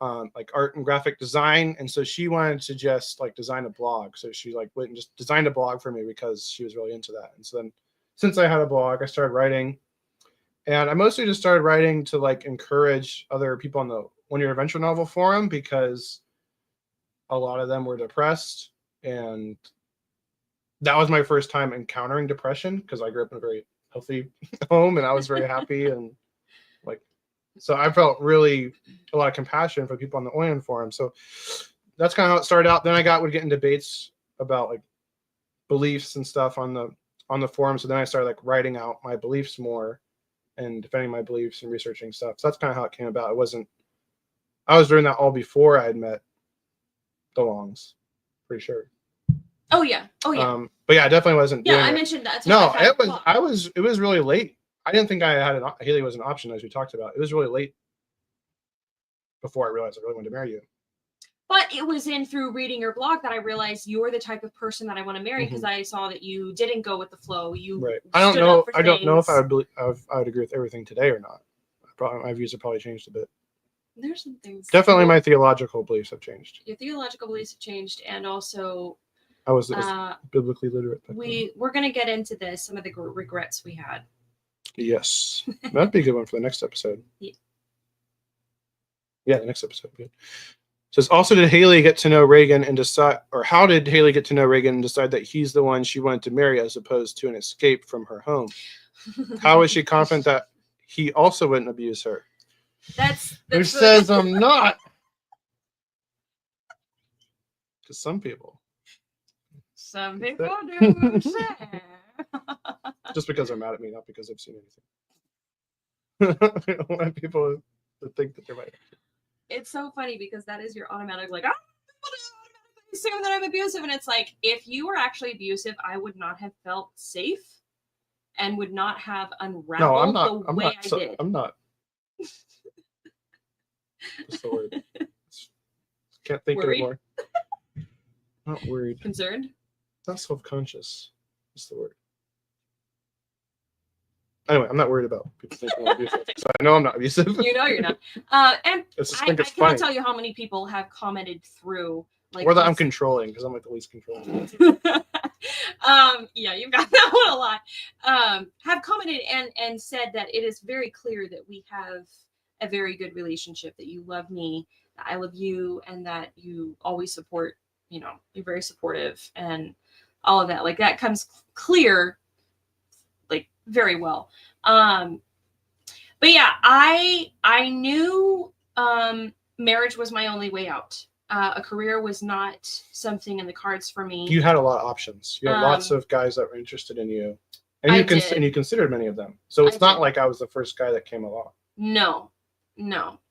like art and graphic design, and so she wanted to just like design a blog. So she like went and just designed a blog for me because she was really into that. And so then, since I had a blog, I started writing. And I mostly just started writing to like encourage other people on the One Year Adventure Novel forum because a lot of them were depressed. And that was my first time encountering depression because I grew up in a very healthy home and I was very happy. And like, so I felt really a lot of compassion for people on the Oyen forum. So that's kind of how it started out. Then would get in debates about like beliefs and stuff on the forum. So then I started like writing out my beliefs more and defending my beliefs and researching stuff. So that's kind of how it came about. I was doing that all before I had met the Longs, pretty sure. Oh yeah. But yeah, I definitely wasn't. Yeah, I mentioned that. No, it was really late. I didn't think I had Haley was an option, as we talked about. It was really late before I realized I really wanted to marry you. But it was through reading your blog that I realized you're the type of person that I want to marry because I saw that you didn't go with the flow. You I don't know if I would agree with everything today or not. My views have probably changed a bit. There's some things. Definitely, my theological beliefs have changed. Your theological beliefs have changed, and also I was biblically literate. We're gonna get into this. Some of the regrets we had. Yes, that'd be a good one for the next episode. Yeah, the next episode. Good. Says also, did Haley get to know Reagan and decide, or how did Haley get to know Reagan and decide that he's the one she wanted to marry as opposed to an escape from her home? How is she confident that he also wouldn't abuse her? That's who says I'm not? Because some people do say. Just because they're mad at me, not because I've seen anything. I don't want people to think that they're right. It's so funny because that is your automatic like, automatically assume that I'm abusive, and it's like, if you were actually abusive, I would not have felt safe and would not have unraveled the way I did. I'm not. What's the word? Can't think anymore. Not worried. Concerned? Not self-conscious. What's the word? Anyway, I'm not worried about people thinking I'm abusive. So I know I'm not abusive. You know you're not. And I cannot tell you how many people have commented through. Like, or that I'm controlling, because I'm like the least controlling. Yeah, you've got that one a lot. Have commented and said that it is very clear that we have a very good relationship, that you love me, that I love you, and that you always support, you're very supportive and all of that. Like, that comes clear, like, very well. But yeah, I knew marriage was my only way out. A career was not something in the cards for me. You had a lot of options. You had lots of guys that were interested in you, and you considered many of them. So it's not like I was the first guy that came along. No,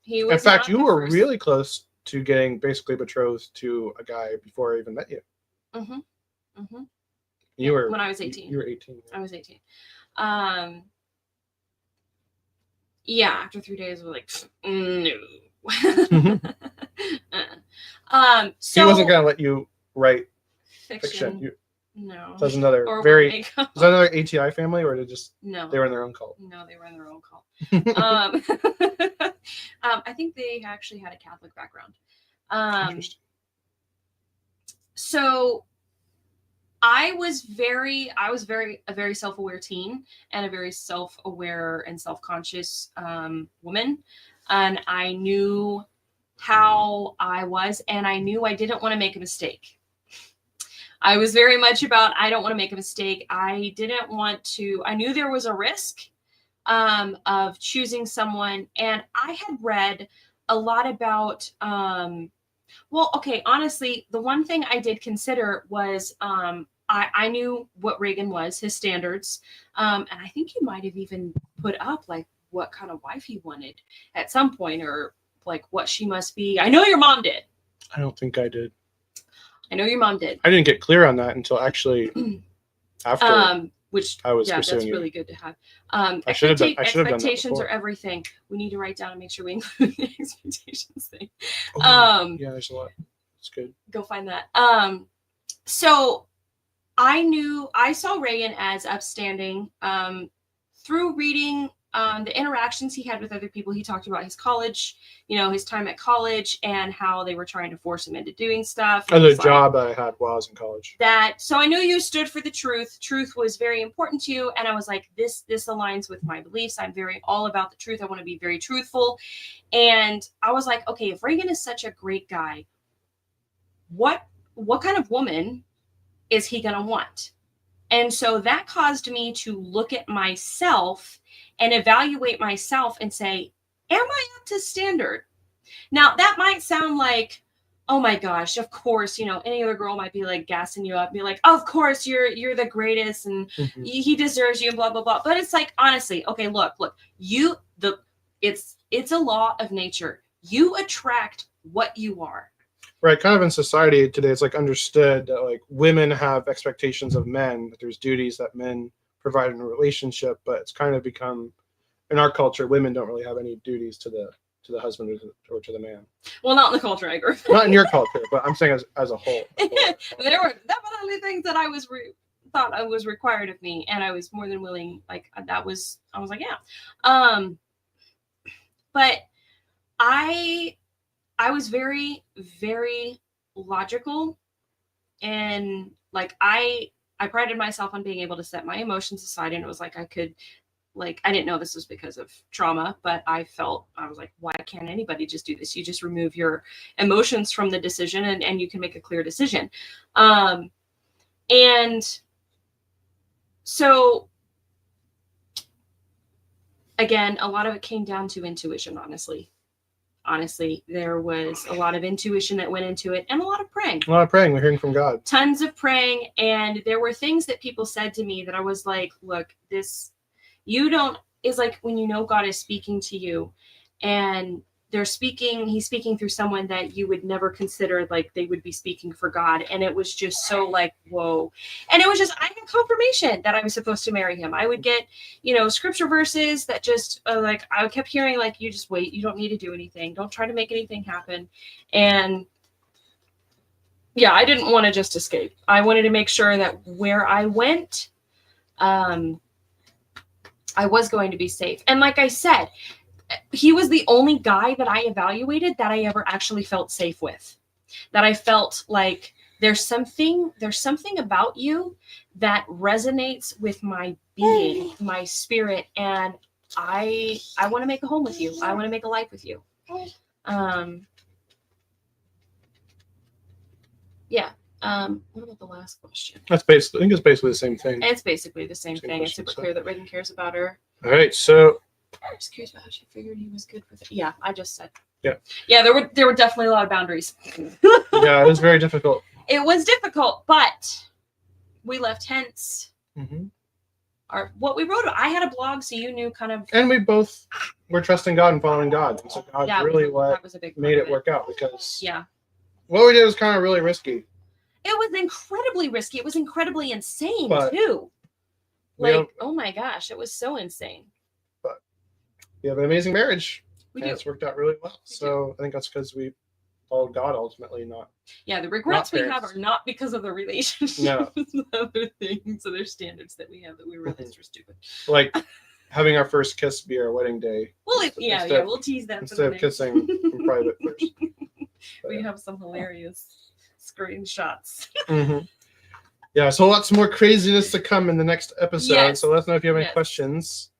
he was. In fact, you were really close to getting basically betrothed to a guy before I even met you. You were when I was 18. You were 18. I was 18. Yeah, after 3 days, we're like, no. So he wasn't gonna let you write fiction. No. So that's another is that another ATI family, or they were in their own cult? No, they were in their own cult. I think they actually had a Catholic background. Interesting. So I was a very self-aware teen and a very self-aware and self-conscious woman. And I knew how I was, and I knew I didn't want to make a mistake. I was very much about, I don't want to make a mistake. I knew there was a risk of choosing someone. And I had read a lot about Well, okay, honestly, the one thing I did consider was I knew what Reagan was, his standards. And I think he might have even put up like what kind of wife he wanted at some point, or like what she must be. I know your mom did. I don't think I did. I know your mom did. I didn't get clear on that until actually after which I was that's pursuing really you. good to have. I should have done that Expectations before. are everything. We need to write down and make sure we include the expectations thing. Oh, yeah, there's a lot. It's good. Go find that. So I saw Reagan as upstanding through reading the interactions he had with other people. He talked about his college, his time at college and how they were trying to force him into doing stuff. And the job I had while I was in college. So I knew you stood for the truth. Truth was very important to you. And I was like, this aligns with my beliefs. I'm very all about the truth. I want to be very truthful. And I was like, okay, if Reagan is such a great guy, what kind of woman is he going to want? And so that caused me to look at myself and evaluate myself and say, am I up to standard? Now, that might sound like, oh my gosh, of course, any other girl might be like gassing you up, be like, of course, you're the greatest and he deserves you and blah, blah, blah. But it's like, honestly, okay, look, it's a law of nature. You attract what you are. Right, kind of in society today, it's like understood that like women have expectations of men, that there's duties that men provide in a relationship, but it's kind of become, in our culture, women don't really have any duties to the husband or to the man. Well, not in the culture I grew up. Not in your culture, but I'm saying as a whole. There were definitely things that I thought I was required of me, and I was more than willing. Like I was like, yeah. But I was very, very logical, and like I prided myself on being able to set my emotions aside, and it was like I didn't know this was because of trauma, but I was like, why can't anybody just do this? You just remove your emotions from the decision and you can make a clear decision. And so again, a lot of it came down to intuition, honestly. There was a lot of intuition that went into it and a lot of praying. A lot of praying. We're hearing from God. Tons of praying. And there were things that people said to me that I was like, look, is like when God is speaking to you and he's speaking through someone that you would never consider like they would be speaking for God. And it was just so like, whoa. And it was just, I got confirmation that I was supposed to marry him. I would get, scripture verses that just like, I kept hearing like, you just wait. You don't need to do anything. Don't try to make anything happen. And yeah, I didn't want to just escape. I wanted to make sure that where I went, I was going to be safe. And like I said, he was the only guy that I evaluated that I ever actually felt safe with, that I felt like there's something about you that resonates with my being, my spirit. And I want to make a home with you. I want to make a life with you. Yeah. What about the last question? I think it's basically the same thing. It's basically the same thing. It's super clear that Reagan cares about her. All right, so I'm just curious about how she figured he was good with it. Yeah, I just said. Yeah. There were definitely a lot of boundaries. Yeah, it was very difficult. It was difficult, but we left hints. Mm-hmm. What we wrote. I had a blog, so you knew kind of. And we both were trusting God and following God, and so God's really what was a big made it work out, because what we did was kind of really risky. It was incredibly risky. It was incredibly insane too. Oh my gosh, it was so insane. But we have an amazing marriage. And it's worked out really well. I think that's because we followed God ultimately, not. Yeah, the regrets we have are not because of the relationship. No. Other things, other standards that we have that we realized were stupid. Like having our first kiss be our wedding day. Well, we'll tease that instead of kissing in private first. We have some hilarious screenshots. Mm-hmm. Yeah, so lots more craziness to come in the next episode. Yes. So let us know if you have any questions.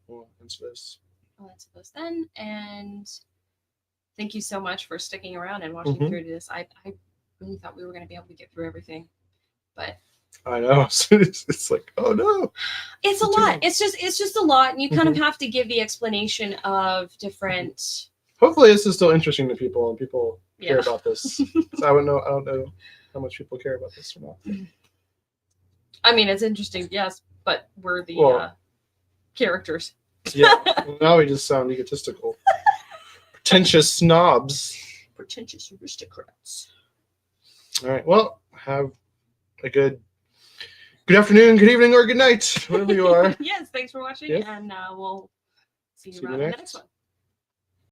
We'll answer this. I'll answer those then. And thank you so much for sticking around and watching through to this. I really thought we were going to be able to get through everything, but I know. It's like, oh no, it's a lot. It's just a lot, and you kind of have to give the explanation of different. Hopefully, this is still interesting to people, and people care about this. So I don't know how much people care about this or not. I mean, it's interesting, yes, but we're the characters. Yeah. Well, now we just sound egotistical. Pretentious snobs. Pretentious aristocrats. All right. Well, have a good afternoon, good evening, or good night, wherever you are. Yes, thanks for watching, Yes. and we'll see you around in the next one.